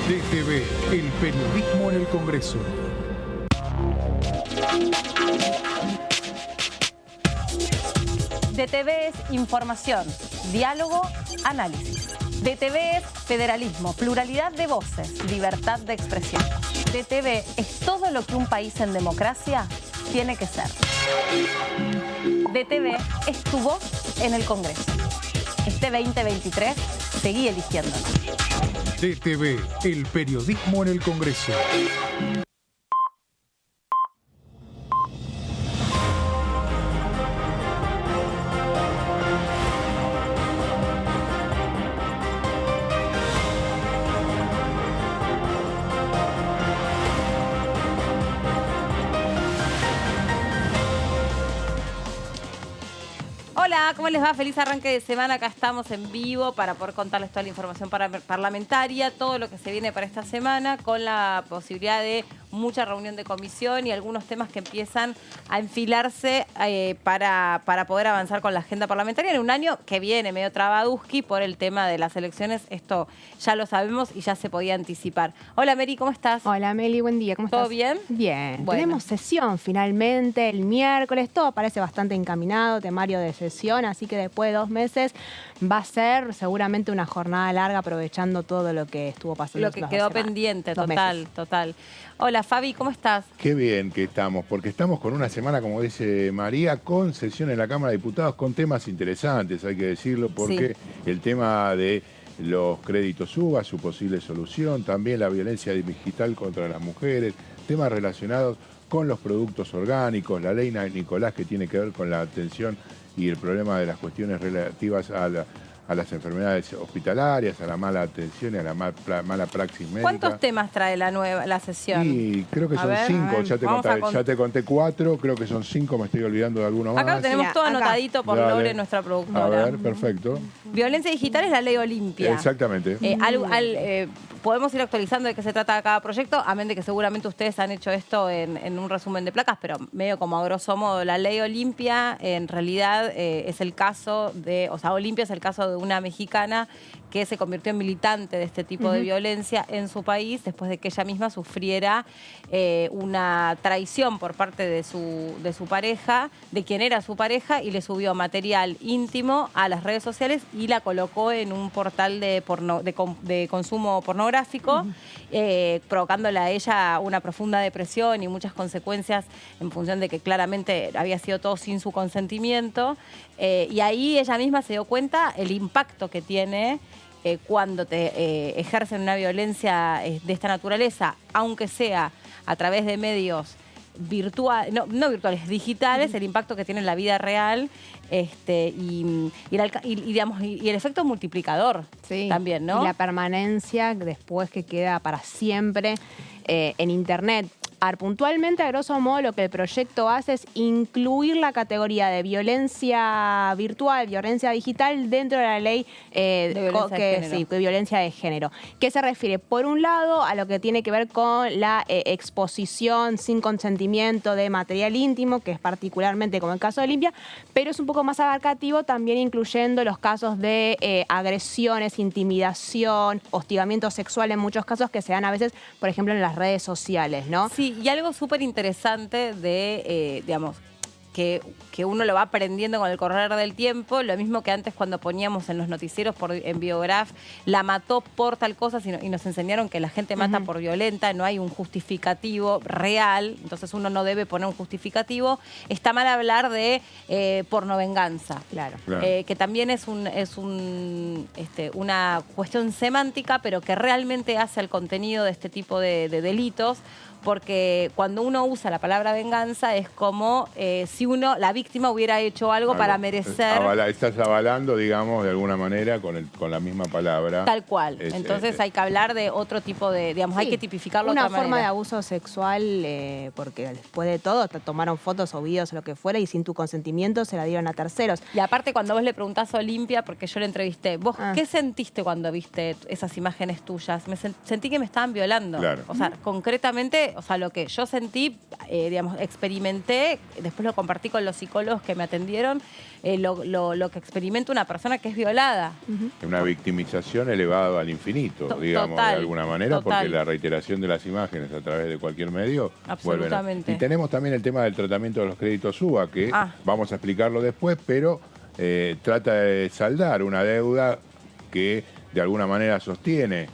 DTV, el periodismo en el Congreso. DTV es información, diálogo, análisis. DTV es federalismo, pluralidad de voces, libertad de expresión. DTV es todo lo que un país en democracia tiene que ser. DTV es tu voz en el Congreso. Este 2023, seguí eligiéndonos. DTV, el periodismo en el Congreso. Hola, ¿cómo les va? Feliz arranque de semana. Acá estamos en vivo para poder contarles toda la información parlamentaria, todo lo que se viene para esta semana, con la posibilidad de mucha reunión de comisión y algunos temas que empiezan a enfilarse para poder avanzar con la agenda parlamentaria en un año que viene medio trabaduski por el tema de las elecciones. Esto ya lo sabemos y ya se podía anticipar. Hola, Mary, ¿cómo estás? Hola, Meli, buen día. ¿Cómo estás? ¿Todo bien? Bien. Bueno. Tenemos sesión finalmente el miércoles. Todo parece bastante encaminado, temario de sesión, así que después de 2 meses va a ser seguramente una jornada larga aprovechando todo lo que estuvo pasando. Lo que quedó pendiente, total. Hola, Fabi, ¿cómo estás? Qué bien que estamos, porque estamos con una semana, como dice María, con sesión en la Cámara de Diputados, con temas interesantes, hay que decirlo, porque el tema de los créditos UBA, su posible solución, también la violencia digital contra las mujeres, temas relacionados con los productos orgánicos, la ley Nicolás que tiene que ver con la atención y el problema de las cuestiones relativas a las enfermedades hospitalarias, a la mala atención y a la mala praxis médica. ¿Cuántos temas trae la sesión? Y creo que son 5, ya te conté 4, creo que son 5, me estoy olvidando de alguno más. Acá lo tenemos todo anotadito por Dale. Lore, nuestra productora. A ver, perfecto. Violencia digital es la ley Olimpia. Exactamente. Podemos ir actualizando de qué se trata cada proyecto, amén de que seguramente ustedes han hecho esto en un resumen de placas, pero medio como a grosso modo. La ley Olimpia en realidad es el caso de, o sea, Olimpia es el caso de una mexicana que se convirtió en militante de este tipo de violencia en su país después de que ella misma sufriera una traición por parte de su pareja, de quien era su pareja, y le subió material íntimo a las redes sociales y la colocó en un portal de consumo pornográfico, provocándole a ella una profunda depresión y muchas consecuencias en función de que claramente había sido todo sin su consentimiento. Y ahí ella misma se dio cuenta el impacto que tiene cuando te ejercen una violencia de esta naturaleza, aunque sea a través de medios virtuales, no virtuales, digitales, el impacto que tiene en la vida real y el efecto multiplicador también, ¿no? Y la permanencia después que queda para siempre en Internet. Puntualmente, a grosso modo, lo que el proyecto hace es incluir la categoría de violencia virtual, violencia digital, dentro de la ley de violencia de género. ¿Qué se refiere? Por un lado, a lo que tiene que ver con la exposición sin consentimiento de material íntimo, que es particularmente como el caso de Olimpia, pero es un poco más abarcativo, también incluyendo los casos de agresiones, intimidación, hostigamiento sexual en muchos casos que se dan a veces, por ejemplo, en las redes sociales, ¿no? Sí, y algo súper interesante de, digamos, que uno lo va aprendiendo con el correr del tiempo, lo mismo que antes cuando poníamos en los noticieros en Biograf, la mató por tal cosa, y nos enseñaron que la gente mata por violenta, no hay un justificativo real, entonces uno no debe poner un justificativo. Está mal hablar de pornovenganza, claro. Que también es una cuestión semántica, pero que realmente hace al contenido de este tipo de delitos, porque cuando uno usa la palabra venganza es como si la víctima hubiera hecho algo para merecer... Estás avalando, digamos, de alguna manera con la misma palabra. Tal cual. Entonces hay que hablar de otro tipo de... Digamos, hay que tipificarlo de otra manera. Una forma de abuso sexual, porque después de todo te tomaron fotos o videos o lo que fuera y sin tu consentimiento se la dieron a terceros. Y aparte cuando vos le preguntás a Olimpia, porque yo le entrevisté, ¿vos qué sentiste cuando viste esas imágenes tuyas? Sentí que me estaban violando. Claro. O sea, concretamente o sea, lo que yo sentí, digamos, experimenté, después lo compartí con los psicólogos que me atendieron, lo que experimenta una persona que es violada. Una victimización elevada al infinito, digamos, Total, de alguna manera, total. porque la reiteración de las imágenes a través de cualquier medio Absolutamente. Y tenemos también el tema del tratamiento de los créditos UBA, que vamos a explicarlo después, pero trata de saldar una deuda que de alguna manera sostiene,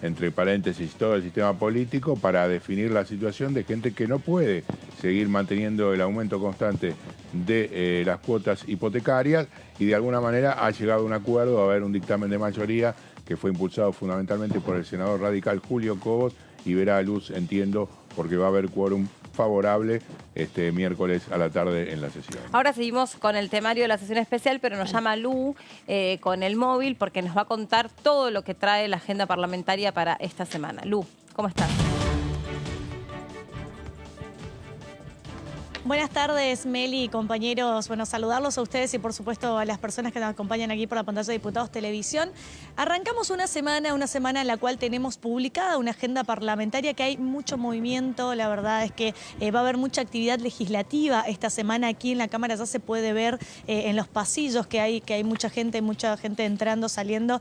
entre paréntesis, todo el sistema político para definir la situación de gente que no puede seguir manteniendo el aumento constante de las cuotas hipotecarias, y de alguna manera ha llegado a un acuerdo, a haber un dictamen de mayoría que fue impulsado fundamentalmente por el senador radical Julio Cobos, y verá a luz, entiendo, porque va a haber quórum favorable este miércoles a la tarde en la sesión. Ahora seguimos con el temario de la sesión especial, pero nos llama Lu con el móvil porque nos va a contar todo lo que trae la agenda parlamentaria para esta semana. Lu, ¿cómo estás? Buenas tardes, Meli y compañeros. Bueno, saludarlos a ustedes y por supuesto a las personas que nos acompañan aquí por la pantalla de Diputados Televisión. Arrancamos una semana en la cual tenemos publicada una agenda parlamentaria, que hay mucho movimiento. La verdad es que va a haber mucha actividad legislativa esta semana aquí en la Cámara. Ya se puede ver en los pasillos que hay mucha gente entrando, saliendo.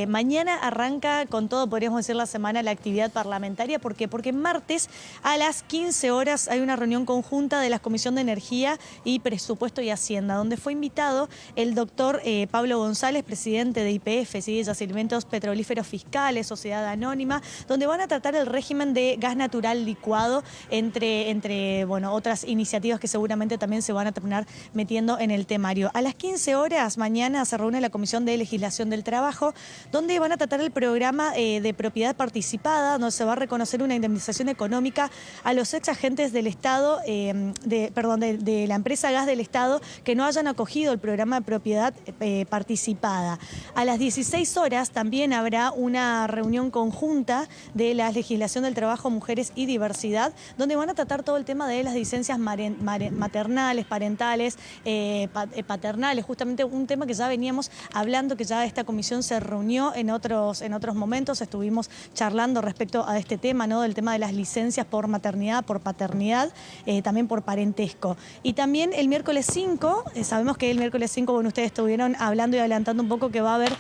Mañana arranca con todo, podríamos decir, la semana, la actividad parlamentaria. ¿Por qué? Porque martes a las 15 horas hay una reunión conjunta de la Comisión de Energía y Presupuesto y Hacienda, donde fue invitado el doctor Pablo González, presidente de YPF, ¿sí? Yacimientos Petrolíferos Fiscales, Sociedad Anónima, donde van a tratar el régimen de gas natural licuado, entre bueno, otras iniciativas que seguramente también se van a terminar metiendo en el temario. A las 15 horas mañana se reúne la Comisión de Legislación del Trabajo, donde van a tratar el programa de propiedad participada, donde se va a reconocer una indemnización económica a los ex agentes del Estado, de la empresa Gas del Estado, que no hayan acogido el programa de propiedad participada. A las 16 horas también habrá una reunión conjunta de la Legislación del Trabajo, Mujeres y Diversidad, donde van a tratar todo el tema de las licencias maternales, parentales, paternales, justamente un tema que ya veníamos hablando, que ya esta comisión se reunió en otros momentos, estuvimos charlando respecto a este tema, ¿no? Del tema de las licencias por maternidad, por paternidad, también por parentesco. Y también el miércoles 5, sabemos que el miércoles 5, bueno, ustedes estuvieron hablando y adelantando un poco que va a haber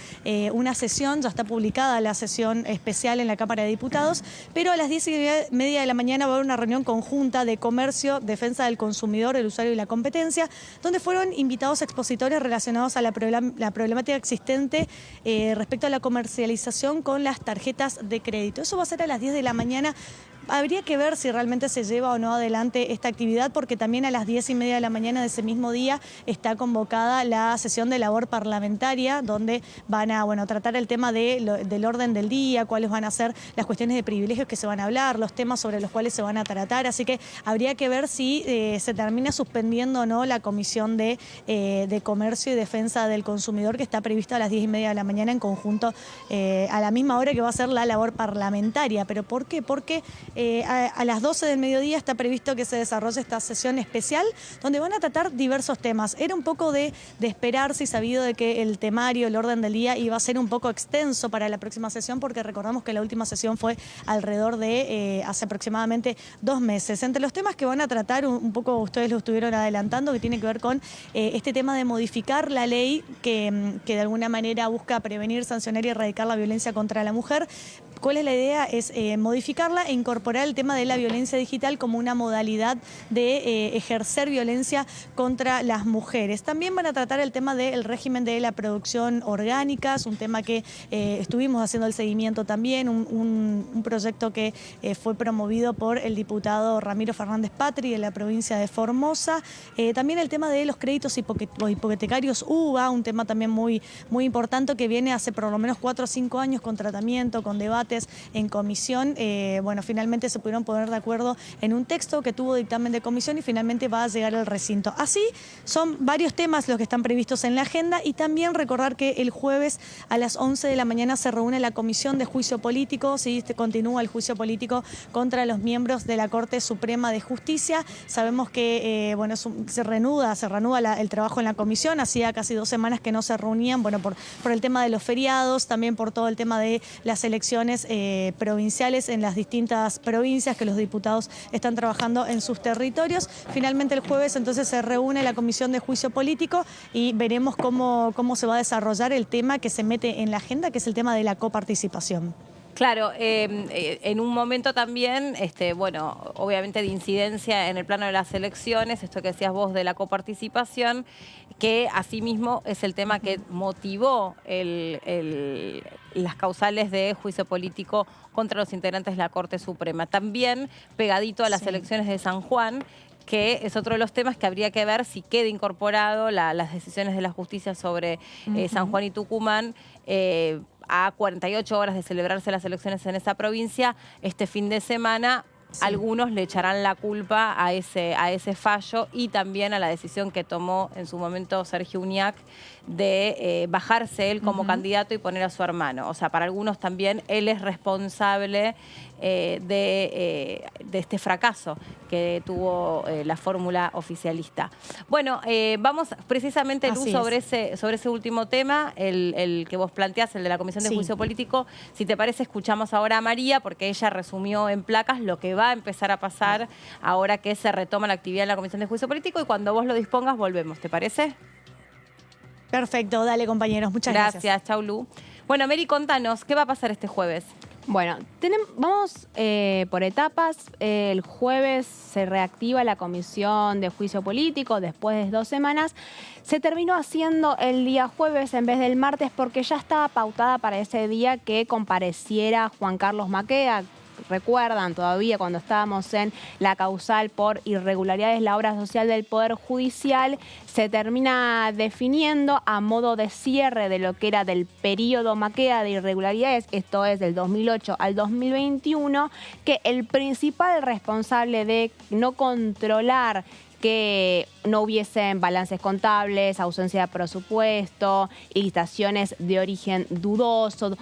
una sesión, ya está publicada la sesión especial en la Cámara de Diputados, pero a las 10:30 de la mañana va a haber una reunión conjunta de Comercio, Defensa del Consumidor, el Usuario y la Competencia, donde fueron invitados expositores relacionados a la problemática existente respecto a la comercialización con las tarjetas de crédito. Eso va a ser a las 10 de la mañana. Habría que ver si realmente se lleva o no adelante esta actividad, porque también a las 10:30 de la mañana de ese mismo día está convocada la sesión de labor parlamentaria, donde van a tratar el tema del orden del día, cuáles van a ser las cuestiones de privilegios que se van a hablar, los temas sobre los cuales se van a tratar. Así que habría que ver si se termina suspendiendo o no la Comisión de Comercio y Defensa del Consumidor, que está prevista a las 10:30 de la mañana en conjunto, a la misma hora que va a ser la labor parlamentaria. ¿Pero por qué? Porque a las 12 del mediodía está previsto que se desarrolle esta sesión especial, donde van a tratar diversos temas. Era un poco de esperarse y sabido de que el temario, el orden del día, iba a ser un poco extenso para la próxima sesión, porque recordamos que la última sesión fue alrededor de hace aproximadamente 2 meses. Entre los temas que van a tratar, un poco ustedes lo estuvieron adelantando, que tiene que ver con este tema de modificar la ley que de alguna manera busca prevenir, sancionar y erradicar la violencia contra la mujer. ¿Cuál es la idea? Es modificarla e incorporar el tema de la violencia digital como una modalidad de ejercer violencia contra las mujeres. También van a tratar el tema del régimen de la producción orgánica, es un tema que estuvimos haciendo el seguimiento también, un proyecto que fue promovido por el diputado Ramiro Fernández Patri de la provincia de Formosa. También el tema de los créditos hipotecarios UBA, un tema también muy importante que viene hace por lo menos 4 o 5 años con tratamiento, con debate en comisión. Finalmente se pudieron poner de acuerdo en un texto que tuvo dictamen de comisión y finalmente va a llegar al recinto. Así, son varios temas los que están previstos en la agenda, y también recordar que el jueves a las 11 de la mañana se reúne la Comisión de Juicio Político, ¿sí? Continúa el juicio político contra los miembros de la Corte Suprema de Justicia. Sabemos que se reanuda el trabajo en la comisión, hacía casi 2 semanas que no se reunían, por el tema de los feriados, también por todo el tema de las elecciones comisiones provinciales en las distintas provincias que los diputados están trabajando en sus territorios. Finalmente el jueves entonces se reúne la Comisión de Juicio Político y veremos cómo se va a desarrollar el tema que se mete en la agenda, que es el tema de la coparticipación. Claro, en un momento también, bueno, obviamente de incidencia en el plano de las elecciones, esto que decías vos de la coparticipación, que asimismo es el tema que motivó las causales de juicio político contra los integrantes de la Corte Suprema. También pegadito a las elecciones de San Juan, que es otro de los temas que habría que ver si queda incorporado las decisiones de la justicia sobre San Juan y Tucumán, a 48 horas de celebrarse las elecciones en esa provincia, este fin de semana. Algunos le echarán la culpa a ese fallo y también a la decisión que tomó en su momento Sergio Uñac de bajarse él como candidato y poner a su hermano. O sea, para algunos también él es responsable de este fracaso que tuvo la fórmula oficialista. Bueno, vamos precisamente, Lu, sobre ese último tema, el que vos planteás, el de la Comisión de Juicio Político. Si te parece, escuchamos ahora a María, porque ella resumió en placas lo que va a empezar a pasar ahora que se retoma la actividad en la Comisión de Juicio Político, y cuando vos lo dispongas volvemos, ¿te parece? Perfecto, dale compañeros, muchas gracias. Gracias, chau Lu. Bueno, Mary, contanos, ¿qué va a pasar este jueves? Bueno, vamos por etapas. El jueves se reactiva la Comisión de Juicio Político después de 2 semanas. Se terminó haciendo el día jueves en vez del martes porque ya estaba pautada para ese día que compareciera Juan Carlos Maqueda. Recuerdan todavía cuando estábamos en la causal por irregularidades en la obra social del Poder Judicial, se termina definiendo a modo de cierre de lo que era del periodo Maqueda de irregularidades, esto es del 2008 al 2021, que el principal responsable de no controlar que no hubiesen balances contables, ausencia de presupuesto, licitaciones de origen dudoso,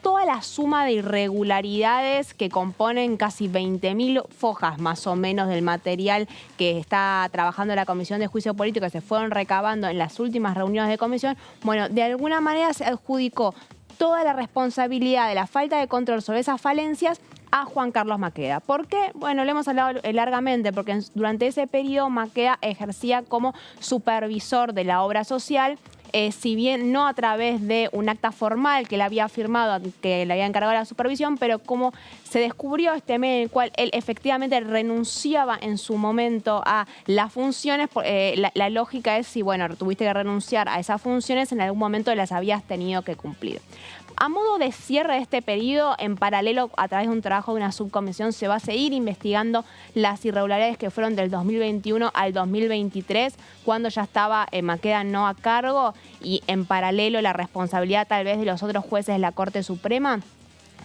toda la suma de irregularidades que componen casi 20.000 fojas más o menos del material que está trabajando la Comisión de Juicio Político, que se fueron recabando en las últimas reuniones de comisión. Bueno, de alguna manera se adjudicó toda la responsabilidad de la falta de control sobre esas falencias a Juan Carlos Maqueda. ¿Por qué? Bueno, lo hemos hablado largamente, porque durante ese periodo Maqueda ejercía como supervisor de la obra social, si bien no a través de un acta formal que le había firmado, que le había encargado la supervisión, pero como se descubrió este medio en el cual él efectivamente renunciaba en su momento a las funciones, la lógica es si, bueno, tuviste que renunciar a esas funciones, en algún momento las habías tenido que cumplir. A modo de cierre de este periodo, en paralelo, a través de un trabajo de una subcomisión, se va a seguir investigando las irregularidades que fueron del 2021 al 2023, cuando ya estaba Maqueda no a cargo, y en paralelo la responsabilidad tal vez de los otros jueces de la Corte Suprema.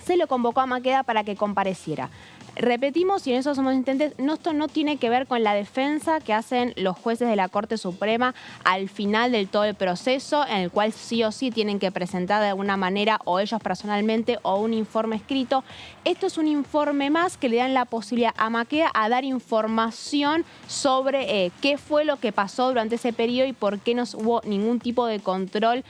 Se lo convocó a Maqueda para que compareciera. Repetimos, y en eso somos insistentes, esto no tiene que ver con la defensa que hacen los jueces de la Corte Suprema al final del todo el proceso, en el cual sí o sí tienen que presentar de alguna manera o ellos personalmente o un informe escrito. Esto es un informe más que le dan la posibilidad a Maqueda a dar información sobre qué fue lo que pasó durante ese periodo y por qué no hubo ningún tipo de control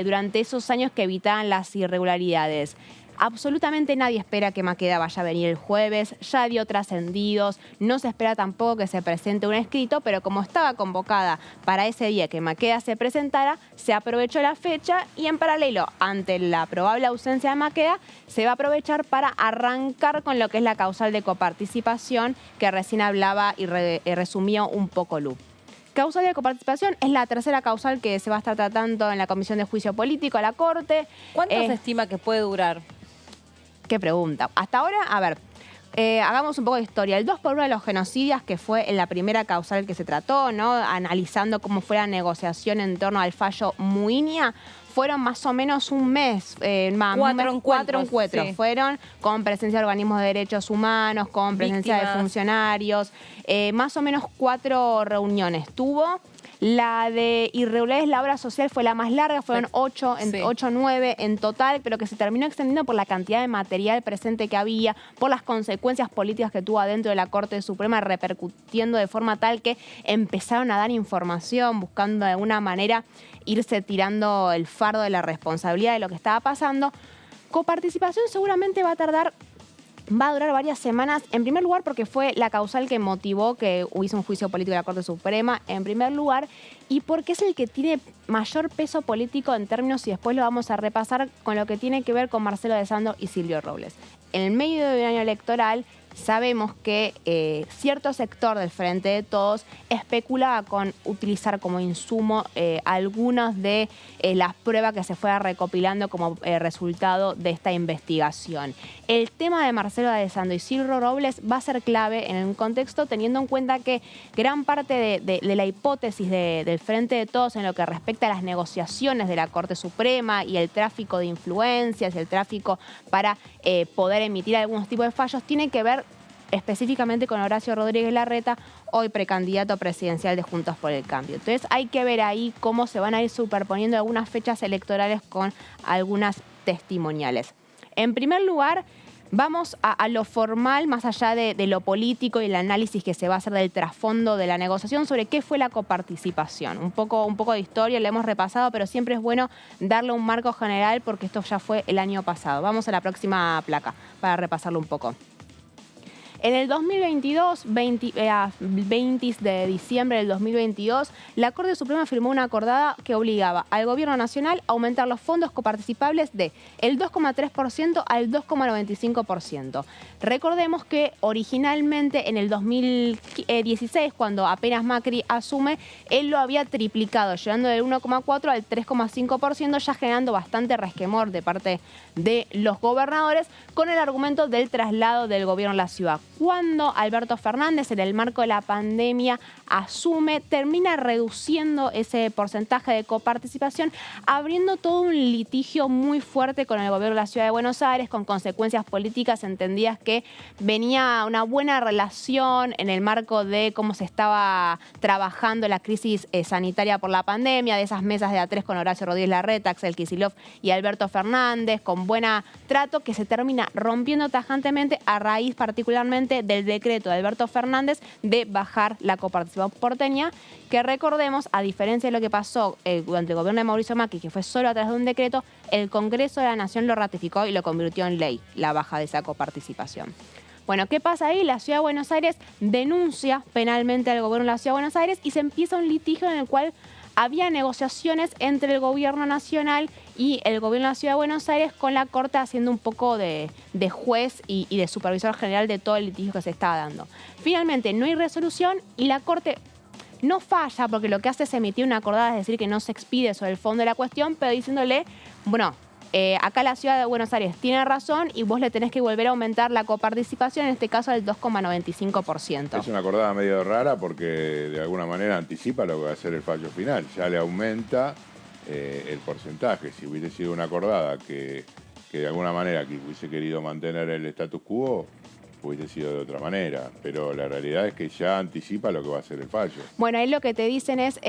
durante esos años que evitaban las irregularidades. Absolutamente nadie espera que Maqueda vaya a venir el jueves, ya dio trascendidos, no se espera tampoco que se presente un escrito, pero como estaba convocada para ese día que Maqueda se presentara, se aprovechó la fecha y en paralelo, ante la probable ausencia de Maqueda, se va a aprovechar para arrancar con lo que es la causal de coparticipación que recién hablaba y resumió un poco Lu. Causal de coparticipación es la tercera causal que se va a estar tratando en la Comisión de Juicio Político a la Corte. ¿Cuánto se estima que puede durar? ¿Qué pregunta? Hasta ahora, a ver, hagamos un poco de historia. El 2 por 1 de los genocidios, que fue en la primera causal que se trató, ¿no? Analizando cómo fue la negociación en torno al fallo Muiña, fueron más o menos un mes, cuatro encuentros. Sí. Fueron con presencia de organismos de derechos humanos, con presencia de funcionarios, más o menos 4 reuniones tuvo. La de irregularidades, la obra social fue la más larga, fueron 8 o 9 en total, pero que se terminó extendiendo por la cantidad de material presente que había, por las consecuencias políticas que tuvo adentro de la Corte Suprema, repercutiendo de forma tal que empezaron a dar información, buscando de alguna manera irse tirando el fardo de la responsabilidad de lo que estaba pasando. Coparticipación seguramente va a durar varias semanas, en primer lugar porque fue la causal que motivó que hubiese un juicio político de la Corte Suprema, en primer lugar, y porque es el que tiene mayor peso político en términos, y después lo vamos a repasar, con lo que tiene que ver con Marcelo de Sando y Silvio Robles. En el medio de un año electoral, sabemos que cierto sector del Frente de Todos especulaba con utilizar como insumo algunas de las pruebas que se fuera recopilando como resultado de esta investigación. El tema de Marcelo de Sando y Silvio Robles va a ser clave en un contexto teniendo en cuenta que gran parte de la hipótesis del Frente de Todos en lo que respecta a las negociaciones de la Corte Suprema y el tráfico de influencias y el tráfico para poder emitir algunos tipos de fallos tiene que ver específicamente con Horacio Rodríguez Larreta, hoy precandidato presidencial de Juntos por el Cambio. Entonces hay que ver ahí cómo se van a ir superponiendo algunas fechas electorales con algunas testimoniales. En primer lugar, vamos a lo formal, más allá de lo político y el análisis que se va a hacer del trasfondo de la negociación sobre qué fue la coparticipación. Un poco de historia, lo hemos repasado, pero siempre es bueno darle un marco general porque esto ya fue el año pasado. Vamos a la próxima placa para repasarlo un poco. En el 2022, 20 de diciembre del 2022, la Corte Suprema firmó una acordada que obligaba al Gobierno Nacional a aumentar los fondos coparticipables de el 2,3% al 2,95%. Recordemos que originalmente en el 2016, cuando apenas Macri asume, él lo había triplicado, llegando del 1,4% al 3,5%, ya generando bastante resquemor de parte de los gobernadores, con el argumento del traslado del gobierno a la ciudad. Cuando Alberto Fernández, en el marco de la pandemia, asume, termina reduciendo ese porcentaje de coparticipación, abriendo todo un litigio muy fuerte con el gobierno de la Ciudad de Buenos Aires, con consecuencias políticas entendidas que venía una buena relación en el marco de cómo se estaba trabajando la crisis sanitaria por la pandemia, de esas mesas de A3 con Horacio Rodríguez Larreta, Axel Kicillof y Alberto Fernández, con buen trato, que se termina rompiendo tajantemente a raíz particularmente del decreto de Alberto Fernández de bajar la coparticipación porteña, que recordemos, a diferencia de lo que pasó durante el gobierno de Mauricio Macri, que fue solo a través de un decreto, el Congreso de la Nación lo ratificó y lo convirtió en ley, la baja de esa coparticipación. Bueno, ¿qué pasa ahí? La Ciudad de Buenos Aires denuncia penalmente al gobierno de la Ciudad de Buenos Aires y se empieza un litigio en el cual había negociaciones entre el gobierno nacional y el gobierno de la Ciudad de Buenos Aires, con la Corte haciendo un poco de juez y de supervisor general de todo el litigio que se estaba dando. Finalmente no hay resolución y la Corte no falla, porque lo que hace es emitir una acordada, es decir, que no se expide sobre el fondo de la cuestión, pero diciéndole, bueno, acá la Ciudad de Buenos Aires tiene razón y vos le tenés que volver a aumentar la coparticipación, en este caso al 2,95%. Es una acordada medio rara porque de alguna manera anticipa lo que va a ser el fallo final. Ya le aumenta el porcentaje. Si hubiese sido una acordada que de alguna manera que hubiese querido mantener el status quo, hubiese sido de otra manera. Pero la realidad es que ya anticipa lo que va a ser el fallo. Bueno, ahí lo que te dicen es,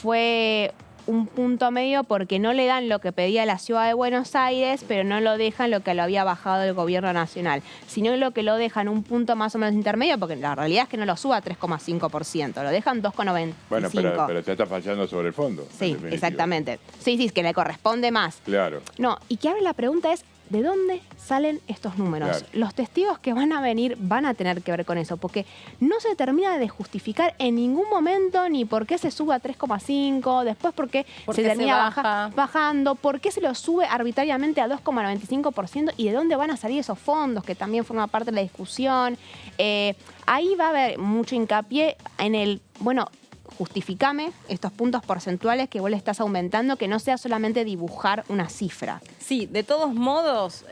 fue un punto medio porque no le dan lo que pedía la Ciudad de Buenos Aires, pero no lo dejan lo que lo había bajado el gobierno nacional, sino lo que lo dejan un punto más o menos intermedio, porque la realidad es que no lo suba a 3,5%, lo dejan 2,95%. Bueno, pero ya está fallando sobre el fondo. Sí, exactamente. Sí, es que le corresponde más. Claro. No, y que ahora la pregunta es, ¿de dónde salen estos números? Claro. Los testigos que van a venir van a tener que ver con eso, porque no se termina de justificar en ningún momento ni por qué se sube a 3,5, después por qué se termina bajando, por qué se lo sube arbitrariamente a 2,95% y de dónde van a salir esos fondos, que también forma parte de la discusión. Ahí va a haber mucho hincapié en el, bueno, justificame estos puntos porcentuales que vos le estás aumentando, que no sea solamente dibujar una cifra. Sí, de todos modos,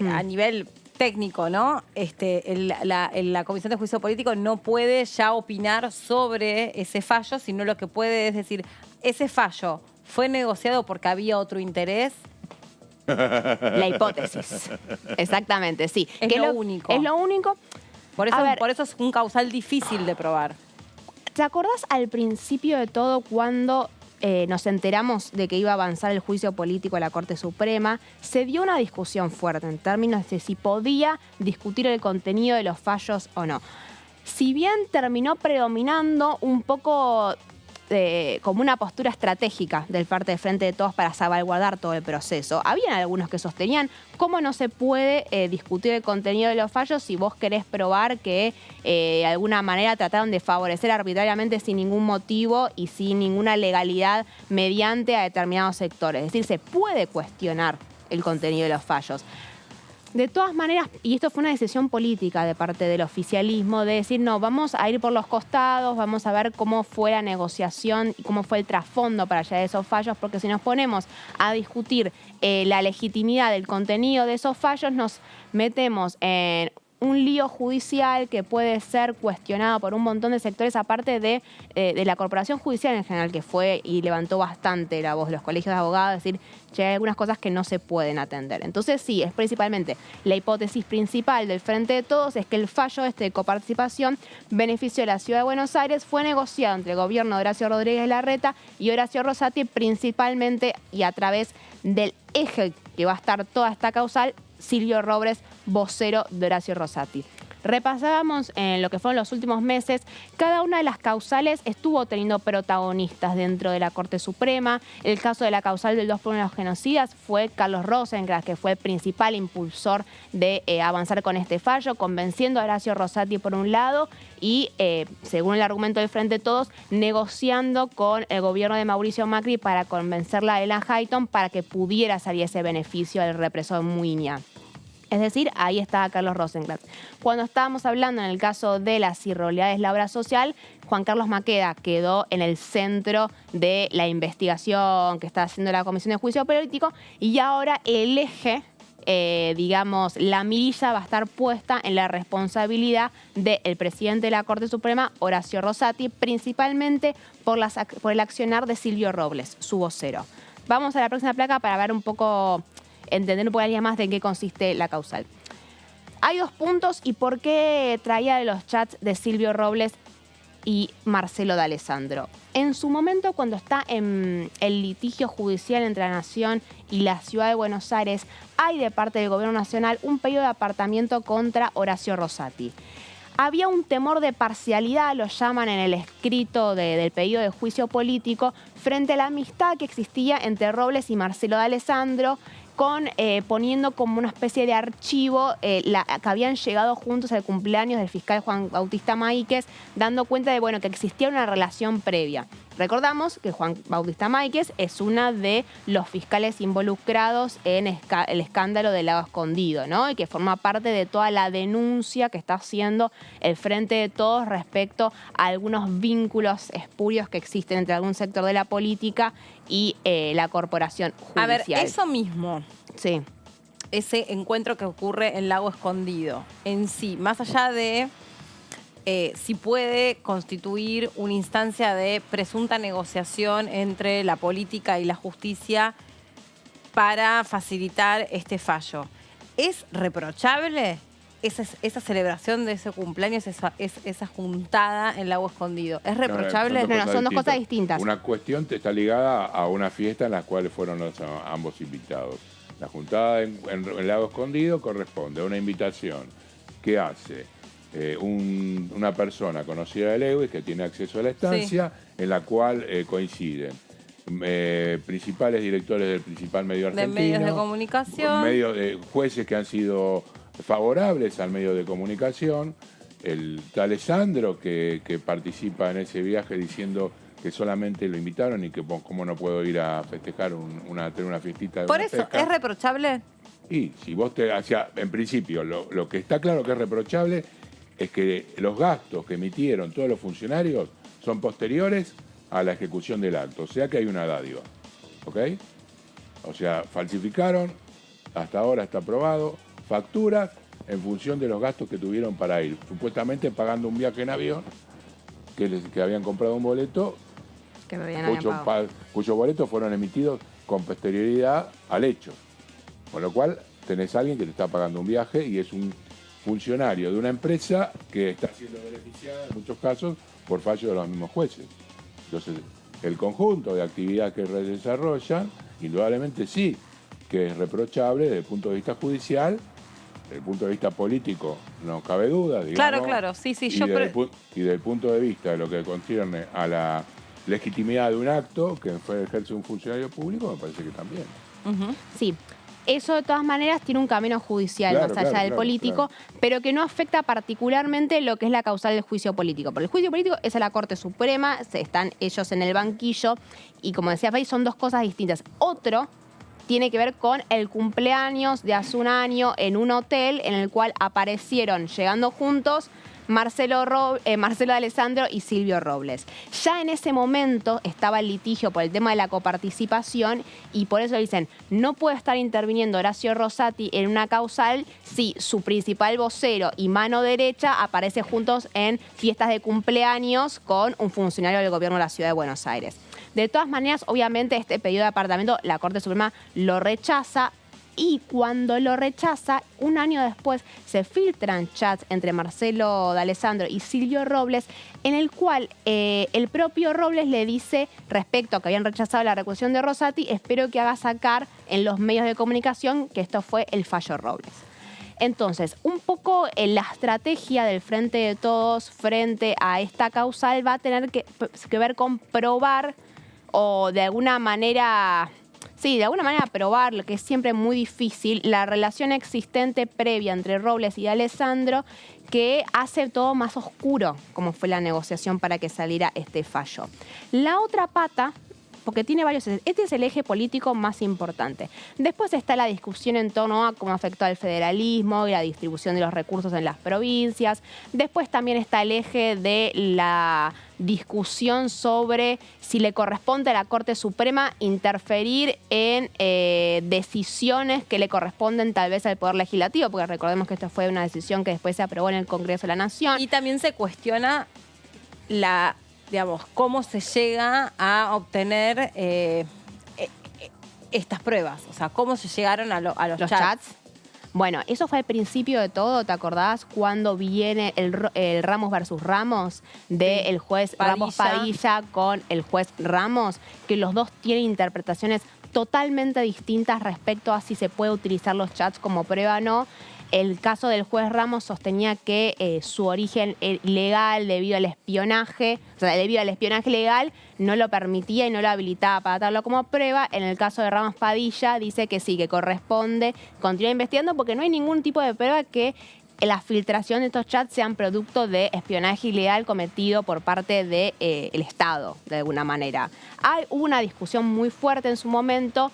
a nivel técnico, ¿no? La Comisión de Juicio Político no puede ya opinar sobre ese fallo, sino lo que puede es decir, ese fallo fue negociado porque había otro interés. La hipótesis. Exactamente, sí. Es lo único. Es lo único. Por eso es un causal difícil de probar. ¿Te acordás al principio de todo cuando nos enteramos de que iba a avanzar el juicio político a la Corte Suprema? Se dio una discusión fuerte en términos de si podía discutir el contenido de los fallos o no. Si bien terminó predominando un poco como una postura estratégica del parte de Frente de Todos para salvaguardar todo el proceso. Habían algunos que sostenían cómo no se puede discutir el contenido de los fallos si vos querés probar que de alguna manera trataron de favorecer arbitrariamente sin ningún motivo y sin ninguna legalidad mediante a determinados sectores. Es decir, se puede cuestionar el contenido de los fallos. De todas maneras, y esto fue una decisión política de parte del oficialismo, de decir, no, vamos a ir por los costados, vamos a ver cómo fue la negociación y cómo fue el trasfondo para llegar a esos fallos, porque si nos ponemos a discutir la legitimidad del contenido de esos fallos, nos metemos en un lío judicial que puede ser cuestionado por un montón de sectores, aparte de la corporación judicial en general, que fue y levantó bastante la voz, los colegios de abogados, es decir, que hay algunas cosas que no se pueden atender. Entonces sí, es principalmente la hipótesis principal del Frente de Todos, es que el fallo de coparticipación benefició a la Ciudad de Buenos Aires, fue negociado entre el gobierno de Horacio Rodríguez Larreta y Horacio Rosati, principalmente y a través del eje que va a estar toda esta causal, Silvio Robles, vocero de Horacio Rosati. Repasábamos en lo que fueron los últimos meses, cada una de las causales estuvo teniendo protagonistas dentro de la Corte Suprema. El caso de la causal del 2 por 1 de los genocidas fue Carlos Rosenkrantz, que fue el principal impulsor de avanzar con este fallo, convenciendo a Horacio Rosati por un lado y, según el argumento del Frente de Todos, negociando con el gobierno de Mauricio Macri para convencerla a Ellen Hayton para que pudiera salir ese beneficio del represor Muiña. Es decir, ahí estaba Carlos Rosenkrantz. Cuando estábamos hablando en el caso de las irregularidades de la obra social, Juan Carlos Maqueda quedó en el centro de la investigación que está haciendo la Comisión de Juicio Político y ahora el eje, digamos, la mirilla va a estar puesta en la responsabilidad del presidente de la Corte Suprema, Horacio Rosati, principalmente por el accionar de Silvio Robles, su vocero. Vamos a la próxima placa para ver un poco, entender un poco más de en qué consiste la causal. Hay 2 puntos y por qué traía de los chats de Silvio Robles y Marcelo D'Alessandro. En su momento, cuando está en el litigio judicial entre la Nación y la Ciudad de Buenos Aires, hay de parte del Gobierno Nacional un pedido de apartamiento contra Horacio Rosati. Había un temor de parcialidad, lo llaman en el escrito del pedido de juicio político, frente a la amistad que existía entre Robles y Marcelo D'Alessandro, poniendo como una especie de archivo que habían llegado juntos al cumpleaños del fiscal Juan Bautista Máiquez, dando cuenta de que existía una relación previa. Recordamos que Juan Bautista Máiquez es uno de los fiscales involucrados en el escándalo del Lago Escondido, ¿no? Y que forma parte de toda la denuncia que está haciendo el Frente de Todos respecto a algunos vínculos espurios que existen entre algún sector de la política y la corporación judicial. A ver, eso mismo. Sí. Ese encuentro que ocurre en Lago Escondido en sí, más allá de si puede constituir una instancia de presunta negociación entre la política y la justicia para facilitar este fallo. ¿Es reprochable esa celebración de ese cumpleaños, esa juntada en Lago Escondido? ¿Es reprochable? No, son 2 cosas distintas. Una cuestión está ligada a una fiesta en la cual fueron ambos invitados. La juntada en Lago Escondido corresponde a una invitación que hace una persona conocida de Lewis que tiene acceso a la estancia, sí, en la cual coinciden principales directores del principal medio argentino, de medios de comunicación, jueces que han sido favorables al medio de comunicación, el D'Alessandro que participa en ese viaje diciendo que solamente lo invitaron y que cómo no puedo ir a festejar tener una fiestita de Por una eso, pesca. ¿es reprochable? Y si vos en principio, lo que está claro que es reprochable es que los gastos que emitieron todos los funcionarios son posteriores a la ejecución del acto. O sea que hay una dádiva. ¿Ok? O sea, falsificaron, hasta ahora está aprobado, facturas en función de los gastos que tuvieron para ir. Supuestamente pagando un viaje en avión, que habían comprado un boleto, cuyos boletos fueron emitidos con posterioridad al hecho. Con lo cual, tenés a alguien que te está pagando un viaje y es un funcionario de una empresa que está siendo beneficiada en muchos casos por fallo de los mismos jueces. Entonces, el conjunto de actividades que desarrollan, indudablemente sí, que es reprochable desde el punto de vista judicial, desde el punto de vista político no cabe duda, digamos. Claro, sí, y desde el punto de vista de lo que concierne a la legitimidad de un acto que ejerce un funcionario público, me parece que también. Sí. Eso de todas maneras tiene un camino judicial Claro, más allá del político, pero que no afecta particularmente lo que es la causal del juicio político. Porque el juicio político es a la Corte Suprema, están ellos en el banquillo y como decía Fay, son dos cosas distintas. Otro tiene que ver con el cumpleaños de hace un año en un hotel en el cual aparecieron llegando juntos Marcelo D'Alessandro y Silvio Robles. Ya en ese momento estaba el litigio por el tema de la coparticipación y por eso dicen, no puede estar interviniendo Horacio Rosati en una causal si su principal vocero y mano derecha aparece juntos en fiestas de cumpleaños con un funcionario del gobierno de la Ciudad de Buenos Aires. De todas maneras, obviamente, este pedido de apartamento, la Corte Suprema lo rechaza. Y cuando lo rechaza, un año después se filtran chats entre Marcelo D'Alessandro y Silvio Robles, en el cual el propio Robles le dice, respecto a que habían rechazado la recusación de Rosati, espero que haga sacar en los medios de comunicación que esto fue el fallo Robles. Entonces, un poco la estrategia del Frente de Todos frente a esta causal va a tener que ver con probar o de alguna manera... Sí, de alguna manera probar, lo que es siempre muy difícil, la relación existente previa entre Robles y D'Alessandro que hace todo más oscuro, como fue la negociación para que saliera este fallo. La otra pata, porque tiene varios, este es el eje político más importante. Después está la discusión en torno a cómo afectó al federalismo y la distribución de los recursos en las provincias. Después también está el eje de la discusión sobre si le corresponde a la Corte Suprema interferir en decisiones que le corresponden tal vez al Poder Legislativo, porque recordemos que esta fue una decisión que después se aprobó en el Congreso de la Nación. Y también se cuestiona digamos, cómo se llega a obtener estas pruebas. O sea, cómo se llegaron a los chats. Bueno, eso fue al principio de todo, ¿te acordás? Cuando viene el Ramos versus Ramos del juez Ramos Padilla con el juez Ramos, que los dos tienen interpretaciones totalmente distintas respecto a si se puede utilizar los chats como prueba o no. El caso del juez Ramos sostenía que su origen legal debido al espionaje, o sea, debido al espionaje legal, no lo permitía y no lo habilitaba para darlo como prueba. En el caso de Ramos Padilla dice que sí, que corresponde continuar investigando porque no hay ningún tipo de prueba que la filtración de estos chats sean producto de espionaje ilegal cometido por parte del Estado, de alguna manera. Hubo una discusión muy fuerte en su momento.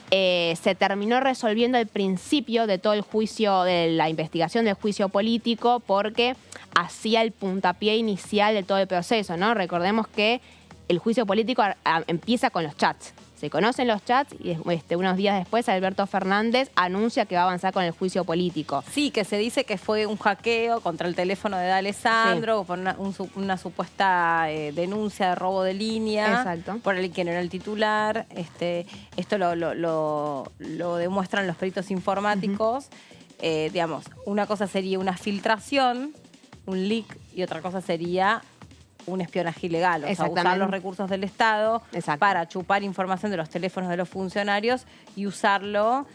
Se terminó resolviendo el principio de todo el juicio, de la investigación del juicio político, porque hacía el puntapié inicial de todo el proceso, ¿no? Recordemos que el juicio político empieza con los chats. Se conocen los chats y unos días después Alberto Fernández anuncia que va a avanzar con el juicio político. Sí, que se dice que fue un hackeo contra el teléfono de D'Alessandro, sí, por una supuesta denuncia de robo de línea. Exacto. Por el que no era el titular. Esto lo demuestran los peritos informáticos. Digamos, una cosa sería una filtración, un leak, y otra cosa sería un espionaje ilegal, o sea, usar los recursos del Estado para chupar información de los teléfonos de los funcionarios y usarlo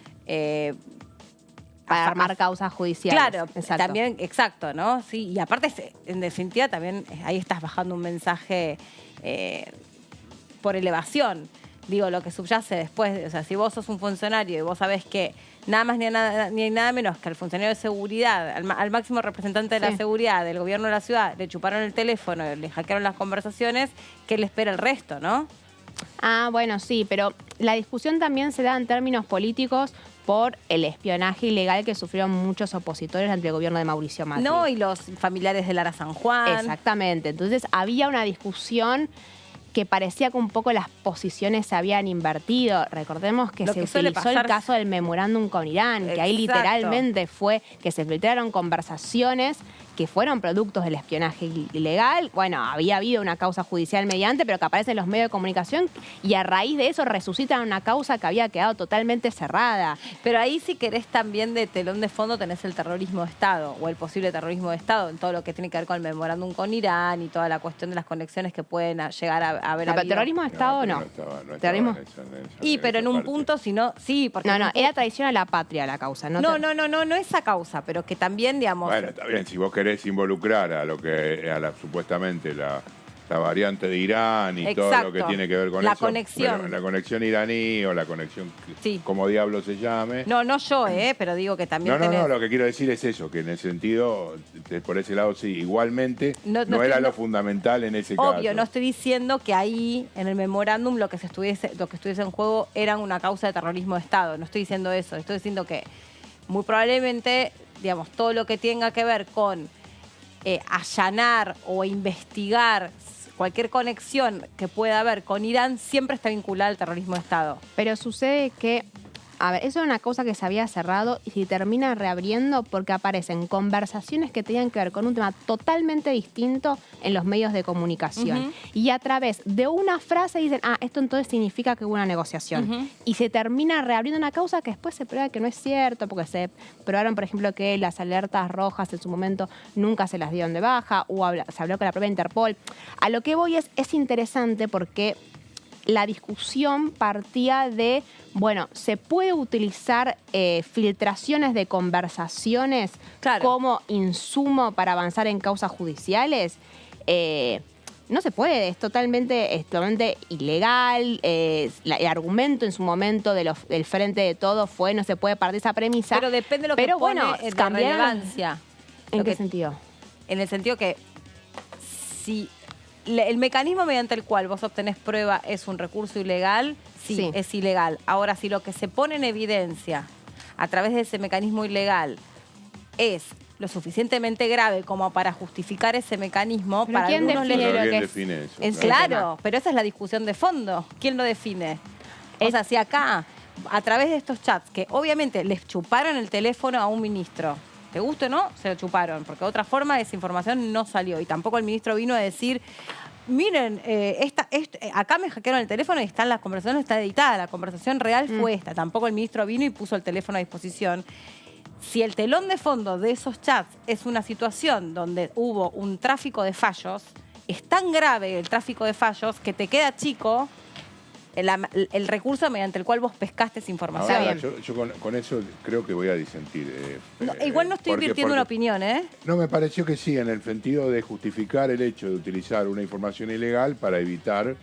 para armar causas judiciales. Claro, también, exacto, ¿no? Sí, y aparte, en definitiva, también ahí estás bajando un mensaje por elevación. Digo, lo que subyace después, o sea, si vos sos un funcionario y vos sabés que nada más ni nada menos que al funcionario de seguridad, al máximo representante de la seguridad del gobierno de la ciudad, le chuparon el teléfono, le hackearon las conversaciones, ¿qué le espera el resto, no? Ah, bueno, sí, pero la discusión también se da en términos políticos por el espionaje ilegal que sufrieron muchos opositores ante el gobierno de Mauricio Macri. No, y los familiares de Lara San Juan. Exactamente, entonces había una discusión que parecía que un poco las posiciones se habían invertido. Recordemos que se utilizó el caso del memorándum con Irán, que ahí literalmente fue que se filtraron conversaciones que fueron productos del espionaje ilegal. Bueno, había habido una causa judicial mediante, pero que aparece en los medios de comunicación y a raíz de eso resucitan una causa que había quedado totalmente cerrada. Pero ahí, si querés, también de telón de fondo tenés el terrorismo de Estado o el posible terrorismo de Estado en todo lo que tiene que ver con el memorándum con Irán y toda la cuestión de las conexiones que pueden llegar a haber habido. Pero terrorismo de Estado no. Terrorismo. Pero en un punto, si no, sí, porque no, era traición a la patria la causa. No esa causa, pero que también, digamos. Bueno, está bien, si vos querés involucrar a lo que supuestamente la variante de Irán y todo lo que tiene que ver con la eso. conexión. Bueno, la conexión iraní o la conexión, Sí. como diablo se llame. No yo, pero digo que también No, lo que quiero decir es eso, que en el sentido, por ese lado sí, igualmente No no era estoy- lo fundamental en ese caso. Obvio, no estoy diciendo que ahí, en el memorándum, lo que estuviese en juego era una causa de terrorismo de Estado. No estoy diciendo eso. Estoy diciendo que muy probablemente, digamos, todo lo que tenga que ver con allanar o investigar cualquier conexión que pueda haber con Irán siempre está vinculada al terrorismo de Estado. Pero sucede que, a ver, eso es una cosa que se había cerrado y se termina reabriendo porque aparecen conversaciones que tenían que ver con un tema totalmente distinto en los medios de comunicación. Y a través de una frase dicen, esto entonces significa que hubo una negociación. Y se termina reabriendo una causa que después se prueba que no es cierto, porque se probaron, por ejemplo, que las alertas rojas en su momento nunca se las dieron de baja, o se habló con la propia Interpol. A lo que voy es interesante porque la discusión partía de, bueno, ¿se puede utilizar filtraciones de conversaciones como insumo para avanzar en causas judiciales? No se puede, es totalmente ilegal. El argumento en su momento del Frente de Todos fue no se puede partir esa premisa. Pero depende de lo que pone de relevancia. ¿En qué sentido? En el sentido que si el mecanismo mediante el cual vos obtenés prueba es un recurso ilegal, sí, es ilegal. Ahora, si lo que se pone en evidencia a través de ese mecanismo ilegal es lo suficientemente grave como para justificar ese mecanismo, ¿Pero para quién algunos define les... lo que define eso? es Claro, pero esa es la discusión de fondo. ¿Quién lo define? O sea, si acá, a través de estos chats, que obviamente les chuparon el teléfono a un ministro, ¿te guste o no? Se lo chuparon, porque de otra forma esa información no salió. Y tampoco el ministro vino a decir, miren, acá me hackearon el teléfono y está la conversación está editada, la conversación real fue esta. Tampoco el ministro vino y puso el teléfono a disposición. Si el telón de fondo de esos chats es una situación donde hubo un tráfico de fallos, es tan grave el tráfico de fallos que te queda chico el recurso mediante el cual vos pescaste esa información. Ahora, yo con eso creo que voy a disentir. Igual no estoy invirtiendo una opinión, No, me pareció que sí, en el sentido de justificar el hecho de utilizar una información ilegal para evitar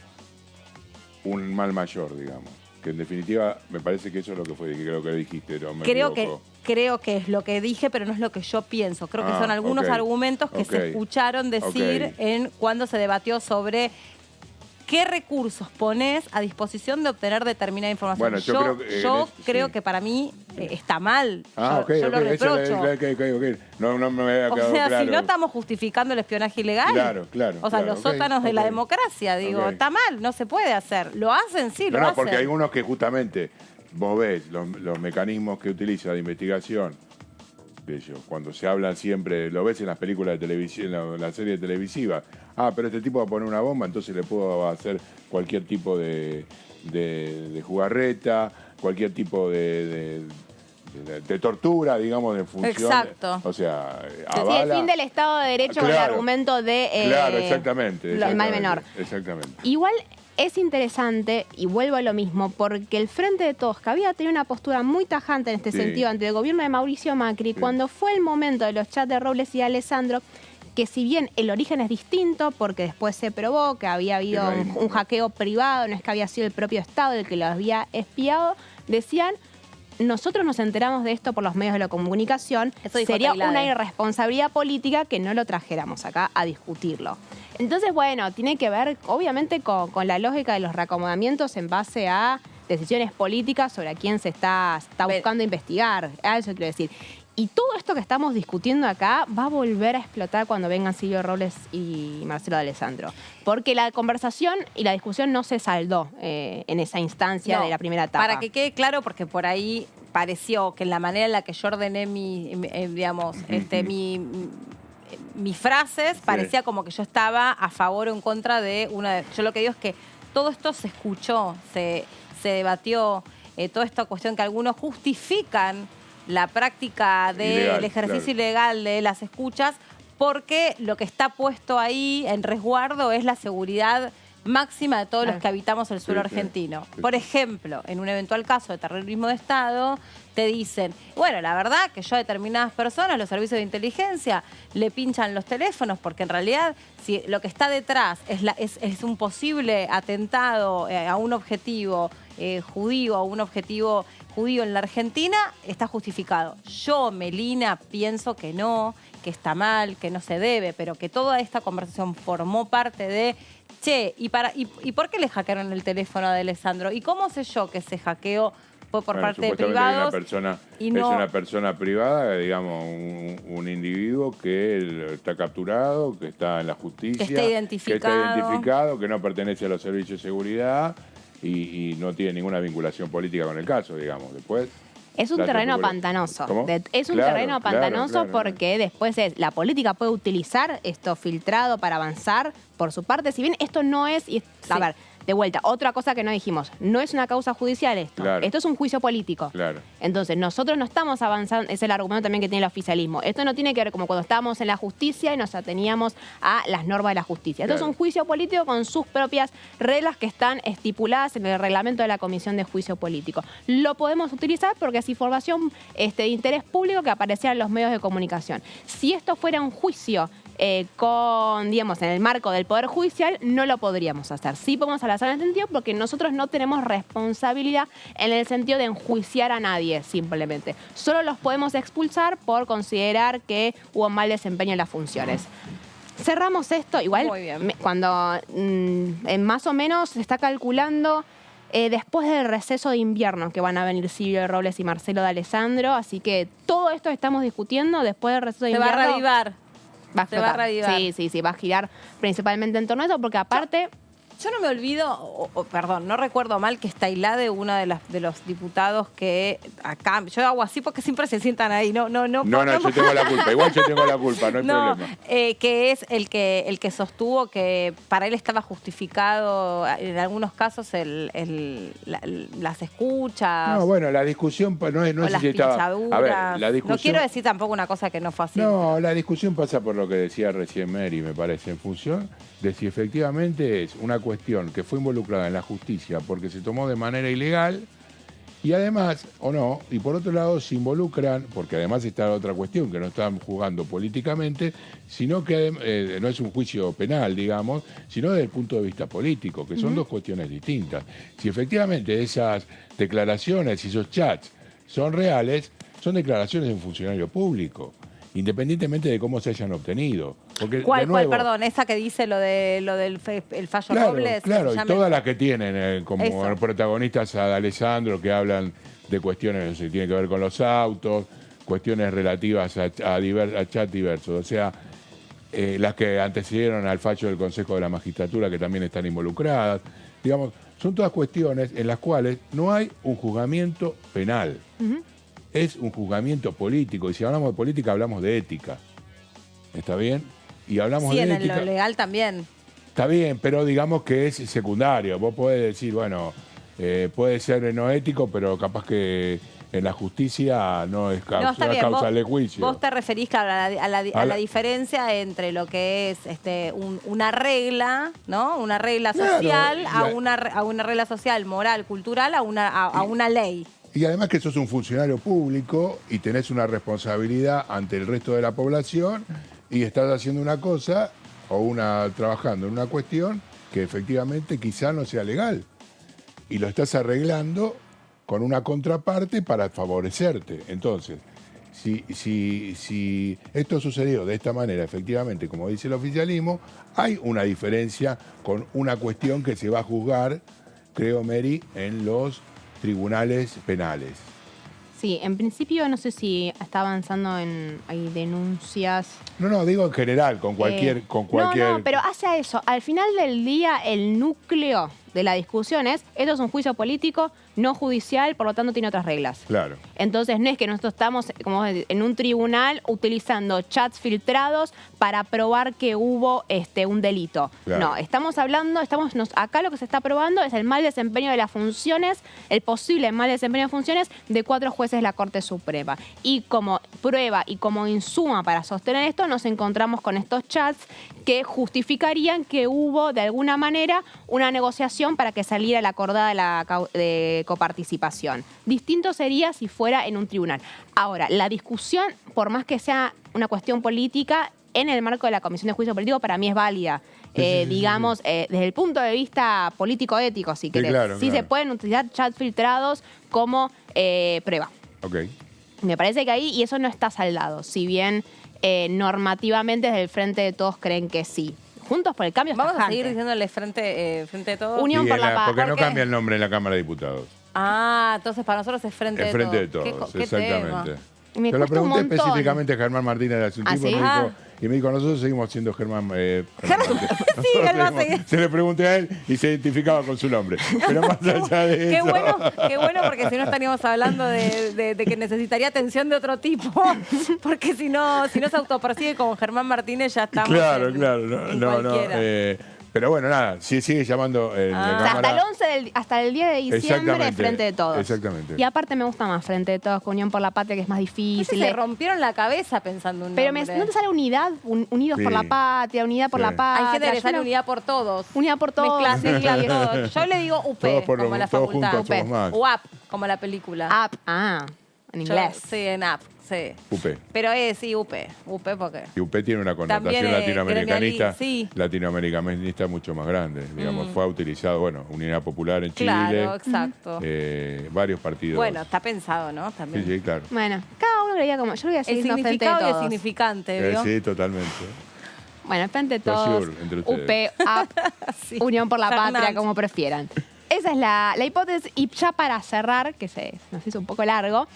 un mal mayor, digamos. Que en definitiva me parece que eso es lo que fue, creo que dijiste, pero me equivoco. Creo que es lo que dije, pero no es lo que yo pienso. Creo que son algunos argumentos que se escucharon decir cuando se debatió sobre qué recursos pones a disposición de obtener determinada información. Bueno, yo creo que para mí está mal. Yo lo reprocho. No me había quedado O sea, claro. si no estamos justificando el espionaje ilegal. Claro. O sea, los sótanos de la democracia, digo, está mal, no se puede hacer. Lo hacen, sí, lo hacen. No, porque hay unos que justamente, vos ves los mecanismos que utiliza de investigación, de ellos, cuando se hablan siempre, lo ves en las películas de televisión, en la serie televisiva. Pero este tipo va a poner una bomba, entonces le puedo hacer cualquier tipo de jugarreta, cualquier tipo de tortura, digamos, de función. Exacto. O sea, avala. Sí, el fin del Estado de Derecho con el argumento de... claro, exactamente. El mal menor. Exactamente. Igual es interesante, y vuelvo a lo mismo, porque el Frente de Todos, que había tenido una postura muy tajante en este sentido ante el gobierno de Mauricio Macri, cuando fue el momento de los chats de Robles y Alessandro, que si bien el origen es distinto, porque después se probó que había habido un hackeo privado, no es que había sido el propio Estado el que lo había espiado, decían, nosotros nos enteramos de esto por los medios de la comunicación, sería una irresponsabilidad política que no lo trajéramos acá a discutirlo. Entonces, bueno, tiene que ver obviamente con la lógica de los reacomodamientos en base a decisiones políticas sobre a quién se está buscando investigar, a eso quiero decir. Y todo esto que estamos discutiendo acá va a volver a explotar cuando vengan Silvio Robles y Marcelo D'Alessandro. Porque la conversación y la discusión no se saldó en esa instancia de la primera etapa. Para que quede claro, porque por ahí pareció que en la manera en la que yo ordené mis frases, parecía como que yo estaba a favor o en contra de una... Yo lo que digo es que todo esto se escuchó, se debatió, toda esta cuestión que algunos justifican la práctica del ejercicio ilegal de las escuchas, porque lo que está puesto ahí en resguardo es la seguridad máxima de todos Claro. los que habitamos el suelo Sí, sí. argentino. Sí. Por ejemplo, en un eventual caso de terrorismo de Estado, te dicen, bueno, la verdad que yo a determinadas personas, los servicios de inteligencia, le pinchan los teléfonos, porque en realidad si lo que está detrás es un posible atentado a un objetivo judío, a un objetivo judío en la Argentina, está justificado. Yo, Melina, pienso que no, que está mal, que no se debe, pero que toda esta conversación formó parte de, che, ¿y por qué le hackearon el teléfono de Alessandro? ¿Y cómo sé yo que se hackeó fue por Bueno, parte de supuestamente hay privados? es no- una persona privada, digamos, un individuo que está capturado, que está en la justicia, Que está identificado. que no pertenece a los servicios de seguridad y no tiene ninguna vinculación política con el caso, digamos. Después Es un la terreno procura- pantanoso. ¿Cómo? Es un Claro, terreno claro, pantanoso claro. porque después la política puede utilizar esto filtrado para avanzar por su parte. Si bien esto no es, a ver, de vuelta, otra cosa que no dijimos, no es una causa judicial esto. Claro. Esto es un juicio político. Claro. Entonces, nosotros no estamos avanzando, es el argumento también que tiene el oficialismo. Esto no tiene que ver como cuando estábamos en la justicia y nos ateníamos a las normas de la justicia. Esto Claro. es un juicio político con sus propias reglas que están estipuladas en el reglamento de la Comisión de Juicio Político. Lo podemos utilizar porque es información de interés público que aparecía en los medios de comunicación. Si esto fuera un juicio digamos, en el marco del Poder Judicial, no lo podríamos hacer. Sí podemos hablar en el sentido porque nosotros no tenemos responsabilidad en el sentido de enjuiciar a nadie, simplemente. Solo los podemos expulsar por considerar que hubo mal desempeño en las funciones. Cerramos esto, igual Muy bien. cuando más o menos se está calculando después del receso de invierno que van a venir Silvio Robles y Marcelo de Alessandro, así que todo esto que estamos discutiendo después del receso de Se va a invierno reavivar. va a Se va a explotar. reavivar. Sí, va a girar principalmente en torno a eso, porque aparte, Yo no me olvido, perdón, no recuerdo mal que está Ilade, uno de los diputados que acá, yo hago así porque siempre se sientan ahí, no, No, yo tengo la culpa. Igual yo tengo la culpa, no hay no, problema. que es el que sostuvo que para él estaba justificado en algunos casos las escuchas No, bueno, la discusión no es o no sé las si estaba. pinchaduras. A ver, la discusión. No quiero decir tampoco una cosa que no fue así. No, la discusión pasa por lo que decía recién Mary, me parece, en función de si efectivamente es una cuestión que fue involucrada en la justicia porque se tomó de manera ilegal y además, o no, y por otro lado se involucran, porque además está la otra cuestión, que no están jugando políticamente, sino que no es un juicio penal, digamos, sino desde el punto de vista político, que son dos cuestiones distintas. Si efectivamente esas declaraciones y esos chats son reales, son declaraciones de un funcionario público, independientemente de cómo se hayan obtenido. Porque, de ¿Cuál, nuevo, perdón? Esa que dice lo del el fallo Claro, Robles. claro, se y llama- todas las que tienen como Eso. protagonistas a Alessandro, que hablan de cuestiones que tienen que ver con los autos, cuestiones relativas a chat diversos, o sea, las que antecedieron al fallo del Consejo de la Magistratura, que también están involucradas, digamos, son todas cuestiones en las cuales no hay un juzgamiento penal, es un juzgamiento político, y si hablamos de política hablamos de ética, ¿está bien? Y hablamos Sí, de en ética. lo legal también. Está bien, pero digamos que es secundario. Vos podés decir, bueno, puede ser no ético, pero capaz que en la justicia no es No, está bien. causa Vos, de juicio. vos te referís claro, a la diferencia entre lo que es una regla, ¿no? Una regla Claro, social, y a una regla social, moral, cultural, a una ley. Y además que sos un funcionario público y tenés una responsabilidad ante el resto de la población y estás haciendo una cosa o trabajando en una cuestión que efectivamente quizá no sea legal. Y lo estás arreglando con una contraparte para favorecerte. Entonces, si esto sucedió de esta manera, efectivamente, como dice el oficialismo, hay una diferencia con una cuestión que se va a juzgar, creo, Mary, en los tribunales penales. sí, en principio no sé si está avanzando hay denuncias. No, digo en general, con cualquier... No, pero hacia eso. Al final del día, el núcleo de la discusión es, esto es un juicio político, no judicial, por lo tanto tiene otras reglas. Claro. Entonces no es que nosotros estamos como en un tribunal utilizando chats filtrados para probar que hubo un delito. Claro. No, estamos hablando, acá lo que se está probando es el mal desempeño de las funciones, el posible mal desempeño de funciones de 4 jueces de la Corte Suprema. Y como prueba y como insuma para sostener esto, nos encontramos con estos chats que justificarían que hubo de alguna manera una negociación para que saliera la acordada de coparticipación. Distinto sería si fuera en un tribunal. Ahora, la discusión, por más que sea una cuestión política, en el marco de la Comisión de Juicio Político, para mí es válida. Digamos, desde el punto de vista político-ético, si querés. Claro, sí, se pueden utilizar chats filtrados como prueba. Ok. Me parece que ahí, y eso no está saldado, si bien normativamente desde el Frente de Todos creen que sí. Juntos por el Cambio es Vamos a tajante. seguir diciéndole frente de todos. Unión Y por la Paz. porque no ¿Por qué? cambia el nombre en la Cámara de Diputados. Ah, entonces para nosotros es frente El de Frente todos. de Todos, ¿Qué exactamente. tema? Me Yo lo cuesta un pregunté montón. específicamente a Germán Martínez de Asunción ¿Ah, sí? y me dijo, nosotros seguimos siendo Germán. Sí, Germán seguimos. Se le pregunté a él y se identificaba con su nombre. Pero más allá de Qué eso. bueno, porque si no estaríamos hablando de que necesitaría atención de otro tipo. Porque si no se autopercibe como Germán Martínez, ya estamos. Claro, en- claro. en No, cualquiera. pero bueno, nada, sigue llamando en la O sea, Cámara. hasta el 10 de diciembre, Exactamente, Frente de Todos. exactamente. Y aparte me gusta más Frente de Todos que Unión por la Patria, que es más difícil. Se rompieron la cabeza pensando un Pero nombre. ¿no te sale unidad? Unidos por Sí. la Patria, Unidad por Sí. la Patria. Hay gente que le sale Yo no- unidad por todos. Unidad por todos. Mezclar Sí. todo. Yo le digo UP, Todos por como la todos facultad. juntos somos más. UAP, como la película. Up. En Yo- inglés. sí, en AP, sí. UP. Pero sí, UP porque... Y UP tiene una connotación También, latinoamericanista, sí. latinoamericanista mucho más grande. Digamos, fue utilizado, bueno, Unidad Popular en Chile, Claro, exacto. varios partidos. Bueno, está pensado, ¿no? También. Sí, claro. Bueno, cada uno creía como. Yo lo voy a El seguir Frente de significado y el Todos. significante, ¿vio? Sí, totalmente. Bueno, Frente de Pero Todos, sí, entre UP, ustedes. UP, Sí. Unión por la Fernández. Patria, como prefieran. Esa es la hipótesis. Y ya para cerrar, que nos hizo un poco largo,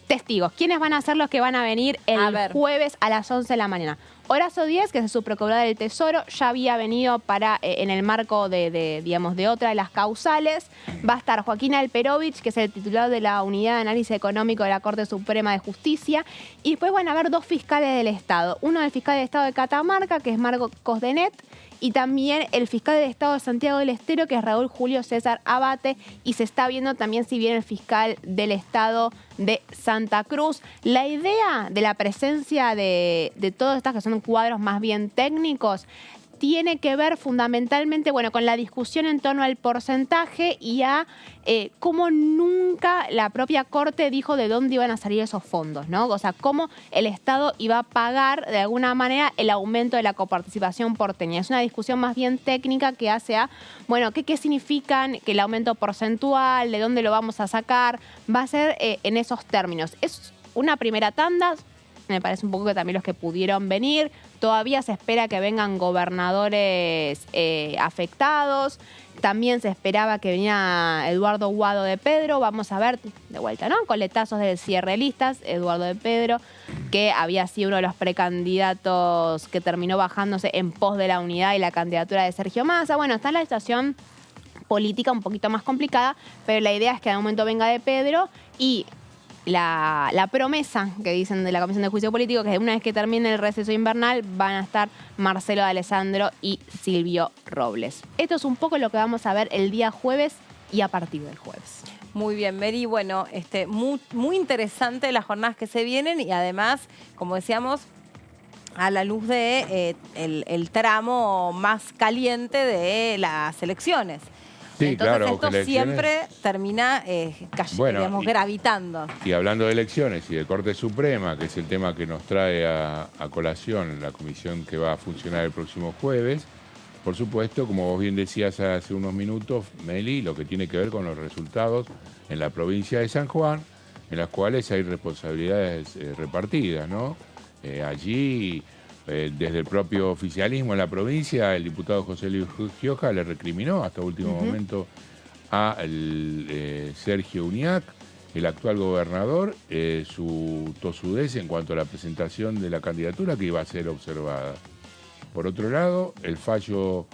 testigos. ¿Quiénes van a ser los que van a venir A el ver. jueves a las 11 de la mañana? Horacio Díez, que es el subprocurador del Tesoro, ya había venido en el marco de otra de las causales. Va a estar Joaquín Alperovich, que es el titular de la Unidad de Análisis Económico de la Corte Suprema de Justicia. Y después van a haber 2 fiscales del Estado. Uno del fiscal del Estado de Catamarca, que es Marco Cosdenet, y también el fiscal del Estado de Santiago del Estero, que es Raúl Julio César Abate, y se está viendo también si viene el fiscal del Estado de Santa Cruz. La idea de la presencia de todas estas que son cuadros más bien técnicos tiene que ver fundamentalmente, con la discusión en torno al porcentaje y a cómo nunca la propia Corte dijo de dónde iban a salir esos fondos, ¿no? O sea, cómo el Estado iba a pagar de alguna manera el aumento de la coparticipación porteña. Es una discusión más bien técnica que hace a, ¿qué significan que el aumento porcentual, de dónde lo vamos a sacar? Va a ser en esos términos. Es una primera tanda. Me parece un poco que también los que pudieron venir. Todavía se espera que vengan gobernadores afectados. También se esperaba que venía Eduardo Guado de Pedro. Vamos a ver, de vuelta, ¿no? Coletazos del cierre de listas. Eduardo de Pedro, que había sido uno de los precandidatos que terminó bajándose en pos de la unidad y la candidatura de Sergio Massa. Bueno, está en la situación política un poquito más complicada, pero la idea es que de momento venga de Pedro y la promesa que dicen de la Comisión de Juicio Político, que una vez que termine el receso invernal van a estar Marcelo de Alessandro y Silvio Robles. Esto es un poco lo que vamos a ver el día jueves y a partir del jueves. Muy bien, Mary. Bueno, muy interesante las jornadas que se vienen y además, como decíamos, a la luz de el tramo más caliente de las elecciones. Sí, Entonces claro, esto que elecciones- siempre termina Bueno, digamos, y- gravitando. Y hablando de elecciones y de Corte Suprema, que es el tema que nos trae a colación la comisión que va a funcionar el próximo jueves, por supuesto, como vos bien decías hace unos minutos, Meli, lo que tiene que ver con los resultados en la provincia de San Juan, en las cuales hay responsabilidades repartidas, ¿no? Allí, desde el propio oficialismo en la provincia, el diputado José Luis Gioja le recriminó hasta último momento a Sergio Uñac, el actual gobernador, su tosudez en cuanto a la presentación de la candidatura que iba a ser observada. Por otro lado, el fallo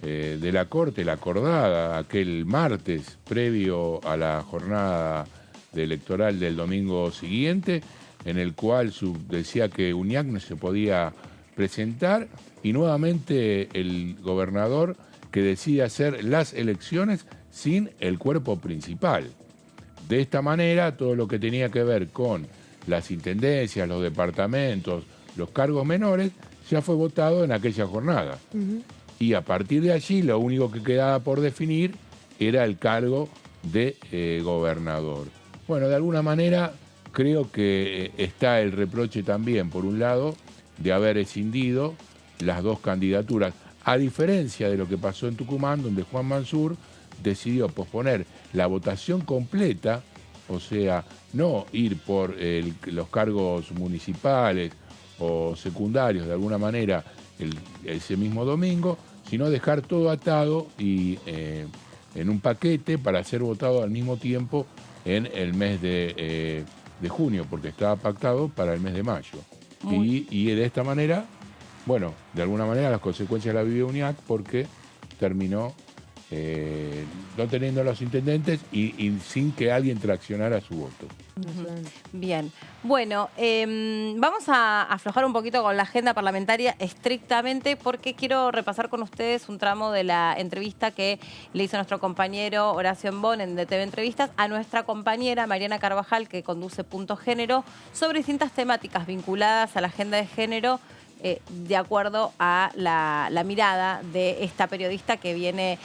de la Corte, la acordada aquel martes previo a la jornada electoral del domingo siguiente, en el cual decía que UNIAC no se podía presentar, y nuevamente el gobernador que decide hacer las elecciones sin el cuerpo principal. De esta manera, todo lo que tenía que ver con las intendencias, los departamentos, los cargos menores, ya fue votado en aquella jornada. Y a partir de allí, lo único que quedaba por definir era el cargo de gobernador. Bueno, de alguna manera, creo que está el reproche también, por un lado, de haber escindido las dos candidaturas, a diferencia de lo que pasó en Tucumán, donde Juan Mansur decidió posponer la votación completa, o sea, no ir por los cargos municipales o secundarios de alguna manera ese mismo domingo, sino dejar todo atado y en un paquete para ser votado al mismo tiempo en el mes de junio, porque estaba pactado para el mes de mayo. Y de esta manera, bueno, de alguna manera las consecuencias la vivió UNIAC porque terminó no teniendo a los intendentes y sin que alguien traccionara su voto. Bien, bueno, vamos a aflojar un poquito con la agenda parlamentaria estrictamente porque quiero repasar con ustedes un tramo de la entrevista que le hizo nuestro compañero Horacio Embón en DTV Entrevistas a nuestra compañera Mariana Carvajal, que conduce Punto Género, sobre distintas temáticas vinculadas a la agenda de género, de acuerdo a la mirada de esta periodista que viene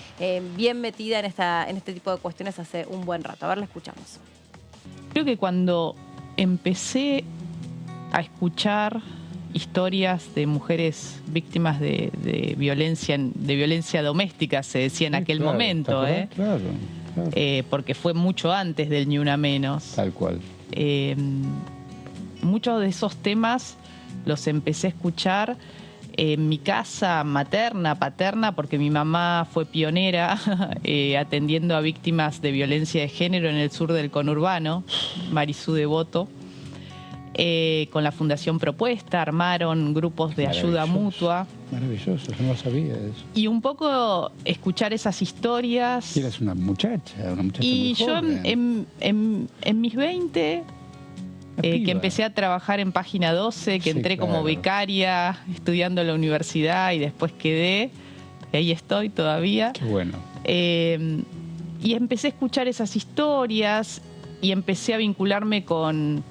bien metida en este tipo de cuestiones hace un buen rato. A ver, la escuchamos. Creo que cuando empecé a escuchar historias de mujeres víctimas de violencia doméstica, se decía en aquel momento, Claro. Porque fue mucho antes del Ni Una Menos. Tal cual. Muchos de esos temas los empecé a escuchar en mi casa materna, paterna, porque mi mamá fue pionera atendiendo a víctimas de violencia de género en el sur del conurbano, Marisú Devoto. Con la Fundación Propuesta armaron grupos de ayuda mutua. Maravilloso, yo no sabía eso. Y un poco escuchar esas historias. Y eras una muchacha Y muy yo joven. en mis 20... que empecé a trabajar en Página 12, que Sí, entré como claro. becaria estudiando en la universidad y después quedé, y ahí estoy todavía. Qué bueno. Y empecé a escuchar esas historias y empecé a vincularme con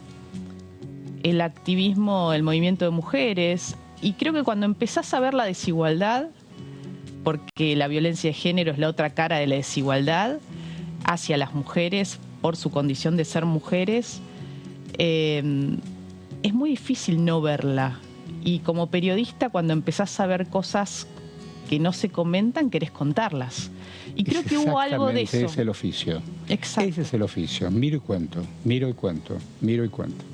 el activismo, el movimiento de mujeres. Y creo que cuando empezás a ver la desigualdad, porque la violencia de género es la otra cara de la desigualdad hacia las mujeres por su condición de ser mujeres, es muy difícil no verla. Y como periodista, cuando empezás a ver cosas que no se comentan, querés contarlas. Y creo que hubo algo de eso. Ese es el oficio. Exacto. Ese es el oficio. Miro y cuento, miro y cuento, miro y cuento.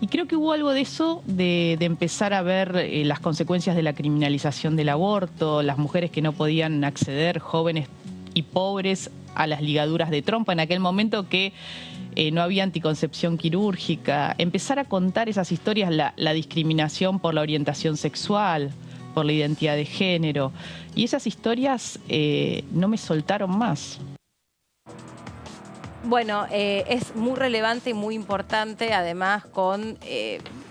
Y creo que hubo algo de eso, de empezar a ver las consecuencias de la criminalización del aborto, las mujeres que no podían acceder, jóvenes y pobres, a las ligaduras de trompa en aquel momento que no había anticoncepción quirúrgica. Empezar a contar esas historias, la discriminación por la orientación sexual, por la identidad de género. Y esas historias no me soltaron más. Bueno, es muy relevante y muy importante, además con,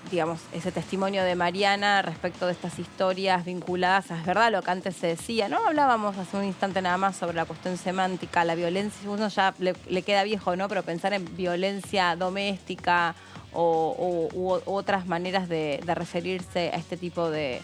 digamos, ese testimonio de Mariana respecto de estas historias vinculadas a, es verdad, lo que antes se decía, ¿no? Hablábamos hace un instante nada más sobre la cuestión semántica, la violencia, uno ya le queda viejo, ¿no? Pero pensar en violencia doméstica u otras maneras de referirse a este tipo de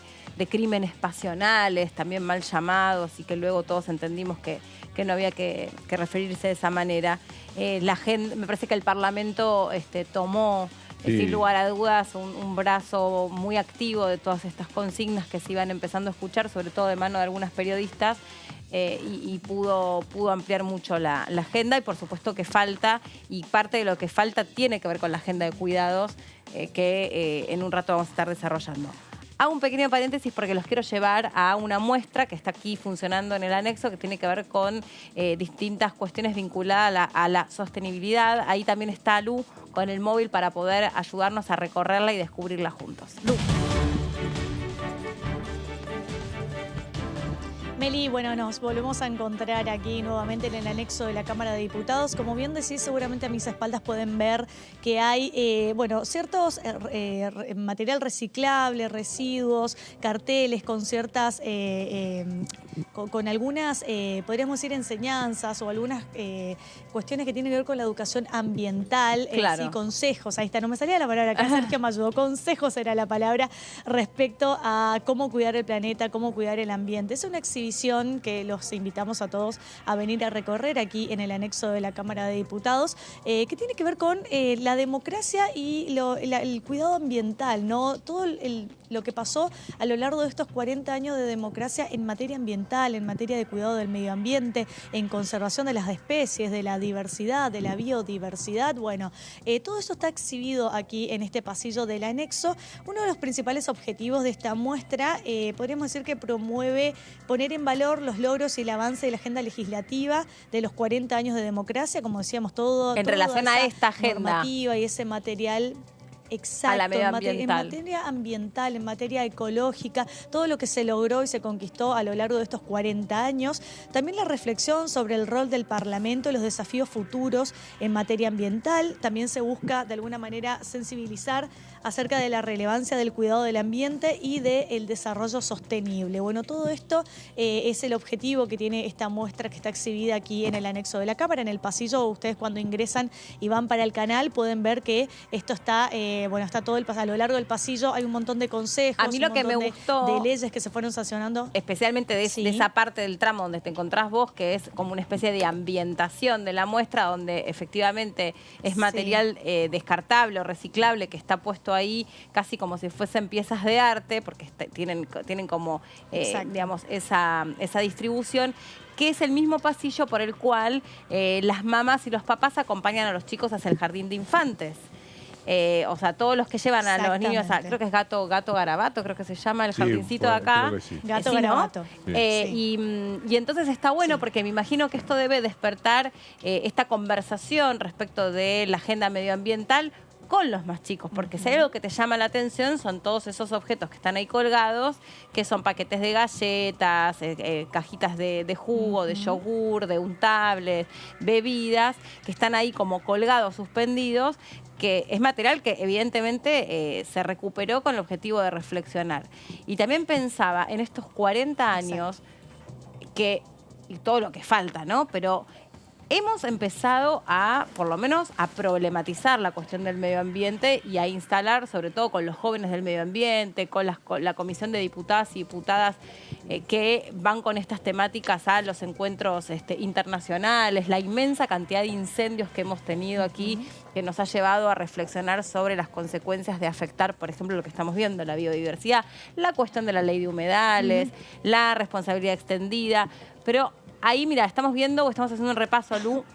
crímenes pasionales, también mal llamados, y que luego todos entendimos que no había que referirse de esa manera. La gente, me parece que el Parlamento tomó, Sí. sin lugar a dudas, un brazo muy activo de todas estas consignas que se iban empezando a escuchar, sobre todo de mano de algunas periodistas, y pudo ampliar mucho la agenda, y por supuesto que falta, y parte de lo que falta tiene que ver con la agenda de cuidados que en un rato vamos a estar desarrollando. Hago un pequeño paréntesis porque los quiero llevar a una muestra que está aquí funcionando en el anexo, que tiene que ver con distintas cuestiones vinculadas a la sostenibilidad. Ahí también está Lu con el móvil para poder ayudarnos a recorrerla y descubrirla juntos. Lu. Meli, bueno, nos volvemos a encontrar aquí nuevamente en el anexo de la Cámara de Diputados. Como bien decís, seguramente a mis espaldas pueden ver que hay, ciertos material reciclable, residuos, carteles con ciertas, con algunas, podríamos decir, enseñanzas o algunas cuestiones que tienen que ver con la educación ambiental. Claro. Sí, consejos, ahí está, no me salía la palabra acá, Sergio me ayudó. Consejos era la palabra respecto a cómo cuidar el planeta, cómo cuidar el ambiente. Es una exhibición que los invitamos a todos a venir a recorrer aquí en el anexo de la Cámara de Diputados, que tiene que ver con la democracia y el cuidado ambiental, ¿no? Todo lo que pasó a lo largo de estos 40 años de democracia en materia ambiental, en materia de cuidado del medio ambiente, en conservación de las especies, de la diversidad, de la biodiversidad. Bueno, todo eso está exhibido aquí en este pasillo del anexo. Uno de los principales objetivos de esta muestra, podríamos decir que promueve poner en valor los logros y el avance de la agenda legislativa de los 40 años de democracia, como decíamos, todo en relación a esta agenda normativa y ese material. Exacto, a la medioambiental. En materia ambiental, en materia ecológica, todo lo que se logró y se conquistó a lo largo de estos 40 años. También la reflexión sobre el rol del Parlamento y los desafíos futuros en materia ambiental. También se busca, de alguna manera, sensibilizar acerca de la relevancia del cuidado del ambiente y del desarrollo sostenible. Bueno, todo esto es el objetivo que tiene esta muestra que está exhibida aquí en el anexo de la Cámara. En el pasillo, ustedes cuando ingresan y van para el canal pueden ver que esto está... está todo a lo largo del pasillo, hay un montón de consejos, a mí lo que me gustó de leyes que se fueron sancionando. Especialmente de esa parte del tramo donde te encontrás vos, que es como una especie de ambientación de la muestra, donde efectivamente es material descartable o reciclable que está puesto ahí casi como si fuesen piezas de arte, porque tienen como, digamos, esa distribución, que es el mismo pasillo por el cual las mamás y los papás acompañan a los chicos hacia el jardín de infantes. O sea, todos los que llevan a los niños, creo que es Gato Garabato, creo que se llama el jardincito de acá. Sí. Gato Garabato. Y entonces está bueno porque me imagino que esto debe despertar esta conversación respecto de la agenda medioambiental con los más chicos, porque si hay algo que te llama la atención son todos esos objetos que están ahí colgados, que son paquetes de galletas, cajitas de jugo, de yogur, de untables, bebidas, que están ahí como colgados, suspendidos, que es material que evidentemente se recuperó con el objetivo de reflexionar. Y también pensaba en estos 40 años y todo lo que falta, ¿no? Pero hemos empezado por lo menos, a problematizar la cuestión del medio ambiente y a instalar, sobre todo con los jóvenes del medio ambiente, con la Comisión de Diputadas y Diputadas que van con estas temáticas a los encuentros internacionales, la inmensa cantidad de incendios que hemos tenido aquí, que nos ha llevado a reflexionar sobre las consecuencias de afectar, por ejemplo, lo que estamos viendo, la biodiversidad, la cuestión de la ley de humedales, la responsabilidad extendida, pero ahí, mira, estamos viendo o estamos haciendo un repaso, Lu.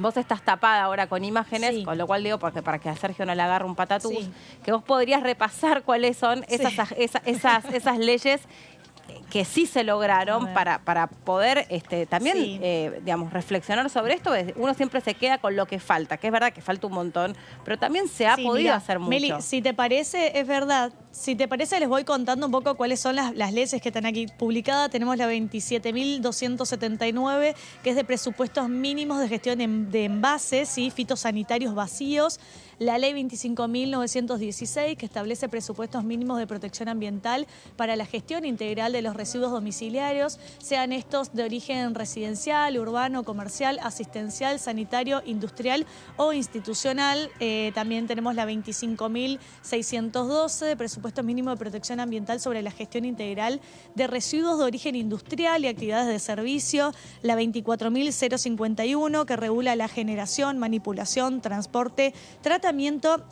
Vos estás tapada ahora con imágenes, con lo cual digo, porque para que a Sergio no le agarre un patatús, que vos podrías repasar cuáles son esas leyes que sí se lograron para poder también, digamos, reflexionar sobre esto. Uno siempre se queda con lo que falta, que es verdad que falta un montón, pero también se ha podido hacer mucho. Meli, si te parece, es verdad. Si te parece, les voy contando un poco cuáles son las leyes que están aquí publicadas. Tenemos la 27.279, que es de presupuestos mínimos de gestión de envases y fitosanitarios vacíos. La ley 25.916, que establece presupuestos mínimos de protección ambiental para la gestión integral de los residuos domiciliarios, sean estos de origen residencial, urbano, comercial, asistencial, sanitario, industrial o institucional. También tenemos la 25.612, de presupuesto mínimo de protección ambiental sobre la gestión integral de residuos de origen industrial y actividades de servicio. La 24.051, que regula la generación, manipulación, transporte, tratamiento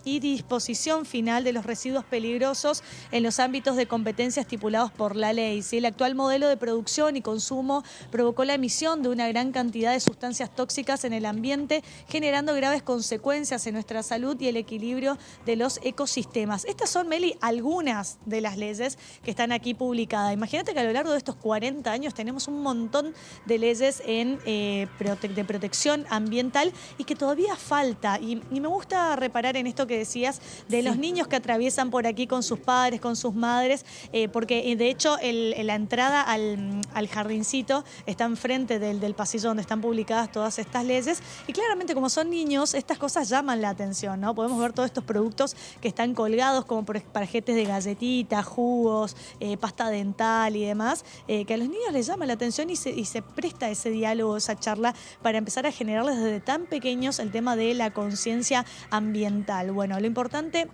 y disposición final de los residuos peligrosos en los ámbitos de competencia estipulados por la ley. ¿Sí? El actual modelo de producción y consumo provocó la emisión de una gran cantidad de sustancias tóxicas en el ambiente, generando graves consecuencias en nuestra salud y el equilibrio de los ecosistemas. Estas son, Meli, algunas de las leyes que están aquí publicadas. Imagínate que a lo largo de estos 40 años tenemos un montón de leyes de protección ambiental y que todavía falta. Y me gusta reparar en esto que decías de los niños que atraviesan por aquí con sus padres, con sus madres, porque de hecho la entrada al jardincito está enfrente del pasillo donde están publicadas todas estas leyes y claramente como son niños estas cosas llaman la atención, ¿no? Podemos ver todos estos productos que están colgados como paquetes de galletitas, jugos, pasta dental y demás, que a los niños les llama la atención y se presta ese diálogo, esa charla para empezar a generarles desde tan pequeños el tema de la conciencia ambiental. Bueno, lo importante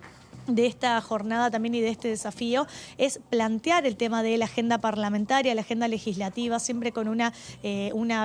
de esta jornada también y de este desafío es plantear el tema de la agenda parlamentaria, la agenda legislativa, siempre con una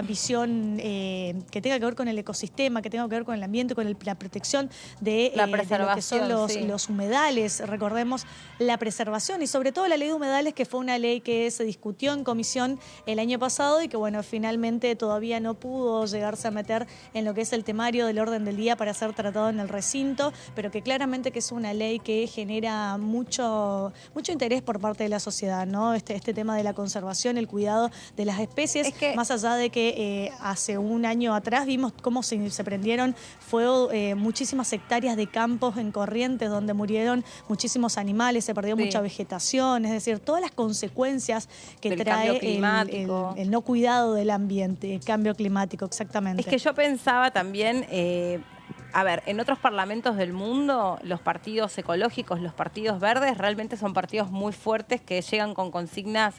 visión que tenga que ver con el ecosistema, que tenga que ver con el ambiente, con la protección de lo que son los humedales. Recordemos la preservación y sobre todo la ley de humedales, que fue una ley que se discutió en comisión el año pasado y que bueno, finalmente todavía no pudo llegarse a meter en lo que es el temario del orden del día para ser tratado en el recinto, pero que claramente que es una ley que genera mucho interés por parte de la sociedad, ¿no? Este tema de la conservación, el cuidado de las especies, más allá de que hace un año atrás vimos cómo se prendieron fuego muchísimas hectáreas de campos en Corrientes donde murieron muchísimos animales, se perdió mucha vegetación, es decir, todas las consecuencias que trae el no cuidado del ambiente, el cambio climático, exactamente. Es que yo pensaba también... A ver, en otros parlamentos del mundo, los partidos ecológicos, los partidos verdes, realmente son partidos muy fuertes que llegan con consignas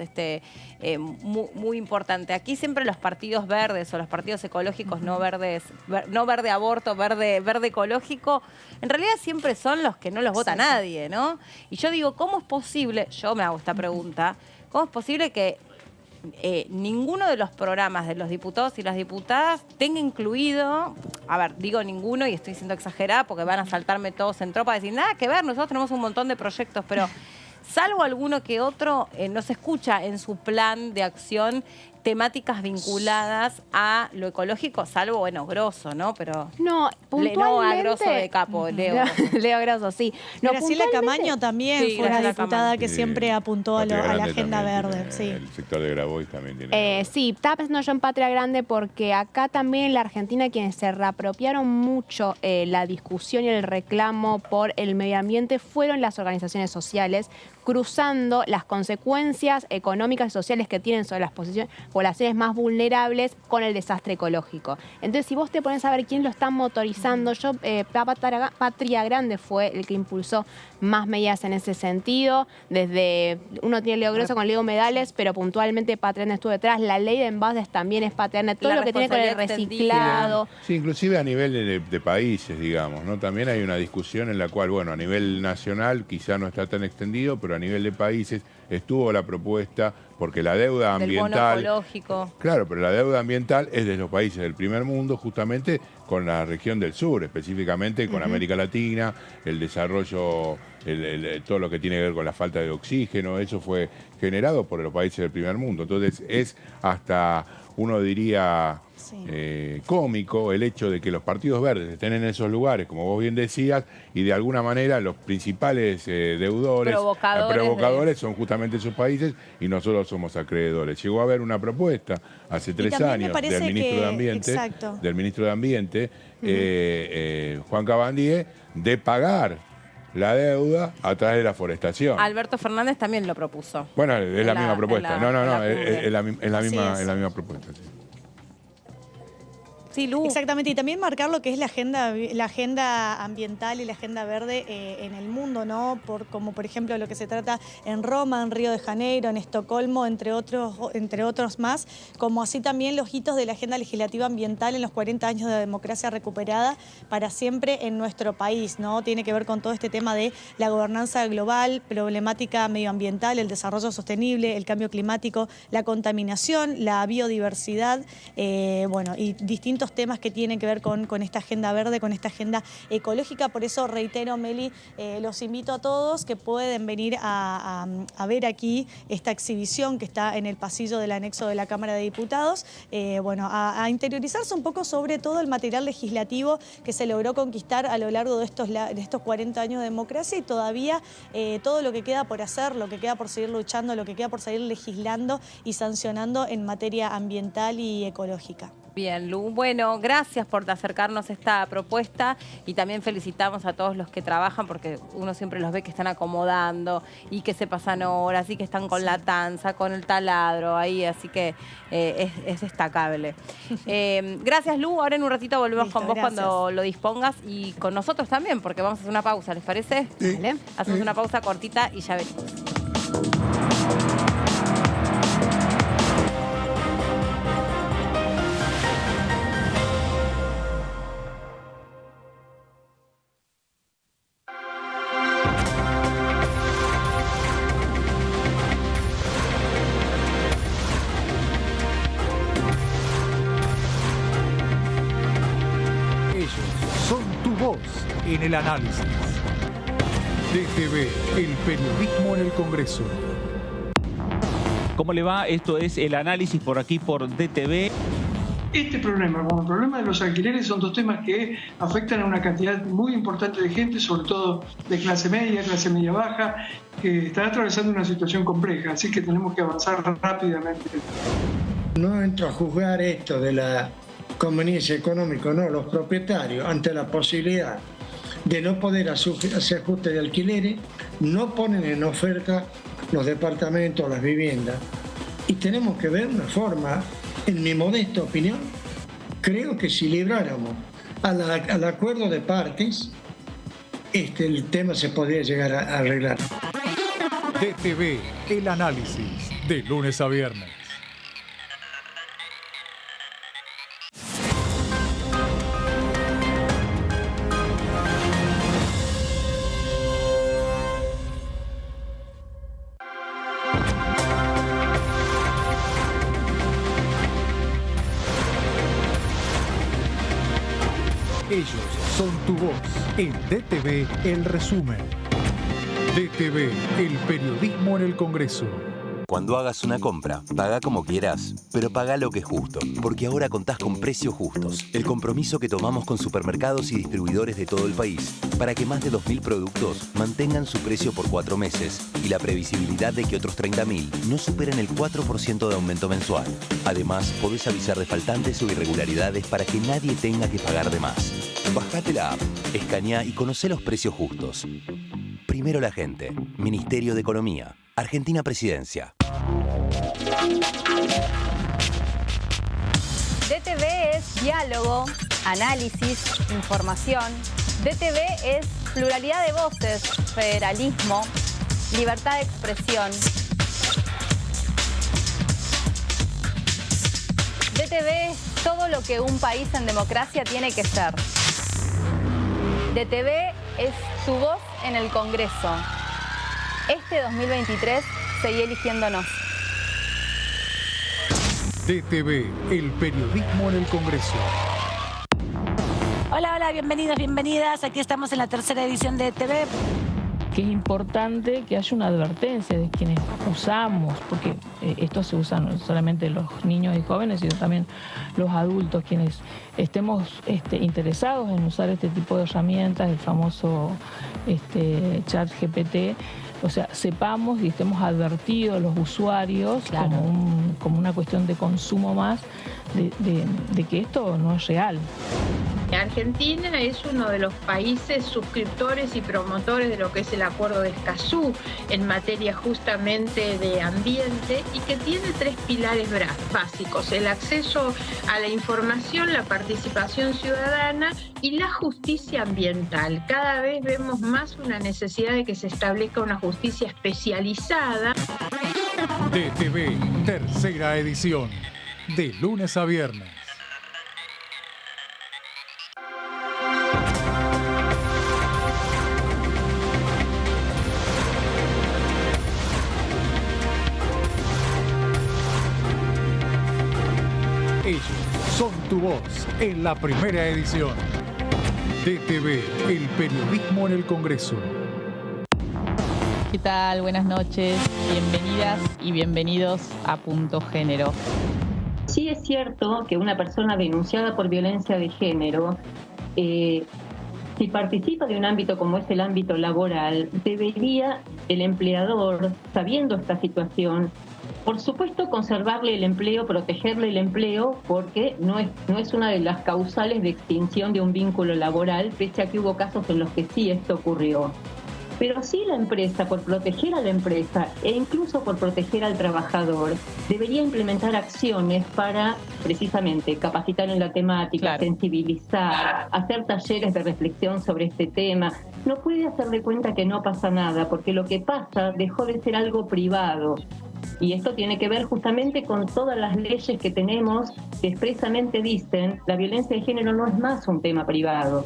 muy importantes. Aquí siempre los partidos verdes o los partidos ecológicos no verdes, no verde aborto, verde ecológico, en realidad siempre son los que no los vota nadie, ¿no? Y yo digo, ¿cómo es posible? Yo me hago esta pregunta, ¿cómo es posible que ninguno de los programas de los diputados y las diputadas tenga incluido, a ver, digo ninguno y estoy siendo exagerada porque van a saltarme todos en tropa y decir, nada que ver, nosotros tenemos un montón de proyectos, pero salvo alguno que otro, no se escucha en su plan de acción temáticas vinculadas a lo ecológico, salvo, bueno, Grosso, ¿no? Pero no, puntualmente... No a Grosso de capo, Leo. Leo Grosso, sí. No, Graciela Camaño también fue una diputada que siempre apuntó a la agenda verde. Sí. El sector de Grabois también tiene. Sí, estaba pensando yo en Patria Grande porque acá también en la Argentina quienes se reapropiaron mucho la discusión y el reclamo por el medio ambiente fueron las organizaciones sociales, cruzando las consecuencias económicas y sociales que tienen sobre las poblaciones más vulnerables con el desastre ecológico. Entonces, si vos te pones a ver quién lo está motorizando, Patria Grande fue el que impulsó más medidas en ese sentido. Desde, uno tiene Leo Grosso con Leo Medales, pero puntualmente Patria Grande estuvo detrás. La ley de envases también es Patria Grande. Todo lo que tiene con el reciclado. Sí, inclusive a nivel de países, digamos, ¿no? También hay una discusión en la cual, bueno, a nivel nacional quizá no está tan extendido, pero a nivel de países estuvo la propuesta, porque la deuda ambiental... Del bono ecológico. Claro, pero la deuda ambiental es de los países del primer mundo, justamente con la región del sur, específicamente con América Latina, el desarrollo, todo lo que tiene que ver con la falta de oxígeno, eso fue generado por los países del primer mundo. Entonces es hasta, uno diría... cómico el hecho de que los partidos verdes estén en esos lugares, como vos bien decías, y de alguna manera los principales deudores, provocadores son justamente esos países y nosotros somos acreedores. Llegó a haber una propuesta hace 3 años del ministro de Ambiente, Juan Cabandier, de pagar la deuda a través de la forestación. Alberto Fernández también lo propuso. Bueno, es la misma propuesta. Es la misma propuesta, sí. Sí, Lu. Exactamente, y también marcar lo que es la agenda ambiental y la agenda verde en el mundo, ¿no? Como por ejemplo lo que se trata en Roma, en Río de Janeiro, en Estocolmo, entre otros más, como así también los hitos de la agenda legislativa ambiental en los 40 años de democracia recuperada para siempre en nuestro país, ¿no? Tiene que ver con todo este tema de la gobernanza global, problemática medioambiental, el desarrollo sostenible, el cambio climático, la contaminación, la biodiversidad, bueno, y distintos distintos temas que tienen que ver con esta agenda verde, con esta agenda ecológica. Por eso reitero, Meli, los invito a todos que pueden venir a ver aquí esta exhibición que está en el pasillo del anexo de la Cámara de Diputados, a interiorizarse un poco sobre todo el material legislativo que se logró conquistar a lo largo de estos 40 años de democracia y todavía todo lo que queda por hacer, lo que queda por seguir luchando, lo que queda por seguir legislando y sancionando en materia ambiental y ecológica. Bien, Lu. Bueno, gracias por acercarnos esta propuesta y también felicitamos a todos los que trabajan porque uno siempre los ve que están acomodando y que se pasan horas y que están con la tanza, con el taladro ahí, así que es destacable. Gracias, Lu. Ahora en un ratito volvemos Listo, con vos gracias. cuando lo dispongas y con nosotros también porque vamos a hacer una pausa, ¿les parece? Sí. Vale. Hacemos una pausa cortita y ya venimos. Ellos son tu voz en el análisis. DTV, el periodismo en el Congreso. ¿Cómo le va? Esto es el análisis por aquí por DTV. Este problema, como el problema de los alquileres, son dos temas que afectan a una cantidad muy importante de gente, sobre todo de clase media baja, que están atravesando una situación compleja, así que tenemos que avanzar rápidamente. No entro a juzgar esto de la conveniencia económica, no, los propietarios, ante la posibilidad de no poder hacer ajuste de alquileres, no ponen en oferta los departamentos, las viviendas. Y tenemos que ver una forma, en mi modesta opinión, creo que si libráramos al acuerdo de partes, el tema se podría llegar a arreglar. DTV, el análisis, de lunes a viernes. Ellos son tu voz en DTV El Resumen. DTV, el periodismo en el Congreso. Cuando hagas una compra, paga como quieras, pero paga lo que es justo, porque ahora contás con precios justos, el compromiso que tomamos con supermercados y distribuidores de todo el país, para que más de 2.000 productos mantengan su precio por 4 meses y la previsibilidad de que otros 30.000 no superen el 4% de aumento mensual. Además, podés avisar de faltantes o irregularidades para que nadie tenga que pagar de más. Bajate la app, escaneá y conocé los precios justos. Primero la gente. Ministerio de Economía. Argentina Presidencia. DTV es diálogo, análisis, información. DTV es pluralidad de voces, federalismo, libertad de expresión. DTV es todo lo que un país en democracia tiene que ser. DTV es tu voz en el Congreso. Este 2023 seguí eligiéndonos. DTV, el periodismo en el Congreso. Hola, hola, bienvenidos, bienvenidas. Aquí estamos en la tercera edición de DTV. Que es importante que haya una advertencia de quienes usamos, porque esto se usa no solamente los niños y jóvenes, sino también los adultos, quienes estemos interesados en usar este tipo de herramientas, el famoso ChatGPT. O sea, sepamos y estemos advertidos los usuarios, claro, como una cuestión de consumo más, de que esto no es real. Argentina es uno de los países suscriptores y promotores de lo que es el Acuerdo de Escazú en materia justamente de ambiente y que tiene 3 pilares básicos: el acceso a la información, la participación ciudadana y la justicia ambiental. Cada vez vemos más una necesidad de que se establezca una justicia especializada. DTV, tercera edición, de lunes a viernes. Ellos Son tu voz en la primera edición. DTV, el periodismo en el Congreso. ¿Qué tal? Buenas noches. Bienvenidas y bienvenidos a Punto Género. Sí es cierto que una persona denunciada por violencia de género, si participa de un ámbito como es el ámbito laboral, debería el empleador, sabiendo esta situación, por supuesto conservarle el empleo, protegerle el empleo, porque no es una de las causales de extinción de un vínculo laboral, pese a que hubo casos en los que sí esto ocurrió. Pero sí la empresa, por proteger a la empresa e incluso por proteger al trabajador, debería implementar acciones para precisamente capacitar en la temática, sensibilizar, hacer talleres de reflexión sobre este tema. No puede hacer de cuenta que no pasa nada, porque lo que pasa dejó de ser algo privado. Y esto tiene que ver justamente con todas las leyes que tenemos que expresamente dicen la violencia de género no es más un tema privado.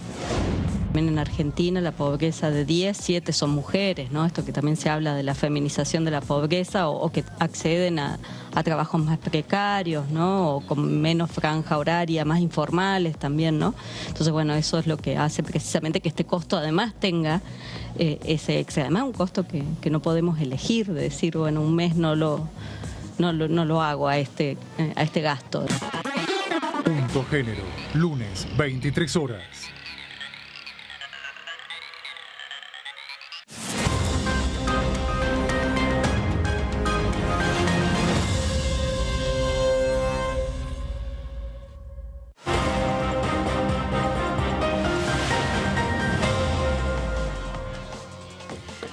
En Argentina la pobreza de 10, 7 son mujeres, ¿no? Esto que también se habla de la feminización de la pobreza o que acceden a trabajos más precarios, ¿no? O con menos franja horaria, más informales también, ¿no? Entonces, bueno, eso es lo que hace precisamente que este costo además tenga ese extra. Además, un costo que no podemos elegir, de decir, bueno, un mes no lo hago a este gasto. Punto Género, lunes, 23 horas.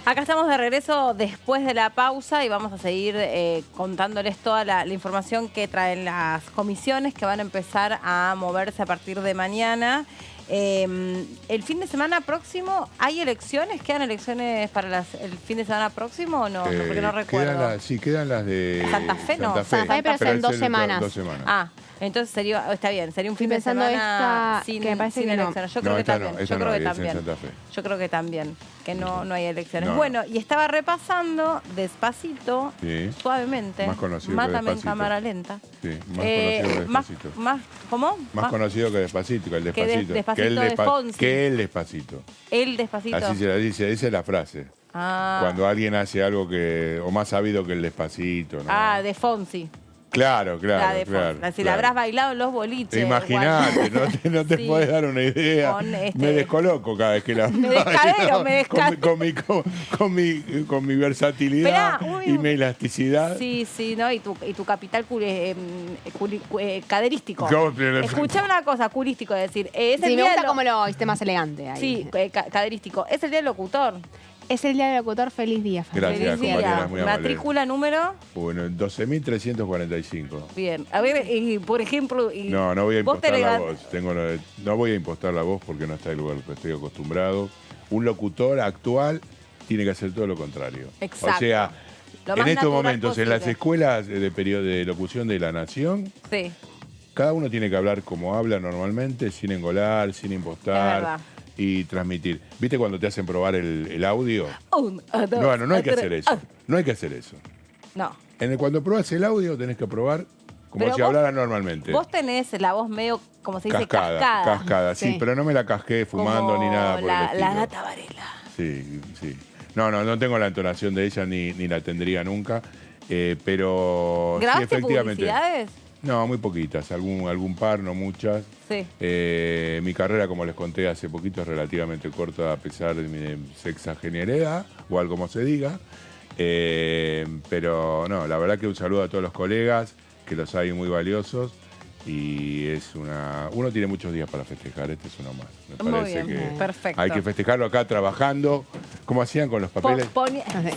Acá estamos de regreso después de la pausa y vamos a seguir contándoles toda la información que traen las comisiones que van a empezar a moverse a partir de mañana. El fin de semana próximo, ¿hay elecciones? ¿Quedan elecciones para el fin de semana próximo o no? Porque no recuerdo. Quedan las de Santa Fe, no. Santa Fe, pero es en 2 semanas. 2 semanas. Ah, entonces está bien, sería un fin de semana sin elecciones. Yo creo que también. Yo creo que también, que no hay elecciones. Bueno, y estaba repasando despacito, suavemente. Más conocido Mátame que en Despacito. cámara lenta. Sí, más conocido que Despacito. ¿Cómo? Más conocido que Despacito, que el Despacito. Que el Despacito. El Despacito. Así se la dice, esa es la frase. Cuando alguien hace algo o más sabido que el Despacito, ¿no? De Fonsi. Claro. Si la habrás bailado en los boliches. Imagínate, no te podés dar una idea. Me descoloco cada vez que la bailo. Con mi versatilidad y mi elasticidad. Sí, ¿no? Y tu capital caderístico. Escuchame una cosa, curístico, es decir. Me gusta cómo lo hiciste más elegante ahí. Sí, caderístico. Es el día del locutor. Es el día del locutor. Feliz día. Gracias, compañeras, muy amable. ¿Matrícula número? Bueno, 12.345. Bien. A ver, por ejemplo... No voy a impostar la voz. No voy a impostar la voz porque no está el lugar que estoy acostumbrado. Un locutor actual tiene que hacer todo lo contrario. Exacto. O sea, en estos momentos, en las escuelas de locución de la Nación, cada uno tiene que hablar como habla normalmente, sin engolar, sin impostar. Y transmitir. ¿Viste cuando te hacen probar el audio? No hay que hacer eso. No hay que hacer eso. No. Cuando probás el audio tenés que probar como si hablara normalmente. Vos tenés la voz medio, como se dice, cascada. Sí, pero no me la casqué fumando ni nada por el estilo. La Gata Varela. Sí. No tengo la entonación de ella ni la tendría nunca. Pero ¿grabaste sí, efectivamente. publicidades? No, muy poquitas, algún par, no muchas. Sí. Mi carrera, como les conté hace poquito, es relativamente corta a pesar de mi sexagenaria, o algo como se diga. Pero no, la verdad que un saludo a todos los colegas, que los hay muy valiosos. Y uno tiene muchos días para festejar, este es uno más. Me parece que perfecto. Hay que festejarlo acá trabajando, como hacían con los papeles.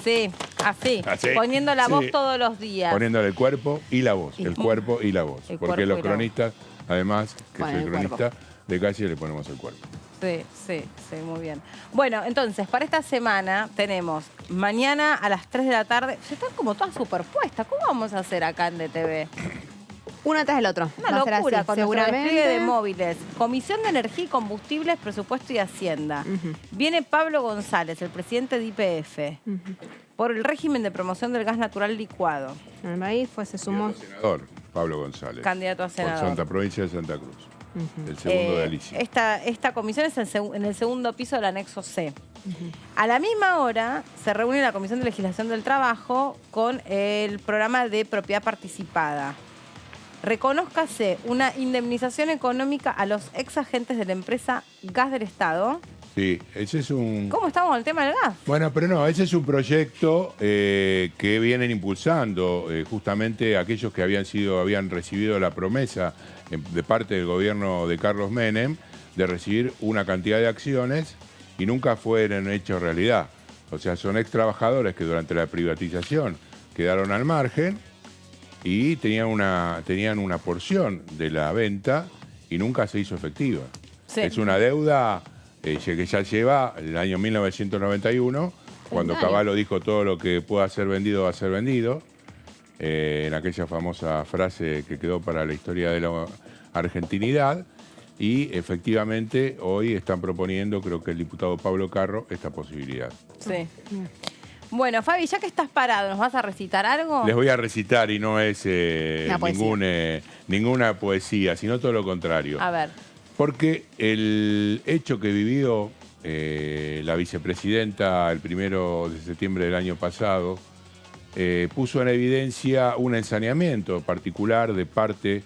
Sí, así, poniendo la voz todos los días. Poniéndole el cuerpo y la voz, el cuerpo y la voz. Porque los cronistas, además, que soy cronista de calle, le ponemos el cuerpo. Sí, muy bien. Bueno, entonces, para esta semana tenemos mañana a las 3 de la tarde. Se están como todas superpuestas. ¿Cómo vamos a hacer acá en DTV? Uno tras el otro. Una locura con nuestro despliegue de móviles. Comisión de Energía y Combustibles, Presupuesto y Hacienda. Viene Pablo González, el presidente de YPF, por el régimen de promoción del gas natural licuado. Ahí se sumó. Senador. Pablo González. Candidato a por senador. Santa Provincia de Santa Cruz. El segundo de Alicia. Esta comisión es en el segundo piso del anexo C. A la misma hora se reúne la Comisión de Legislación del Trabajo con el programa de propiedad participada. Reconózcase una indemnización económica a los ex agentes de la empresa Gas del Estado. Sí, ese es un... ¿Cómo estamos con el tema del gas? Bueno, pero no, ese es un proyecto que vienen impulsando justamente aquellos que habían recibido la promesa de parte del gobierno de Carlos Menem de recibir una cantidad de acciones y nunca fueron hechos realidad. O sea, son ex trabajadores que durante la privatización quedaron al margen y tenían una porción de la venta y nunca se hizo efectiva. Sí. Es una deuda que ya lleva el año 1991, cuando Cavallo dijo todo lo que pueda ser vendido va a ser vendido, en aquella famosa frase que quedó para la historia de la argentinidad, y efectivamente hoy están proponiendo, creo que el diputado Pablo Carro, esta posibilidad. Sí. Bueno, Fabi, ya que estás parado, ¿nos vas a recitar algo? Les voy a recitar y no es ninguna poesía, sino todo lo contrario. A ver. Porque el hecho que vivió la vicepresidenta el 1 de septiembre del año pasado puso en evidencia un ensañamiento particular de parte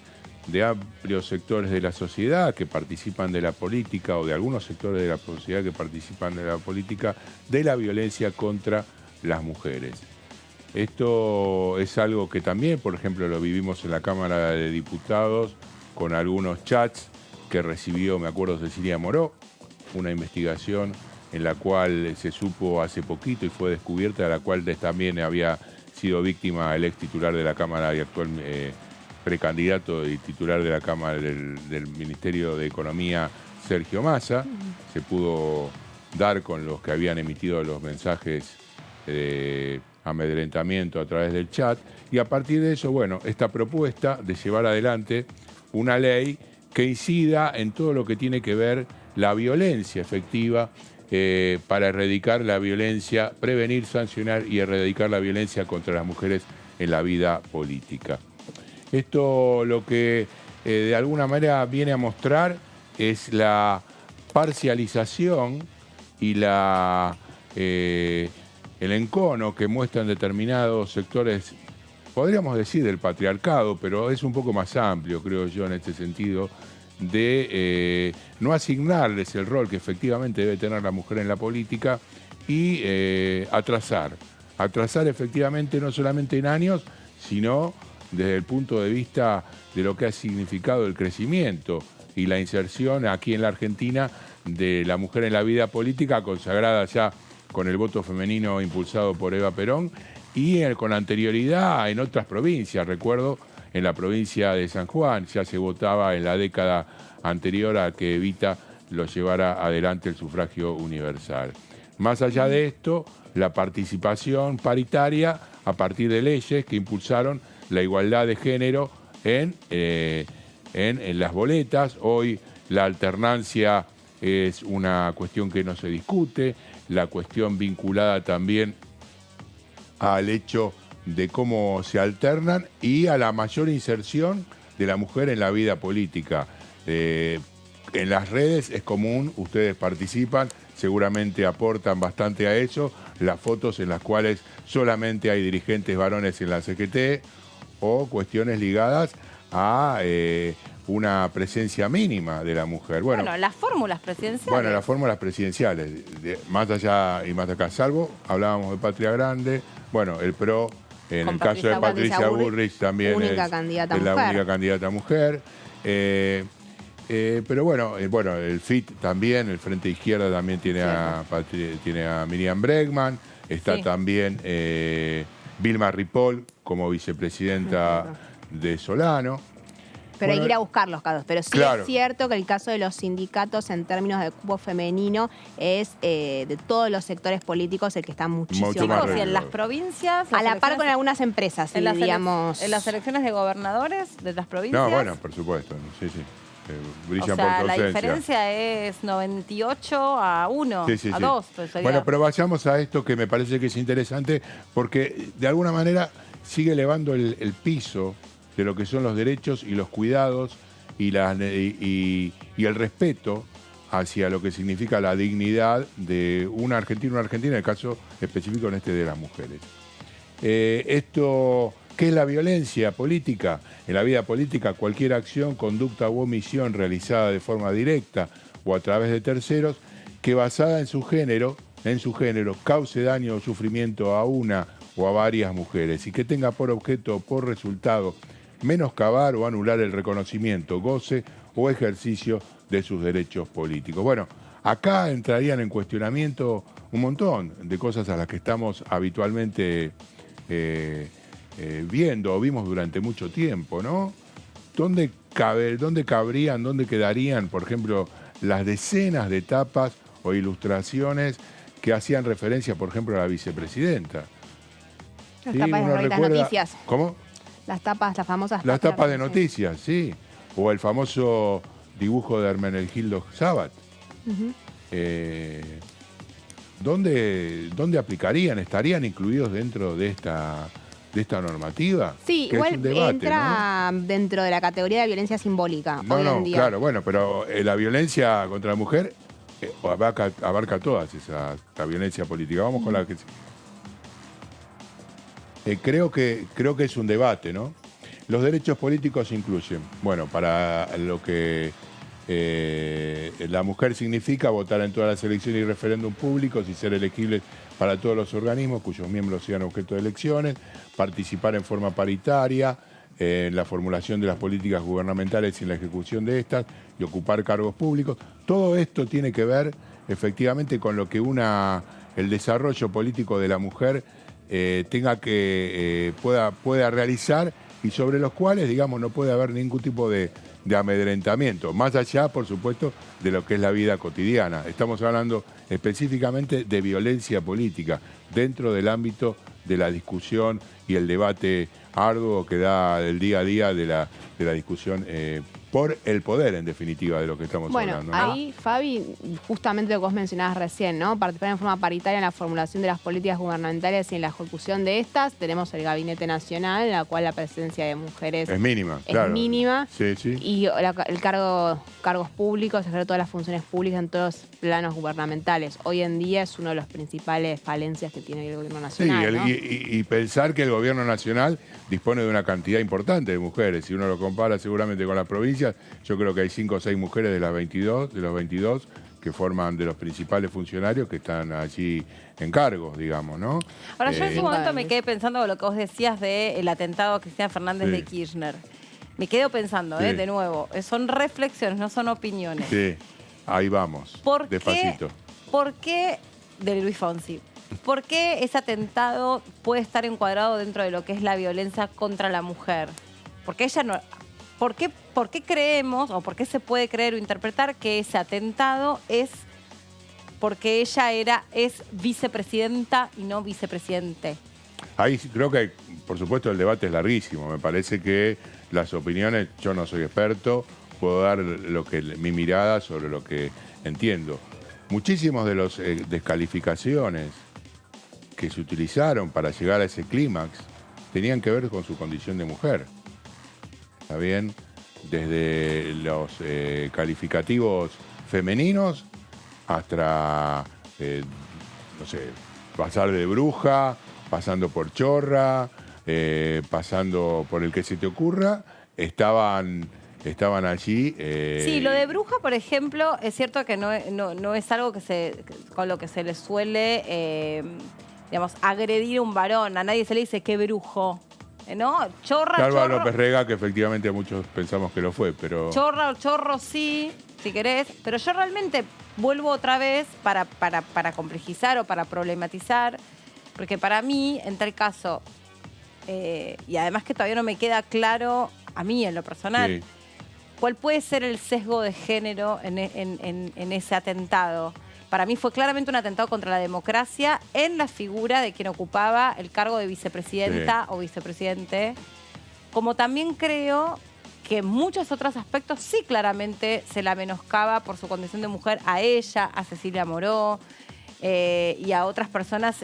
de amplios sectores de la sociedad que participan de la política o de algunos sectores de la sociedad que participan de la política de la violencia contra las mujeres. Esto es algo que también, por ejemplo, lo vivimos en la Cámara de Diputados con algunos chats que recibió, me acuerdo, Cecilia Moró, una investigación en la cual se supo hace poquito y fue descubierta, de la cual también había sido víctima el ex titular de la Cámara y actual precandidato y titular de la Cámara del Ministerio de Economía, Sergio Massa. Se pudo dar con los que habían emitido los mensajes de amedrentamiento a través del chat. Y a partir de eso, bueno, esta propuesta de llevar adelante una ley que incida en todo lo que tiene que ver la violencia efectiva para erradicar la violencia, prevenir, sancionar y erradicar la violencia contra las mujeres en la vida política. Esto lo que de alguna manera viene a mostrar es la parcialización y el encono que muestran determinados sectores, podríamos decir del patriarcado, pero es un poco más amplio, creo yo, en este sentido, de no asignarles el rol que efectivamente debe tener la mujer en la política y atrasar efectivamente no solamente en años, sino desde el punto de vista de lo que ha significado el crecimiento y la inserción aquí en la Argentina de la mujer en la vida política, consagrada ya con el voto femenino impulsado por Eva Perón y con anterioridad en otras provincias. Recuerdo, en la provincia de San Juan ya se votaba en la década anterior a que Evita lo llevara adelante el sufragio universal. Más allá de esto, la participación paritaria a partir de leyes que impulsaron la igualdad de género en las boletas. Hoy la alternancia es una cuestión que no se discute, la cuestión vinculada también al hecho de cómo se alternan y a la mayor inserción de la mujer en la vida política. En las redes es común, ustedes participan, seguramente aportan bastante a eso, las fotos en las cuales solamente hay dirigentes varones en la CGT o cuestiones ligadas a una presencia mínima de la mujer. Bueno, las fórmulas presidenciales. Bueno, las fórmulas presidenciales, más allá y más acá, salvo, hablábamos de Patria Grande, bueno, el PRO, en el caso de Patricia Bullrich también es la única candidata mujer. Pero bueno, el FIT también, el Frente Izquierda también tiene a Miriam Bregman, está también Vilma Ripoll como vicepresidenta de Solano. Pero hay que ir a buscar los casos. Pero sí es cierto que el caso de los sindicatos en términos de cupo femenino es de todos los sectores políticos el que está muchísimo más. Y en las provincias... A la par con algunas empresas, digamos. En las elecciones de gobernadores de las provincias... No, bueno, por supuesto. Sí. Brillan o sea, por la ausencia. diferencia es 98 a 1, a 2. Pues sería... Bueno, pero vayamos a esto que me parece que es interesante porque de alguna manera sigue elevando el piso de lo que son los derechos y los cuidados y el respeto hacia lo que significa la dignidad de un argentino, una argentina, en el caso específico en este de las mujeres. Esto, ¿qué es la violencia política? En la vida política, cualquier acción, conducta u omisión realizada de forma directa o a través de terceros, que basada en su género, cause daño o sufrimiento a una o a varias mujeres y que tenga por objeto o por resultado menoscabar o anular el reconocimiento, goce o ejercicio de sus derechos políticos. Bueno, acá entrarían en cuestionamiento un montón de cosas a las que estamos habitualmente viendo o vimos durante mucho tiempo, ¿no? ¿Dónde cabrían, dónde quedarían, por ejemplo, las decenas de tapas o ilustraciones que hacían referencia, por ejemplo, a la vicepresidenta? Las Sí, tapas uno de las recuerda- noticias. ¿Cómo? Las famosas Las tapas de noticias, sí. O el famoso dibujo de Hermenegildo Sabat. Ujú. ¿Dónde aplicarían? ¿Estarían incluidos dentro de esta normativa? Sí, Que igual es un debate, entra dentro de la categoría de violencia simbólica ¿no? hoy No, en día. claro, bueno, pero la violencia contra la mujer abarca todas la violencia política. Vamos con la que... Creo que es un debate, ¿no? Los derechos políticos incluyen, bueno, para lo que la mujer significa votar en todas las elecciones y referéndum públicos y ser elegibles para todos los organismos cuyos miembros sean objeto de elecciones, participar en forma paritaria en la formulación de las políticas gubernamentales y en la ejecución de estas y ocupar cargos públicos. Todo esto tiene que ver efectivamente con lo que el desarrollo político de la mujer pueda realizar y sobre los cuales, digamos, no puede haber ningún tipo de amedrentamiento, más allá, por supuesto, de lo que es la vida cotidiana. Estamos hablando específicamente de violencia política dentro del ámbito de la discusión y el debate arduo que da el día a día de la discusión por el poder, en definitiva, de lo que estamos hablando, ¿no? Ahí, Fabi, justamente lo que vos mencionabas recién, ¿no? Participar en forma paritaria en la formulación de las políticas gubernamentales y en la ejecución de estas. Tenemos el Gabinete Nacional, en la cual la presencia de mujeres Es mínima, es claro. mínima. Sí, sí. Y cargos públicos, ejercer todas las funciones públicas en todos los planos gubernamentales. Hoy en día es una de las principales falencias que tiene el gobierno Sí, nacional, ¿no? y pensar que el gobierno nacional dispone de una cantidad importante de mujeres. Si uno lo compara seguramente con las provincias, yo creo que hay 5 o 6 mujeres de los 22 que forman de los principales funcionarios que están allí en cargo, digamos, ¿no? Ahora, yo en ese momento me quedé pensando con lo que vos decías del atentado a Cristina Fernández Sí. de Kirchner. Me quedo pensando, Sí. de nuevo, son reflexiones, no son opiniones. Sí, ahí vamos, ¿Por despacito. ¿Por qué, de Luis Fonsi, por qué ese atentado puede estar encuadrado dentro de lo que es la violencia contra la mujer? Porque ella no... ¿Por qué creemos o por qué se puede creer o interpretar que ese atentado es porque ella es vicepresidenta y no vicepresidente? Ahí creo que, por supuesto, el debate es larguísimo. Me parece que las opiniones, yo no soy experto, puedo dar mi mirada sobre lo que entiendo. Muchísimos de los descalificaciones que se utilizaron para llegar a ese clímax tenían que ver con su condición de mujer. ¿Está bien? Desde los calificativos femeninos hasta, no sé, pasar de bruja, pasando por chorra, pasando por el que se te ocurra, estaban allí. Sí, lo de bruja, por ejemplo, es cierto que no es algo con lo que se le suele, digamos, agredir a un varón. A nadie se le dice qué brujo, ¿no? Chorra, Álvaro chorro. López Rega, que efectivamente muchos pensamos que lo fue, pero... Chorra o chorro sí, si querés. Pero yo realmente vuelvo otra vez para complejizar o para problematizar, porque para mí, en tal caso, y además que todavía no me queda claro, a mí en lo personal, Sí. ¿cuál puede ser el sesgo de género en ese atentado? Para mí fue claramente un atentado contra la democracia en la figura de quien ocupaba el cargo de vicepresidenta o vicepresidente. Como también creo que en muchos otros aspectos sí claramente se la menoscaba por su condición de mujer a ella, a Cecilia Moró y a otras personas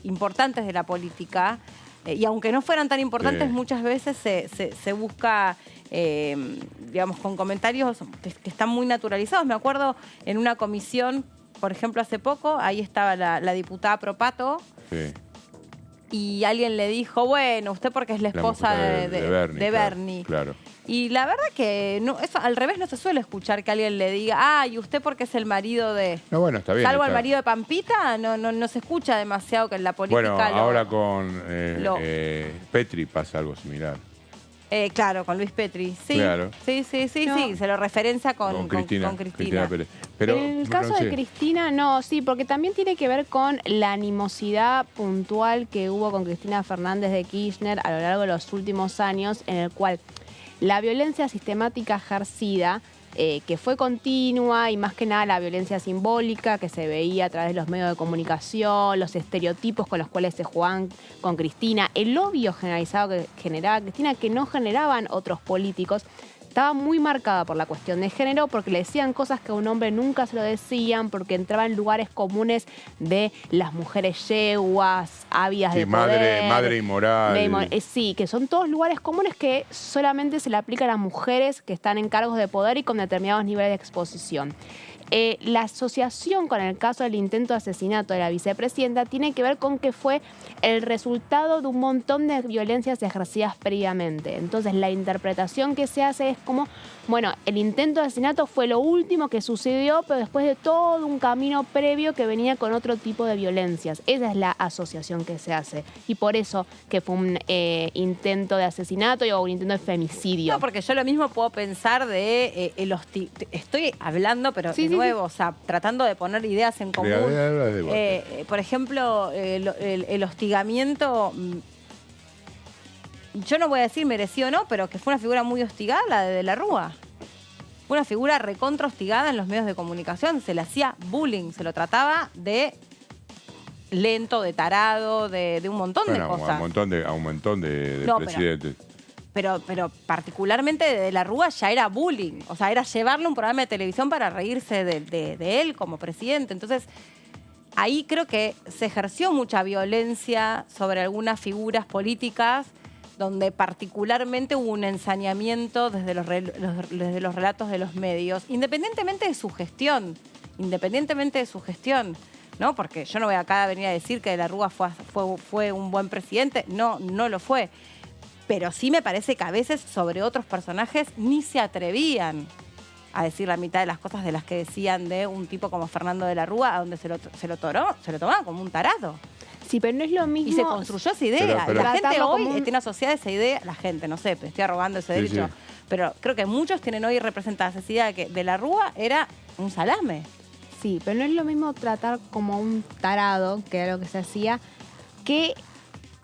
importantes de la política. y aunque no fueran tan importantes, muchas veces se busca, digamos, con comentarios que están muy naturalizados. Me acuerdo en una comisión, por ejemplo, hace poco, ahí estaba la diputada Propato, y alguien le dijo, bueno, usted porque es la esposa de Bernie. Claro. Y la verdad que no, eso al revés no se suele escuchar que alguien le diga, y usted porque es el marido de... No, bueno, está bien. Salvo el marido de Pampita, no se escucha demasiado que en la política... Bueno, ahora con Petri pasa algo similar. Claro, con Luis Petri. Sí, claro. sí, se lo referencia con Cristina Pérez. Pero, en el caso de Cristina, no, sí, porque también tiene que ver con la animosidad puntual que hubo con Cristina Fernández de Kirchner a lo largo de los últimos años, en el cual la violencia sistemática ejercida, que fue continua, y más que nada la violencia simbólica que se veía a través de los medios de comunicación, los estereotipos con los cuales se jugaban con Cristina, el odio generalizado que generaba Cristina, que no generaban otros políticos, estaba muy marcada por la cuestión de género, porque le decían cosas que a un hombre nunca se lo decían, porque entraba en lugares comunes de las mujeres yeguas, ávidas de poder. Madre inmoral. Sí, que son todos lugares comunes que solamente se le aplican a las mujeres que están en cargos de poder y con determinados niveles de exposición. La asociación con el caso del intento de asesinato de la vicepresidenta tiene que ver con que fue el resultado de un montón de violencias ejercidas previamente. Entonces, la interpretación que se hace es como, bueno, el intento de asesinato fue lo último que sucedió, pero después de todo un camino previo que venía con otro tipo de violencias. Esa es la asociación que se hace. Y por eso que fue un intento de asesinato o un intento de femicidio. No, porque yo lo mismo puedo pensar de estoy hablando, pero de nuevo, o sea, tratando de poner ideas en común. Por ejemplo, el hostigamiento, yo no voy a decir merecido o no, pero que fue una figura muy hostigada, la de la Rúa. Fue una figura recontra hostigada en los medios de comunicación, se le hacía bullying, se lo trataba de lento, de tarado, de un montón de cosas. A un montón de presidentes. Pero particularmente de la Rúa ya era bullying. O sea, era llevarle un programa de televisión para reírse de él como presidente. Entonces, ahí creo que se ejerció mucha violencia sobre algunas figuras políticas donde particularmente hubo un ensañamiento desde los relatos de los medios, independientemente de su gestión. ¿No? Porque yo no voy acá a venir a decir que de la Rúa fue un buen presidente. No lo fue. Pero sí me parece que a veces sobre otros personajes ni se atrevían a decir la mitad de las cosas de las que decían de un tipo como Fernando de la Rúa, a donde se lo tomaban como un tarado. Sí, pero no es lo mismo. Y se construyó esa idea. La gente hoy tiene asociada esa idea, la gente, no sé, estoy arrogando ese derecho, pero creo que muchos tienen hoy representada esa idea de que de la Rúa era un salame. Sí, pero no es lo mismo tratar como un tarado, que era lo que se hacía, que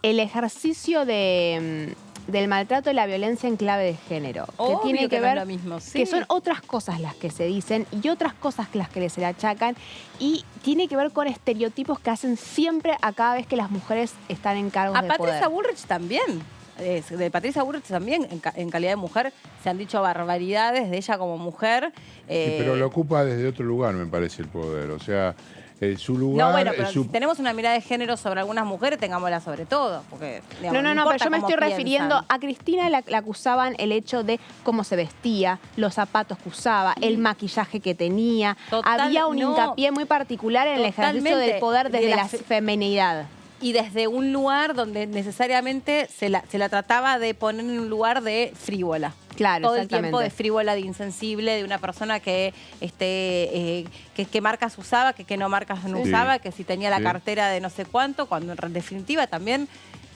el ejercicio del maltrato y la violencia en clave de género. Obvio que tiene que ver no es lo mismo, sí. que son otras cosas las que se dicen y otras cosas las que se le achacan, y tiene que ver con estereotipos que hacen siempre a cada vez que las mujeres están en cargos de poder. A Patricia Bullrich también. De Patricia Bullrich también, en calidad de mujer, se han dicho barbaridades de ella como mujer. Pero lo ocupa desde otro lugar, me parece, el poder. O sea, su lugar... No, bueno, pero si tenemos una mirada de género sobre algunas mujeres, tengámosla sobre todo. Porque, digamos, no, pero yo me estoy refiriendo a Cristina, la acusaban el hecho de cómo se vestía, los zapatos que usaba, el maquillaje que tenía. Había un hincapié muy particular en el ejercicio del poder desde la feminidad. Y desde un lugar donde necesariamente se la trataba de poner en un lugar de frívola. Claro, todo el tiempo de frívola, de insensible, de una persona que marcas usaba, que no marcas no usaba, que si tenía la cartera de no sé cuánto, cuando en definitiva también,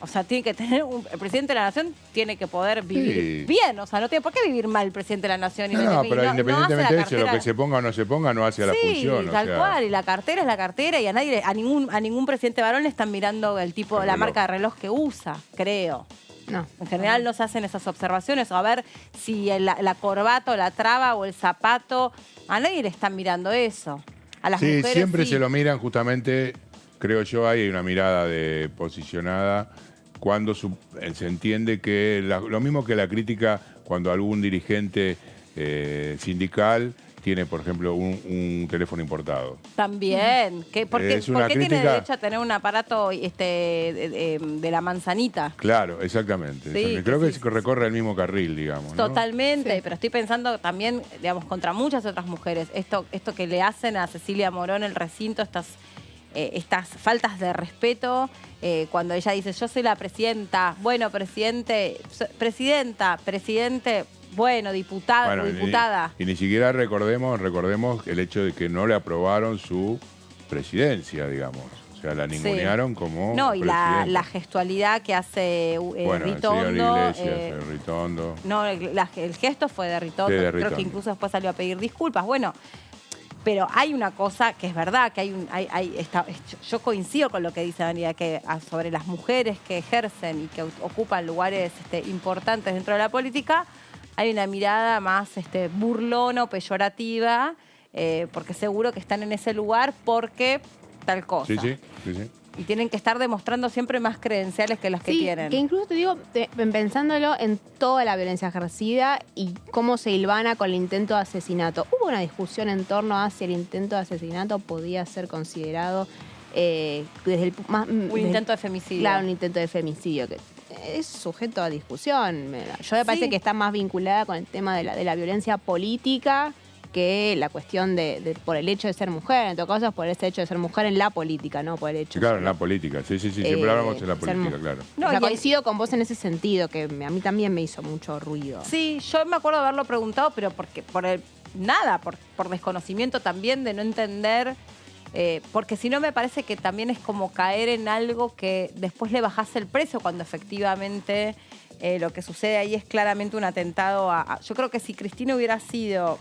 o sea, tiene que tener el presidente de la nación tiene que poder vivir bien, o sea, no tiene por qué vivir mal el presidente de la nación. No, pero independientemente de eso, lo que se ponga o no se ponga no hace la función. Sí, tal cual, y la cartera es la cartera, y a ningún presidente varón le están mirando el tipo, la marca de reloj que usa, creo. No. En general no se hacen esas observaciones, o a ver si la corbata o la traba o el zapato, a nadie le están mirando eso. A las mujeres siempre se lo miran justamente, creo yo, hay una mirada posicionada cuando se entiende que lo mismo que la crítica cuando algún dirigente sindical tiene, por ejemplo, un teléfono importado. También. ¿Por qué una tiene crítica- derecho a tener un aparato de la manzanita? Claro, exactamente. Sí, Creo que sí, recorre el mismo carril, digamos, ¿no? Totalmente, pero estoy pensando también, digamos, contra muchas otras mujeres. Esto que le hacen a Cecilia Morón el recinto, estas faltas de respeto, cuando ella dice, yo soy la presidenta, bueno, presidente, bueno, diputado, Bueno, diputada. Y ni siquiera recordemos el hecho de que no le aprobaron su presidencia, digamos. O sea, la ningunearon como No, y presidenta. la gestualidad que hace Bueno, el Ritondo. señor Iglesias, Ritondo. No, el gesto fue de Ritondo. Sí, de Creo Ritondo. que incluso después salió a pedir disculpas. Bueno, pero hay una cosa que es verdad, que yo coincido con lo que dice Daniela, que sobre las mujeres que ejercen y que ocupan lugares importantes dentro de la política, hay una mirada más burlona o peyorativa, porque seguro que están en ese lugar porque tal cosa. Sí. Y tienen que estar demostrando siempre más credenciales que las que Sí, tienen. que incluso te digo, pensándolo en toda la violencia ejercida y cómo se hilvana con el intento de asesinato. Hubo una discusión en torno a si el intento de asesinato podía ser considerado desde el Un intento de femicidio. Claro, un intento de femicidio, que es sujeto a discusión. Yo me parece que está más vinculada con el tema de la violencia política que la cuestión por el hecho de ser mujer. En todo caso, es por ese hecho de ser mujer en la política, no por el hecho Claro, en la política. Sí. Siempre hablamos en la ser política, claro. No, coincido con vos en ese sentido, que a mí también me hizo mucho ruido. Sí, yo me acuerdo de haberlo preguntado, pero por desconocimiento también, de no entender, porque si no me parece que también es como caer en algo que después le bajase el precio cuando efectivamente lo que sucede ahí es claramente un atentado yo creo que si Cristina hubiera sido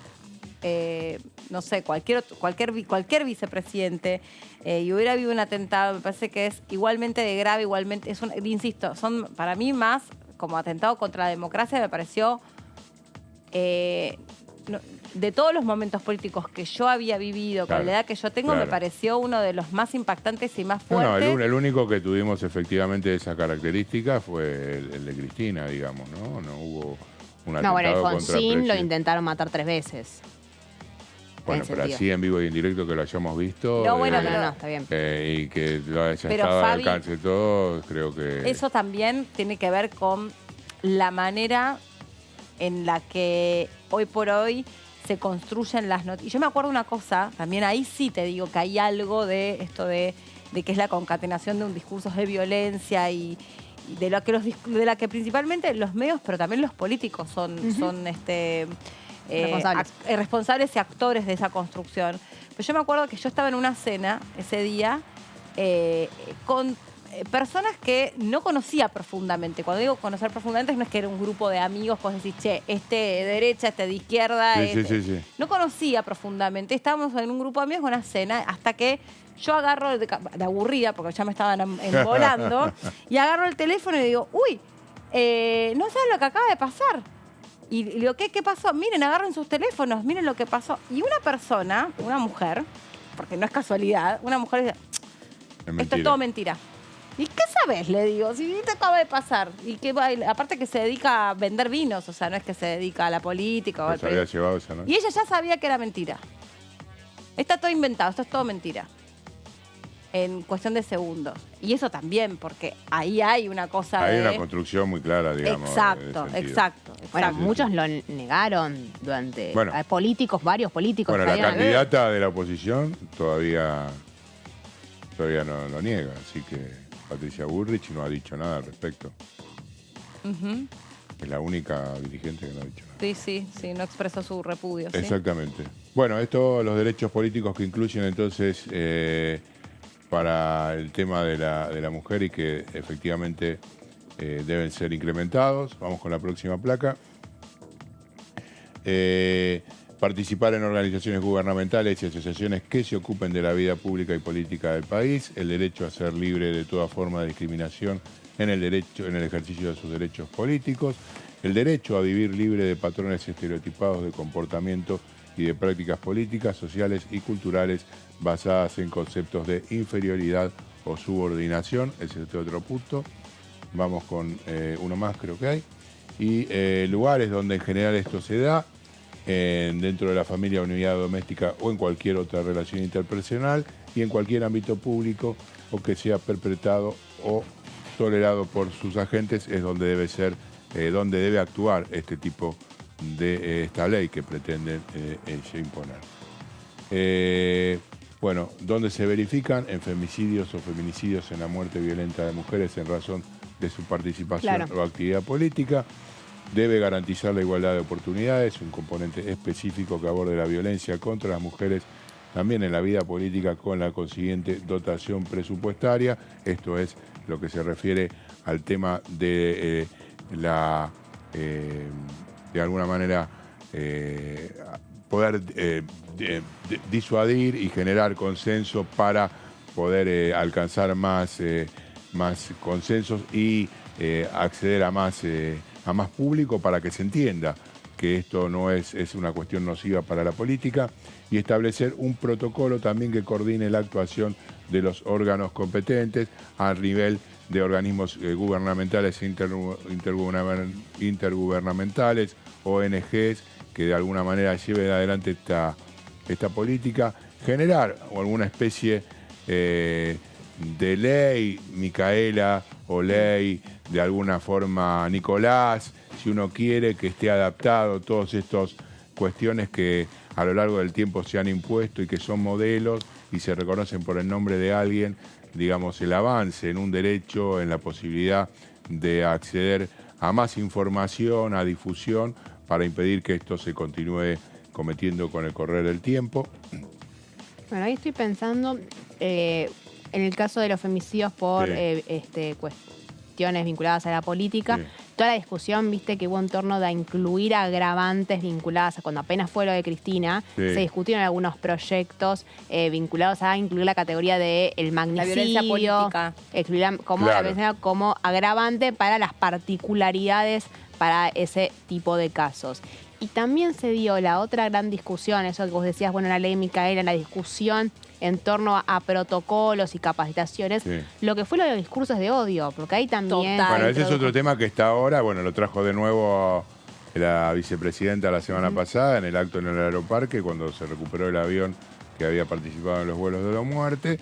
no sé, cualquier vicepresidente y hubiera habido un atentado, me parece que es igualmente de grave, igualmente, insisto, son para mí más como atentado contra la democracia, me pareció, de todos los momentos políticos que yo había vivido, con la edad que yo tengo, me pareció uno de los más impactantes y más fuertes. No, el único que tuvimos efectivamente esa característica fue el de Cristina, digamos, ¿no? No hubo un atentado bueno, contra Alfonsín lo presidente. intentaron matar 3 veces. Bueno, pero así en vivo y en directo que lo hayamos visto. No, bueno, pero no, está bien. Y que lo haya Pero, estado al Fabi, alcance de todos, creo que... Eso también tiene que ver con la manera en la que hoy por hoy se construyen las noticias. Y yo me acuerdo una cosa, también ahí sí te digo que hay algo de esto de que es la concatenación de un discurso de violencia y de la que principalmente los medios, pero también los políticos son responsables y actores de esa construcción. Pero yo me acuerdo que yo estaba en una cena ese día con personas que no conocía profundamente. Cuando digo conocer profundamente no es que era un grupo de amigos, pues decís, che, este de derecha, este de izquierda. Sí. No conocía profundamente. Estábamos en un grupo de amigos con una cena hasta que yo agarro, de aburrida, porque ya me estaban embolando, y agarro el teléfono y digo, uy, no sabes lo que acaba de pasar. Y le digo, ¿qué pasó? Miren, agarren sus teléfonos, miren lo que pasó. Y una persona, una mujer, porque no es casualidad, una mujer dice, esto es todo mentira. ¿Y qué sabes? Le digo, si te acaba de pasar. Y que aparte que se dedica a vender vinos, o sea, no es que se dedica a la política. Pues había llevado esa noche. Y ella ya sabía que era mentira. Está todo inventado, esto es todo mentira. En cuestión de segundos. Y eso también, porque ahí hay una cosa Hay una construcción muy clara, digamos. Exacto. Bueno, muchos lo negaron durante... Hay políticos, varios políticos. Bueno, la candidata de la oposición todavía no lo niega, así que Patricia Bullrich no ha dicho nada al respecto. Es la única dirigente que no ha dicho nada. Sí, no expresó su repudio. Exactamente. Bueno, los derechos políticos que incluyen entonces para el tema de la mujer y que efectivamente deben ser incrementados. Vamos con la próxima placa. Participar en organizaciones gubernamentales y asociaciones que se ocupen de la vida pública y política del país, el derecho a ser libre de toda forma de discriminación en el ejercicio de sus derechos políticos, el derecho a vivir libre de patrones estereotipados de comportamiento y de prácticas políticas, sociales y culturales basadas en conceptos de inferioridad o subordinación. Ese es otro punto. Vamos con uno más, creo que hay. Y lugares donde en general esto se da. dentro de la familia, unidad doméstica o en cualquier otra relación interpersonal y en cualquier ámbito público o que sea perpetrado o tolerado por sus agentes es donde debe ser, donde debe actuar este tipo de esta ley que pretenden imponer. Bueno, donde se verifican en femicidios o feminicidios en la muerte violenta de mujeres en razón de su participación o actividad política. Debe garantizar la igualdad de oportunidades, un componente específico que aborde la violencia contra las mujeres también en la vida política con la consiguiente dotación presupuestaria. Esto es lo que se refiere al tema de de alguna manera poder disuadir y generar consenso para poder alcanzar más consensos y acceder a más público para que se entienda que esto no es una cuestión nociva para la política, y establecer un protocolo también que coordine la actuación de los órganos competentes a nivel de organismos gubernamentales e intergubernamentales, ONGs, que de alguna manera lleven adelante esta política, generar alguna especie de ley Micaela o ley de alguna forma Nicolás, si uno quiere, que esté adaptado todas estas cuestiones que a lo largo del tiempo se han impuesto y que son modelos y se reconocen por el nombre de alguien, digamos, el avance en un derecho, en la posibilidad de acceder a más información, a difusión, para impedir que esto se continúe cometiendo con el correr del tiempo. Bueno, ahí estoy pensando en el caso de los femicidios por cuestiones vinculadas a la política. Sí. Toda la discusión, viste, que hubo en torno a incluir agravantes vinculadas a cuando apenas fue lo de Cristina, se discutieron algunos proyectos vinculados a incluir la categoría de el magnicidio, la violencia política, excluirla como, la violencia como agravante para las particularidades para ese tipo de casos. Y también se dio la otra gran discusión, eso que vos decías, bueno, la ley Micaela, la discusión en torno a protocolos y capacitaciones, lo que fue lo de los discursos de odio, porque ahí también... Bueno, ese es otro tema que está ahora, bueno, lo trajo de nuevo la vicepresidenta la semana pasada en el acto en el Aeroparque, cuando se recuperó el avión que había participado en los vuelos de la muerte,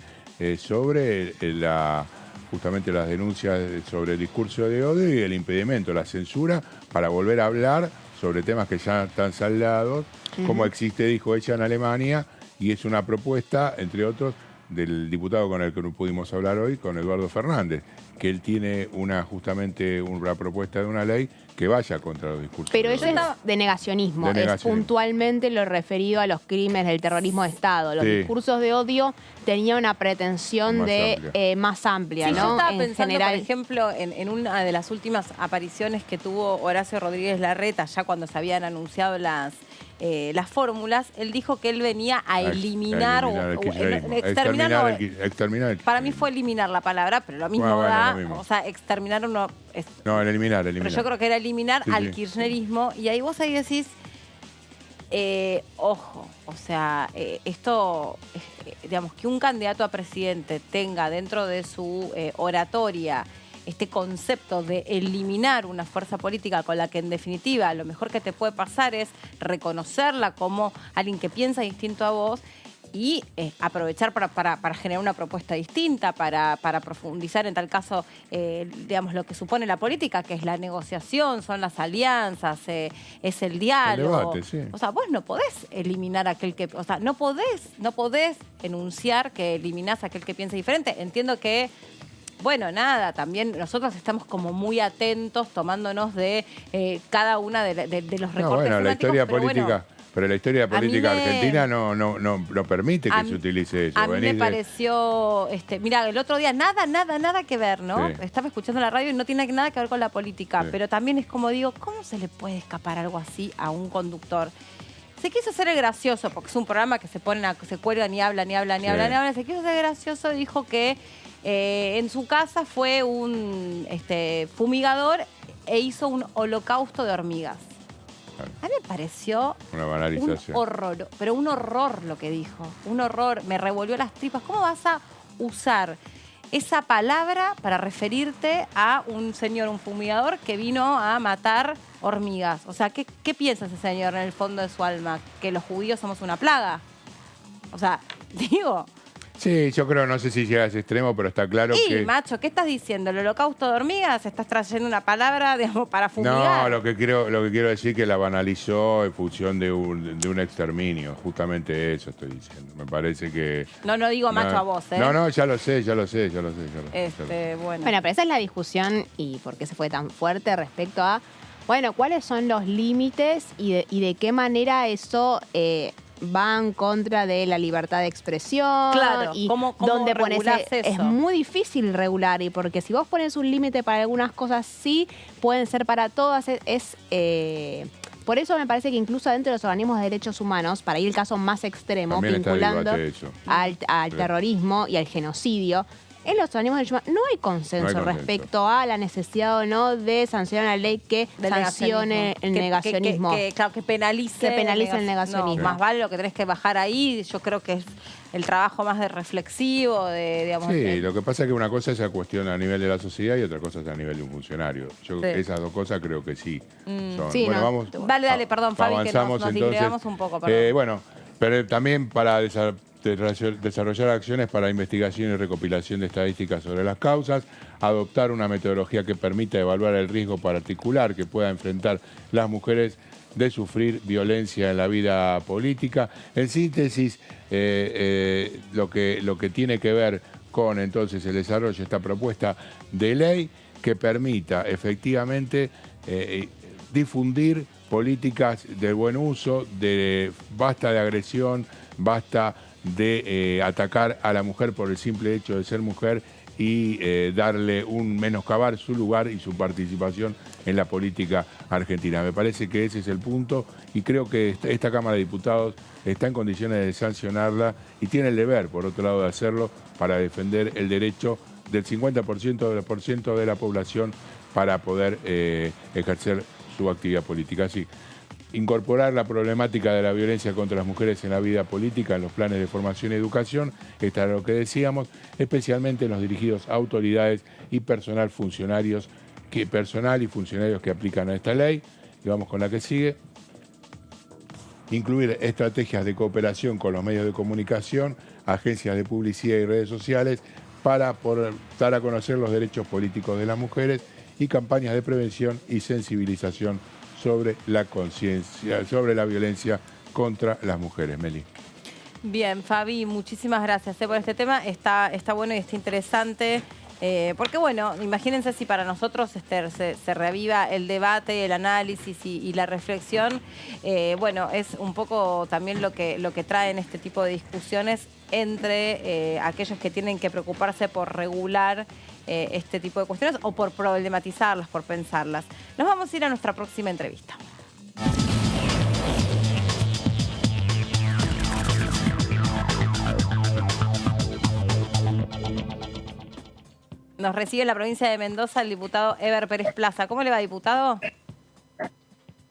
sobre justamente las denuncias sobre el discurso de odio y el impedimento, la censura, para volver a hablar sobre temas que ya están saldados, como existe, dijo ella, en Alemania, y es una propuesta, entre otros, del diputado con el que no pudimos hablar hoy, con Eduardo Fernández, que él tiene justamente una propuesta de una ley que vaya contra los discursos. Pero eso es de negacionismo, es puntualmente lo referido a los crímenes del terrorismo de Estado. Los discursos de odio tenían una pretensión más amplia, ¿no? Yo estaba pensando, por ejemplo, en una de las últimas apariciones que tuvo Horacio Rodríguez Larreta, ya cuando se habían anunciado las fórmulas, él dijo que él venía a eliminar exterminar. Para mí fue eliminar la palabra, pero lo mismo da, o sea, exterminar uno... No, eliminar. Pero yo creo que era eliminar al kirchnerismo, y ahí vos ahí decís, ojo, o sea, esto, digamos, que un candidato a presidente tenga dentro de su oratoria este concepto de eliminar una fuerza política con la que en definitiva lo mejor que te puede pasar es reconocerla como alguien que piensa distinto a vos y aprovechar para generar una propuesta distinta, para profundizar en tal caso, digamos, lo que supone la política, que es la negociación, son las alianzas, es el diálogo. El debate, O sea, vos no podés eliminar a aquel que... O sea, no podés enunciar que eliminás a aquel que piensa diferente. Entiendo que... Bueno, nada, también nosotros estamos como muy atentos, tomándonos de cada una de los recortes la historia política, pero la historia política argentina no permite que se utilice eso. A mí me pareció, mira, el otro día nada que ver, ¿no? Sí. Estaba escuchando la radio y no tiene nada que ver con la política, pero también es como digo, ¿cómo se le puede escapar algo así a un conductor? Se quiso hacer el gracioso, porque es un programa que se cuelgan y hablan, se quiso hacer gracioso, dijo que en su casa fue un fumigador e hizo un holocausto de hormigas. A mí me pareció una banalización. Un horror, pero un horror lo que dijo. Un horror, me revolvió las tripas. ¿Cómo vas a usar esa palabra para referirte a un señor, un fumigador que vino a matar hormigas? O sea, ¿qué piensa ese señor en el fondo de su alma? ¿Que los judíos somos una plaga? O sea, digo... Sí, yo creo, no sé si llega a ese extremo, pero está claro que... macho, ¿qué estás diciendo? ¿El holocausto de hormigas? ¿Estás trayendo una palabra, digamos, para fumigar? No, lo que quiero decir es que la banalizó en función de un exterminio. Justamente eso estoy diciendo. Me parece que... No digo macho a vos, ¿eh? No, ya lo sé. Bueno, pero esa es la discusión y por qué se fue tan fuerte respecto a, bueno, cuáles son los límites y de qué manera eso... va en contra de la libertad de expresión. Claro, y ¿cómo donde regulás eso? Es muy difícil regular, y porque si vos pones un límite para algunas cosas, sí, pueden ser para todas. Por eso me parece que incluso dentro de los organismos de derechos humanos, para ir el caso más extremo, también vinculando eso. al terrorismo y al genocidio, en los organismos de derechos humanos no hay consenso respecto a la necesidad o no de sancionar una ley que sancione el negacionismo. Que penalice el negacionismo. No, más vale lo que tenés que bajar ahí. Yo creo que es el trabajo más de reflexivo, digamos. Sí, lo que pasa es que una cosa es la cuestión a nivel de la sociedad y otra cosa es a nivel de un funcionario. Esas dos cosas creo que sí. Sí, bueno, vamos. Dale, perdón, Fabi, que nos digregamos un poco. Bueno, pero también para desarrollar acciones para investigación y recopilación de estadísticas sobre las causas, adoptar una metodología que permita evaluar el riesgo particular que pueda enfrentar las mujeres de sufrir violencia en la vida política. En síntesis, lo que tiene que ver con entonces el desarrollo de esta propuesta de ley que permita efectivamente difundir políticas de buen uso, de basta de agresión, basta de atacar a la mujer por el simple hecho de ser mujer y darle menoscabar su lugar y su participación en la política argentina. Me parece que ese es el punto y creo que esta Cámara de Diputados está en condiciones de sancionarla y tiene el deber, por otro lado, de hacerlo para defender el derecho del 50% de la población para poder ejercer su actividad política. Así, incorporar la problemática de la violencia contra las mujeres en la vida política en los planes de formación y educación, esto era lo que decíamos, especialmente en los dirigidos a autoridades y personal y funcionarios que aplican a esta ley. Y vamos con la que sigue. Incluir estrategias de cooperación con los medios de comunicación, agencias de publicidad y redes sociales para dar a conocer los derechos políticos de las mujeres y campañas de prevención y sensibilización sobre la conciencia, sobre la violencia contra las mujeres. Meli. Bien, Fabi, muchísimas gracias por este tema. Está bueno y está interesante. Porque bueno, imagínense si para nosotros se reaviva el debate, el análisis y la reflexión. Bueno, es un poco también lo que traen este tipo de discusiones entre aquellos que tienen que preocuparse por regular este tipo de cuestiones o por problematizarlas, por pensarlas. Nos vamos a ir a nuestra próxima entrevista. Nos recibe en la provincia de Mendoza el diputado Eber Pérez Plaza. ¿Cómo le va, diputado?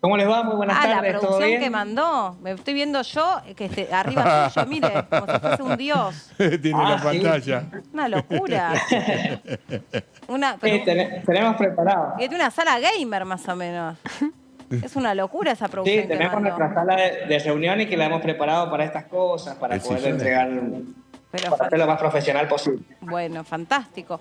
¿Cómo les va? Muy buenas tardes. La producción ¿Todo bien? que mandó. Me estoy viendo yo, que arriba suyo, mire, como si fuese un dios. Tiene la pantalla. Una locura. Tenemos preparado. Y tiene una sala gamer, más o menos. Es una locura esa producción. Sí, tenemos nuestra sala de reunión y que la hemos preparado para estas cosas, para poder entregar... para hacer lo más profesional posible. Bueno, fantástico.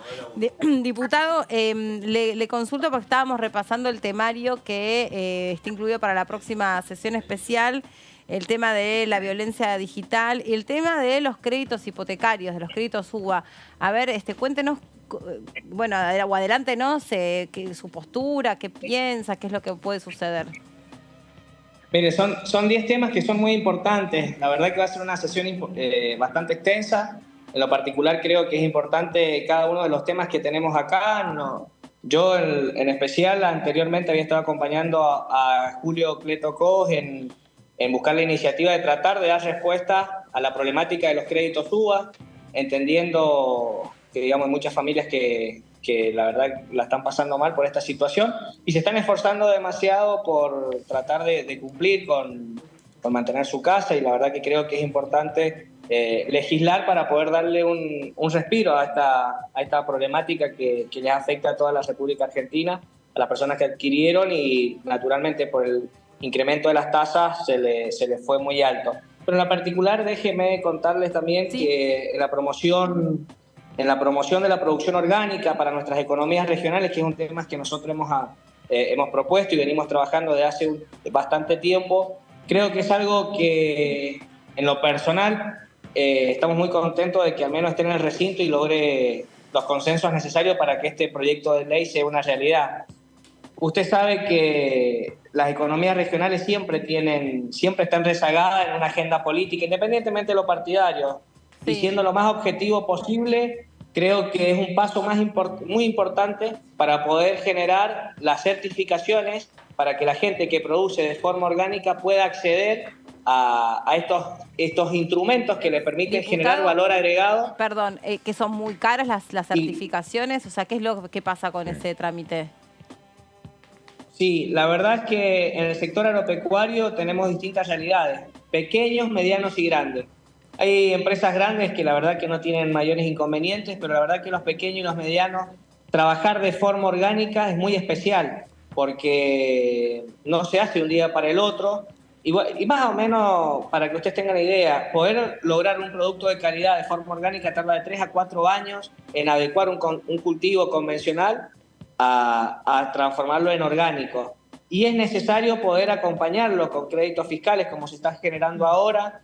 Diputado, le consulto porque estábamos repasando el temario que está incluido para la próxima sesión especial, el tema de la violencia digital y el tema de los créditos hipotecarios, de los créditos UBA. A ver, cuéntenos, bueno, o adelántenos su postura, qué piensa, qué es lo que puede suceder. Mire, son 10 temas que son muy importantes. La verdad que va a ser una sesión bastante extensa. En lo particular creo que es importante cada uno de los temas que tenemos acá. Yo en especial anteriormente había estado acompañando a Julio Cleto Cos en buscar la iniciativa de tratar de dar respuesta a la problemática de los créditos UBA, entendiendo que digamos hay muchas familias que la verdad la están pasando mal por esta situación y se están esforzando demasiado por tratar de cumplir con mantener su casa, y la verdad que creo que es importante legislar para poder darle un respiro a esta problemática que les afecta a toda la República Argentina, a las personas que adquirieron, y naturalmente por el incremento de las tasas se les fue muy alto. Pero en la particular, déjenme contarles también que en la promoción de la producción orgánica para nuestras economías regionales, que es un tema que nosotros hemos propuesto y venimos trabajando desde hace bastante tiempo, creo que es algo que en lo personal estamos muy contentos de que al menos esté en el recinto y logre los consensos necesarios para que este proyecto de ley sea una realidad. Usted sabe que las economías regionales siempre están rezagadas en una agenda política, independientemente de lo partidario. Y siendo lo más objetivo posible, creo que es un paso muy importante para poder generar las certificaciones para que la gente que produce de forma orgánica pueda acceder a estos instrumentos que le permiten generar valor agregado. Perdón, que son muy caras las certificaciones, o sea, ¿qué pasa con ese trámite? Sí, la verdad es que en el sector agropecuario tenemos distintas realidades, pequeños, medianos y grandes. Hay empresas grandes que la verdad que no tienen mayores inconvenientes, pero la verdad que los pequeños y los medianos, trabajar de forma orgánica es muy especial, porque no se hace un día para el otro. Y más o menos, para que ustedes tengan la idea, poder lograr un producto de calidad de forma orgánica tarda de 3 a 4 años en adecuar un cultivo convencional a transformarlo en orgánico. Y es necesario poder acompañarlo con créditos fiscales, como se está generando ahora,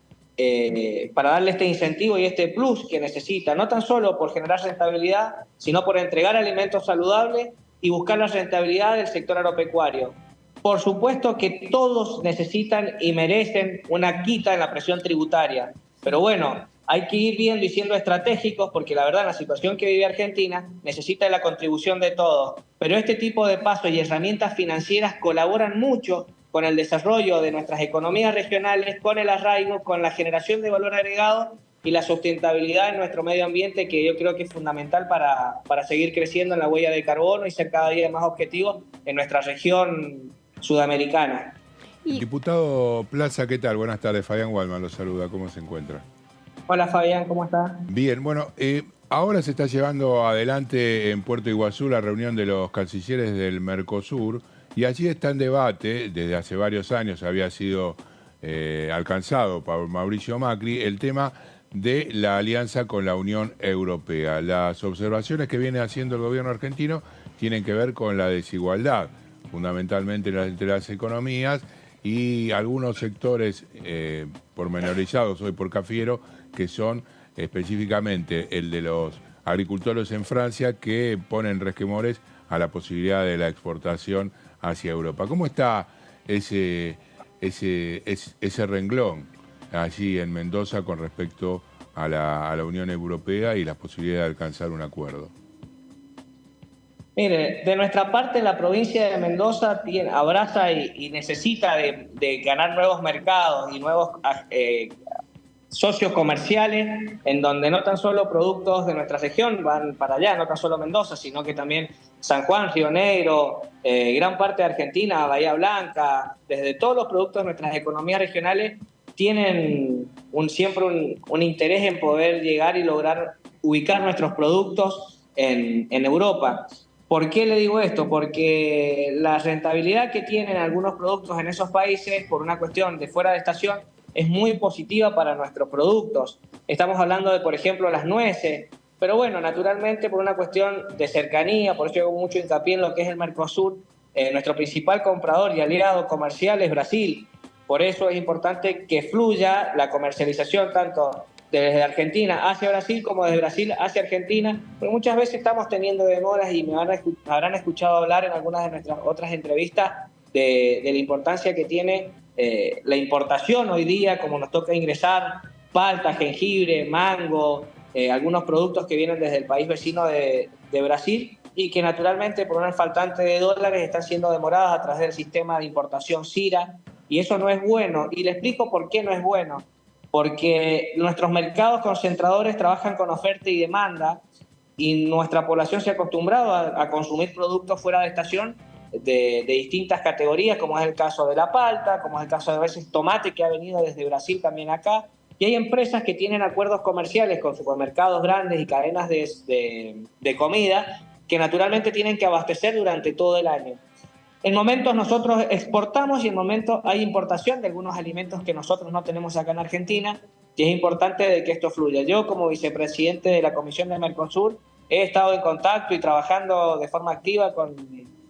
para darle este incentivo y este plus que necesita, no tan solo por generar rentabilidad, sino por entregar alimentos saludables y buscar la rentabilidad del sector agropecuario. Por supuesto que todos necesitan y merecen una quita en la presión tributaria, pero bueno, hay que ir viendo y siendo estratégicos, porque la verdad la situación que vive Argentina necesita de la contribución de todos, pero este tipo de pasos y herramientas financieras colaboran mucho con el desarrollo de nuestras economías regionales, con el arraigo, con la generación de valor agregado y la sustentabilidad en nuestro medio ambiente, que yo creo que es fundamental para seguir creciendo en la huella de carbono y ser cada día más objetivos en nuestra región sudamericana. Diputado Plaza, ¿qué tal? Buenas tardes, Fabián Gualma lo saluda, ¿cómo se encuentra? Hola Fabián, ¿cómo estás? Bien, bueno, ahora se está llevando adelante en Puerto Iguazú la reunión de los cancilleres del Mercosur, y allí está en debate, desde hace varios años había sido alcanzado por Mauricio Macri, el tema de la alianza con la Unión Europea. Las observaciones que viene haciendo el gobierno argentino tienen que ver con la desigualdad, fundamentalmente entre las economías, y algunos sectores pormenorizados hoy por Cafiero, que son específicamente el de los agricultores en Francia, que ponen resquemores a la posibilidad de la exportación hacia Europa. ¿Cómo está ese renglón allí en Mendoza con respecto a la Unión Europea y la posibilidad de alcanzar un acuerdo? Mire, de nuestra parte la provincia de Mendoza abraza y necesita de ganar nuevos mercados y nuevos socios comerciales, en donde no tan solo productos de nuestra región van para allá, no tan solo Mendoza, sino que también San Juan, Río Negro, gran parte de Argentina, Bahía Blanca, desde todos los productos de nuestras economías regionales tienen siempre un interés en poder llegar y lograr ubicar nuestros productos en Europa. ¿Por qué le digo esto? Porque la rentabilidad que tienen algunos productos en esos países, por una cuestión de fuera de estación, es muy positiva para nuestros productos. Estamos hablando de, por ejemplo, las nueces, pero bueno, naturalmente por una cuestión de cercanía, por eso hago mucho hincapié en lo que es el Mercosur, nuestro principal comprador y aliado comercial es Brasil. Por eso es importante que fluya la comercialización tanto desde Argentina hacia Brasil como desde Brasil hacia Argentina, porque muchas veces estamos teniendo demoras y me habrán escuchado hablar en algunas de nuestras otras entrevistas de la importancia que tiene la importación hoy día, como nos toca ingresar palta, jengibre, mango, algunos productos que vienen desde el país vecino de Brasil y que naturalmente por una faltante de dólares están siendo demoradas a través del sistema de importación CIRA, y eso no es bueno. Y le explico por qué no es bueno. Porque nuestros mercados concentradores trabajan con oferta y demanda y nuestra población se ha acostumbrado a consumir productos fuera de estación de distintas categorías, como es el caso de la palta, como es el caso de a veces tomate que ha venido desde Brasil también acá, Y hay empresas que tienen acuerdos comerciales con supermercados grandes y cadenas de comida que naturalmente tienen que abastecer durante todo el año. En momentos nosotros exportamos y en momentos hay importación de algunos alimentos que nosotros no tenemos acá en Argentina, y es importante de que esto fluya. Yo, como vicepresidente de la Comisión de Mercosur, he estado en contacto y trabajando de forma activa con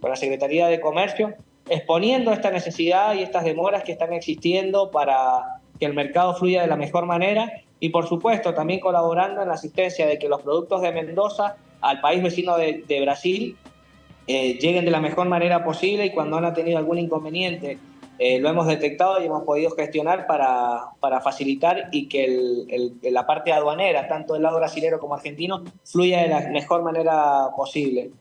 la Secretaría de Comercio, exponiendo esta necesidad y estas demoras que están existiendo para que el mercado fluya de la mejor manera, y por supuesto también colaborando en la asistencia de que los productos de Mendoza al país vecino de Brasil lleguen de la mejor manera posible, y cuando han tenido algún inconveniente lo hemos detectado y hemos podido gestionar para facilitar y que la parte aduanera, tanto del lado brasilero como argentino, fluya de la mejor manera posible.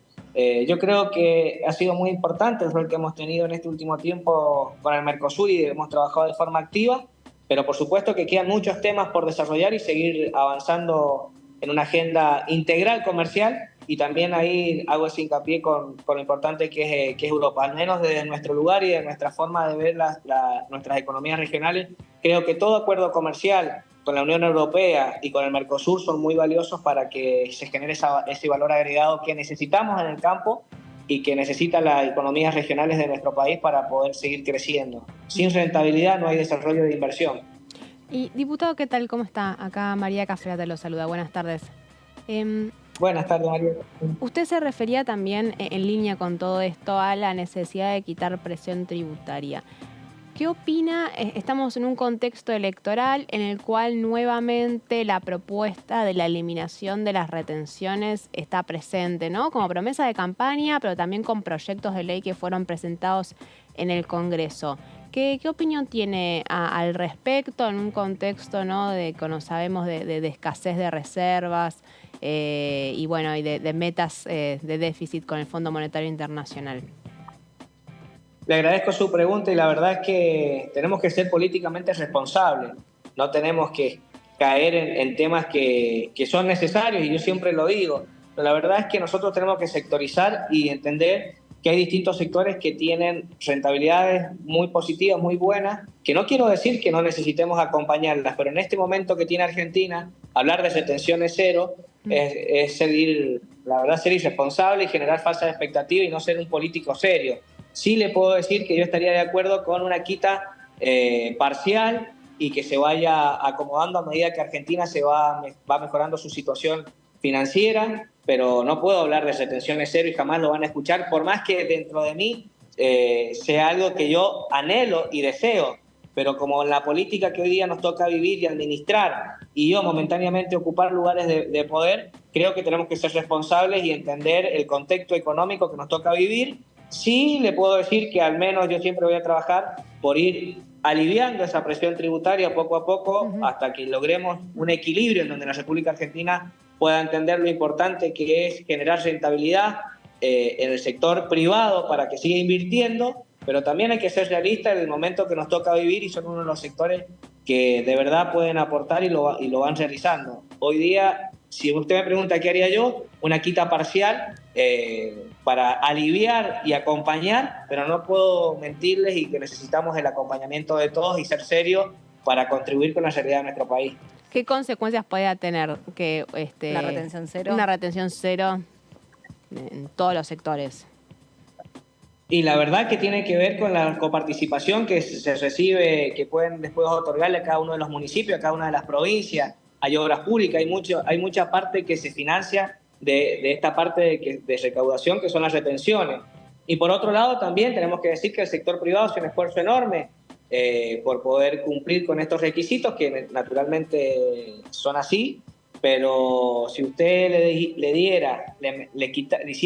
Yo creo que ha sido muy importante el rol que hemos tenido en este último tiempo con el Mercosur y hemos trabajado de forma activa, pero por supuesto que quedan muchos temas por desarrollar y seguir avanzando en una agenda integral comercial, y también ahí hago ese hincapié con lo importante que es Europa. Al menos desde nuestro lugar y de nuestra forma de ver nuestras economías regionales, creo que todo acuerdo comercial con la Unión Europea y con el Mercosur son muy valiosos para que se genere ese valor agregado que necesitamos en el campo y que necesitan las economías regionales de nuestro país para poder seguir creciendo. Sin rentabilidad no hay desarrollo de inversión. Y diputado, ¿qué tal? ¿Cómo está? Acá María Cafrera lo saluda. Buenas tardes. Buenas tardes, María. Usted se refería también, en línea con todo esto, a la necesidad de quitar presión tributaria. ¿Qué opina? Estamos en un contexto electoral en el cual nuevamente la propuesta de la eliminación de las retenciones está presente, ¿no? Como promesa de campaña, pero también con proyectos de ley que fueron presentados en el Congreso. ¿Qué opinión tiene al respecto en un contexto, ¿no?, de, como sabemos, de escasez de reservas y bueno, y de metas de déficit con el Fondo Monetario Internacional? Le agradezco su pregunta y la verdad es que tenemos que ser políticamente responsables. No tenemos que caer en temas que son necesarios, y yo siempre lo digo. Pero la verdad es que nosotros tenemos que sectorizar y entender que hay distintos sectores que tienen rentabilidades muy positivas, muy buenas, que no quiero decir que no necesitemos acompañarlas, pero en este momento que tiene Argentina, hablar de retenciones cero es ser irresponsable y generar falsas expectativas y no ser un político serio. Sí le puedo decir que yo estaría de acuerdo con una quita parcial y que se vaya acomodando a medida que Argentina va mejorando su situación financiera, pero no puedo hablar de retenciones cero y jamás lo van a escuchar, por más que dentro de mí sea algo que yo anhelo y deseo, pero como en la política que hoy día nos toca vivir y administrar, y yo momentáneamente ocupar lugares de poder, creo que tenemos que ser responsables y entender el contexto económico que nos toca vivir. Sí le puedo decir que al menos yo siempre voy a trabajar por ir aliviando esa presión tributaria poco a poco hasta que logremos un equilibrio en donde la República Argentina pueda entender lo importante que es generar rentabilidad en el sector privado para que siga invirtiendo, pero también hay que ser realistas en el momento que nos toca vivir y son uno de los sectores que de verdad pueden aportar y lo van realizando. Hoy día, si usted me pregunta qué haría yo, una quita parcial para aliviar y acompañar, pero no puedo mentirles y que necesitamos el acompañamiento de todos y ser serios para contribuir con la realidad de nuestro país. ¿Qué consecuencias puede tener que la retención cero? Una retención cero en todos los sectores. Y la verdad que tiene que ver con la coparticipación que se recibe, que pueden después otorgarle a cada uno de los municipios, a cada una de las provincias. Hay obras públicas, hay mucha parte que se financia de esta parte de recaudación, que son las retenciones. Y por otro lado también tenemos que decir que el sector privado hace un esfuerzo enorme por poder cumplir con estos requisitos, que naturalmente son así, pero si usted le hiciera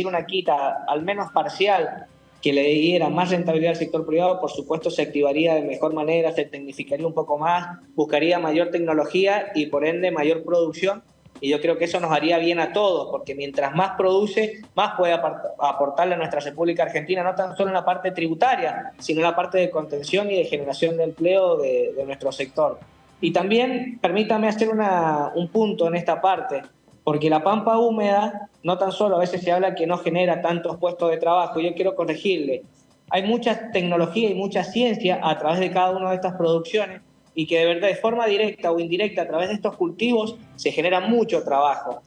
una quita, al menos parcial, que le diera más rentabilidad al sector privado, por supuesto se activaría de mejor manera, se tecnificaría un poco más, buscaría mayor tecnología y por ende mayor producción, y yo creo que eso nos haría bien a todos, porque mientras más produce, más puede aportarle a nuestra República Argentina, no tan solo en la parte tributaria, sino en la parte de contención y de generación de empleo de nuestro sector. Y también permítame hacer un punto en esta parte, porque la pampa húmeda, no tan solo a veces se habla que no genera tantos puestos de trabajo, yo quiero corregirle. Hay mucha tecnología y mucha ciencia a través de cada una de estas producciones y que de verdad de forma directa o indirecta a través de estos cultivos se genera mucho trabajo.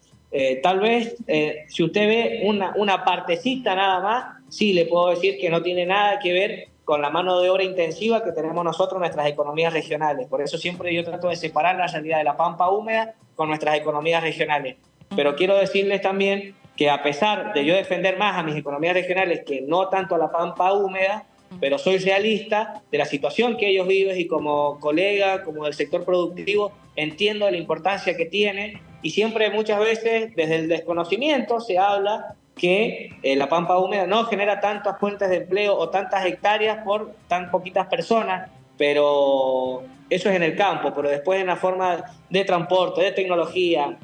Tal vez si usted ve una partecita nada más, sí le puedo decir que no tiene nada que ver con la mano de obra intensiva que tenemos nosotros en nuestras economías regionales. Por eso siempre yo trato de separar la realidad de la pampa húmeda con nuestras economías regionales. Pero quiero decirles también que a pesar de yo defender más a mis economías regionales que no tanto a la pampa húmeda, pero soy realista de la situación que ellos viven y como colega, como del sector productivo, entiendo la importancia que tiene y siempre muchas veces desde el desconocimiento se habla que la pampa húmeda no genera tantas fuentes de empleo o tantas hectáreas por tan poquitas personas, pero eso es en el campo, pero después en la forma de transporte, de tecnología,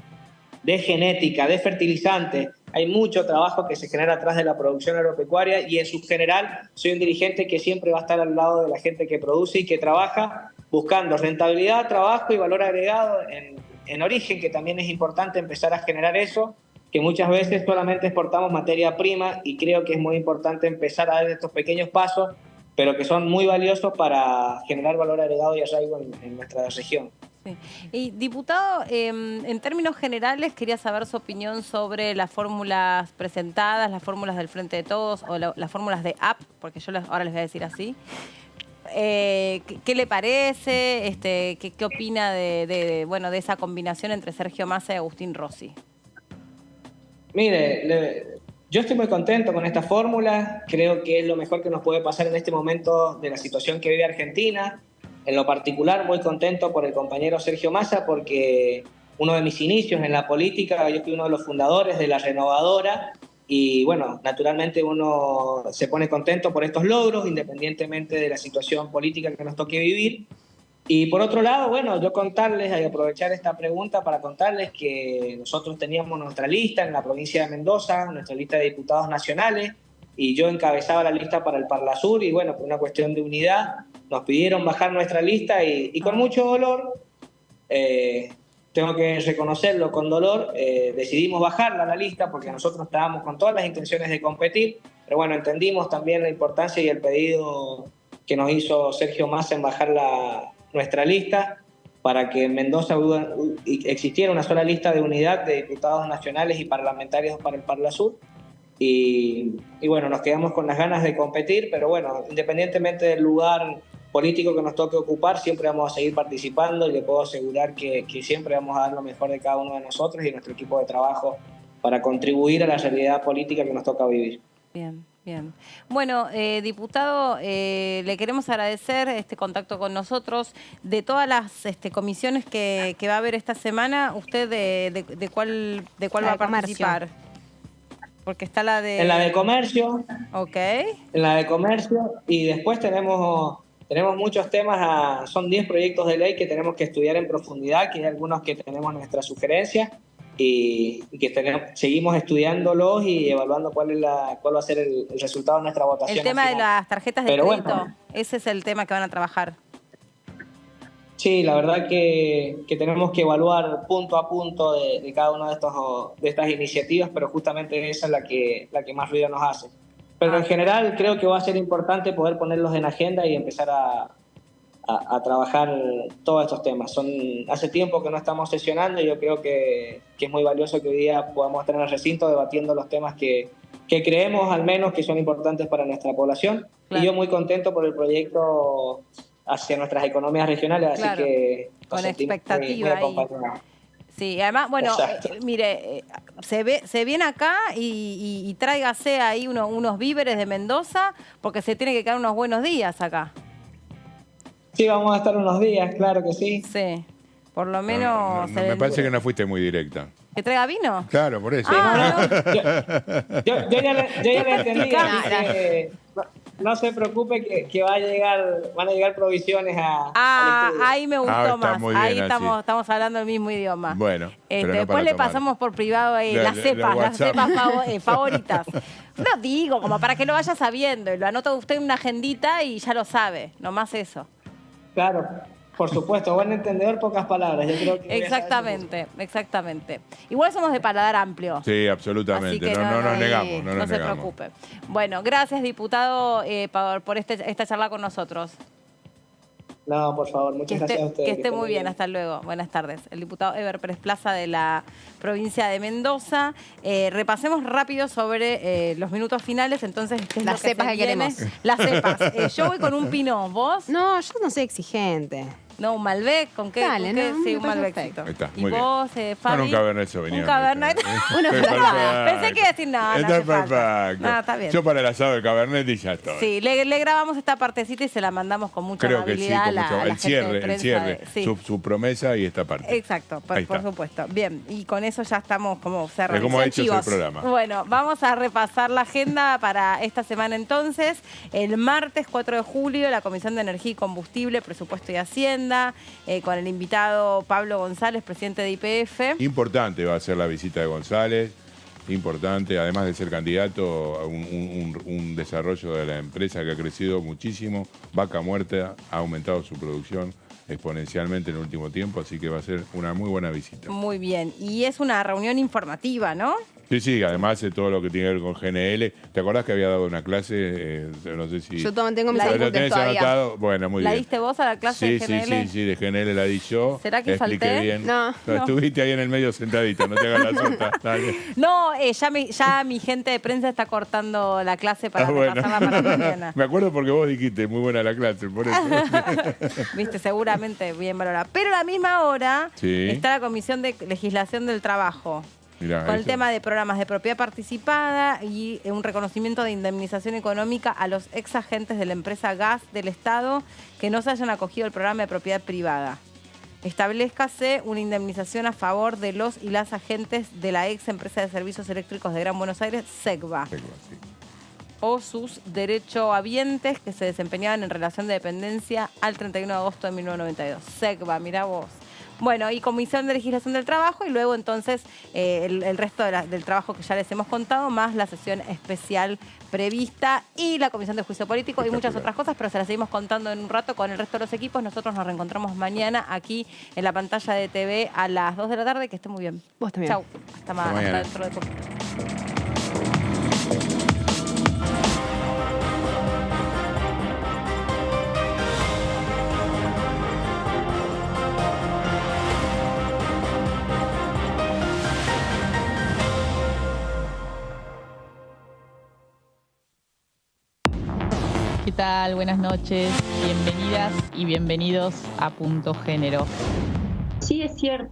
de genética, de fertilizantes, hay mucho trabajo que se genera atrás de la producción agropecuaria y en su general soy un dirigente que siempre va a estar al lado de la gente que produce y que trabaja buscando rentabilidad, trabajo y valor agregado en origen, que también es importante empezar a generar eso, que muchas veces solamente exportamos materia prima y creo que es muy importante empezar a dar estos pequeños pasos, pero que son muy valiosos para generar valor agregado y arraigo en nuestra región. Sí. Y diputado, en términos generales quería saber su opinión sobre las fórmulas presentadas, las fórmulas del Frente de Todos o las fórmulas de AP, porque yo ahora les voy a decir así. ¿Qué le parece? ¿Qué opina de esa combinación entre Sergio Massa y Agustín Rossi? Mire, yo estoy muy contento con esta fórmula, creo que es lo mejor que nos puede pasar en este momento de la situación que vive Argentina. En lo particular, muy contento por el compañero Sergio Massa, porque uno de mis inicios en la política, yo fui uno de los fundadores de La Renovadora, y bueno, naturalmente uno se pone contento por estos logros, independientemente de la situación política que nos toque vivir. Y por otro lado, bueno, yo contarles, y aprovechar esta pregunta para contarles que nosotros teníamos nuestra lista en la provincia de Mendoza, nuestra lista de diputados nacionales, y yo encabezaba la lista para el Parlasur, y bueno, por una cuestión de unidad, nos pidieron bajar nuestra lista y con mucho dolor, tengo que reconocerlo con dolor, decidimos bajarla la lista porque nosotros estábamos con todas las intenciones de competir, pero bueno, entendimos también la importancia y el pedido que nos hizo Sergio Massa en bajar nuestra lista para que en Mendoza existiera una sola lista de unidad de diputados nacionales y parlamentarios para el Parlasur. Y bueno, nos quedamos con las ganas de competir, pero bueno, independientemente del lugar político que nos toque ocupar, siempre vamos a seguir participando y le puedo asegurar que siempre vamos a dar lo mejor de cada uno de nosotros y nuestro equipo de trabajo para contribuir a la realidad política que nos toca vivir. Bien. Bien. Bueno, diputado, le queremos agradecer este contacto con nosotros. De todas las comisiones que va a haber esta semana, ¿usted de cuál va a participar? Porque está la de... En la de comercio. Ok. En la de comercio. Y después tenemos muchos temas, son 10 proyectos de ley que tenemos que estudiar en profundidad, que hay algunos que tenemos nuestras sugerencias y que seguimos estudiándolos y evaluando cuál va a ser el resultado de nuestra votación. El tema nacional. de las tarjetas de crédito, bueno, ese es el tema que van a trabajar. Sí, la verdad que tenemos que evaluar punto a punto de cada una de estas iniciativas, pero justamente esa es la que más ruido nos hace. Pero en general creo que va a ser importante poder ponerlos en agenda y empezar a trabajar todos estos temas. Hace tiempo que no estamos sesionando y yo creo que es muy valioso que hoy día podamos estar en el recinto debatiendo los temas que creemos al menos que son importantes para nuestra población. Claro. Y yo muy contento por el proyecto hacia nuestras economías regionales, claro. Así que con expectativa ahí. Sí, además, bueno, mire, se viene acá y tráigase ahí unos víveres de Mendoza porque se tiene que quedar unos buenos días acá. Sí, vamos a estar unos días, claro que sí. Sí, por lo menos... Me parece que no fuiste muy directa. ¿Que traiga vino? Claro, por eso. Yo ya le entendí. No se preocupe que van a llegar provisiones al estudio. Ahí me gustó más. Bien, ahí estamos hablando el mismo idioma. Bueno, después le pasamos por privado las cepas favoritas. No digo, como para que lo vaya sabiendo. Y lo anota usted en una agendita y ya lo sabe. Nomás eso. Claro, por supuesto. Buen entendedor, pocas palabras. Yo creo que exactamente. Igual somos de paladar amplio. Sí, absolutamente. No nos negamos. No se preocupe. Bueno, gracias, diputado, por esta charla con nosotros. No, por favor, muchas gracias a ustedes. Que esté muy bien, hasta luego. Buenas tardes. El diputado Eber Pérez Plaza de la provincia de Mendoza. Repasemos rápido sobre los minutos finales, entonces, ¿qué es Las lo que cepas se que viene? queremos. Las cepas. Yo voy con un Pinot, ¿vos? No, yo no soy exigente. No, un Malbec, ¿con qué? Dale, ¿con qué? no, Sí, me un parece Malbecito. Ahí está, ¿Y muy bien. vos, Fabi? Con un Cabernet Sauvignon. Un Cabernet. Una Perfecto. Pensé que iba a decir no, no Está hace falta. perfecto. No, está bien. Yo para el asado del Cabernet y ya estoy. Sí, le grabamos esta partecita y se la mandamos con mucha Creo que sí, amabilidad con a la, mucho. a la El gente de cierre, prensa. Sí. su promesa y esta parte. Exacto, Ahí por está. supuesto. Bien, y con eso ya estamos como cerrando. De cómo ha hecho el programa. Bueno, vamos a repasar la agenda para esta semana entonces. El martes 4 de julio, la Comisión de Energía y Combustible, Presupuesto y Hacienda, con el invitado Pablo González, presidente de YPF. Importante va a ser la visita de González, importante, además de ser candidato a un desarrollo de la empresa que ha crecido muchísimo. Vaca Muerta ha aumentado su producción exponencialmente en el último tiempo, así que va a ser una muy buena visita. Muy bien, y es una reunión informativa, ¿no? Sí, sí, además de todo lo que tiene que ver con GNL. ¿Te acordás que había dado una clase? No sé si... Yo tengo mis ¿Lo apuntes tenés todavía. anotado? Bueno, muy ¿La bien. diste vos a la clase Sí, de GNL? sí, de GNL la di yo. ¿Será que Expliqué falté? bien. No. Estuviste ahí en el medio sentadito, no te hagas la sota. Dale. No, ya mi gente de prensa está cortando la clase para repasarla para mañana. Me acuerdo porque vos dijiste, muy buena la clase, por eso. Viste, seguramente bien valorada. Pero a la misma hora Sí. está la Comisión de Legislación del Trabajo. Mirá, Con el eso. tema de programas de propiedad participada y un reconocimiento de indemnización económica a los ex agentes de la empresa Gas del Estado que no se hayan acogido al programa de propiedad privada. Establezcase una indemnización a favor de los y las agentes de la ex empresa de servicios eléctricos de Gran Buenos Aires, SECBA. O sus derechohabientes que se desempeñaban en relación de dependencia al 31 de agosto de 1992. SECBA, mirá vos. Bueno, y Comisión de Legislación del Trabajo y luego entonces el resto del trabajo que ya les hemos contado, más la sesión especial prevista y la Comisión de Juicio Político y muchas otras cosas, pero se las seguimos contando en un rato con el resto de los equipos. Nosotros nos reencontramos mañana aquí en la pantalla de TV a las 2 de la tarde. Que esté muy bien. Vos también. Chau. Hasta mañana. dentro de poco. ¿Qué tal? Buenas noches, bienvenidas y bienvenidos a Punto Género. Sí es cierto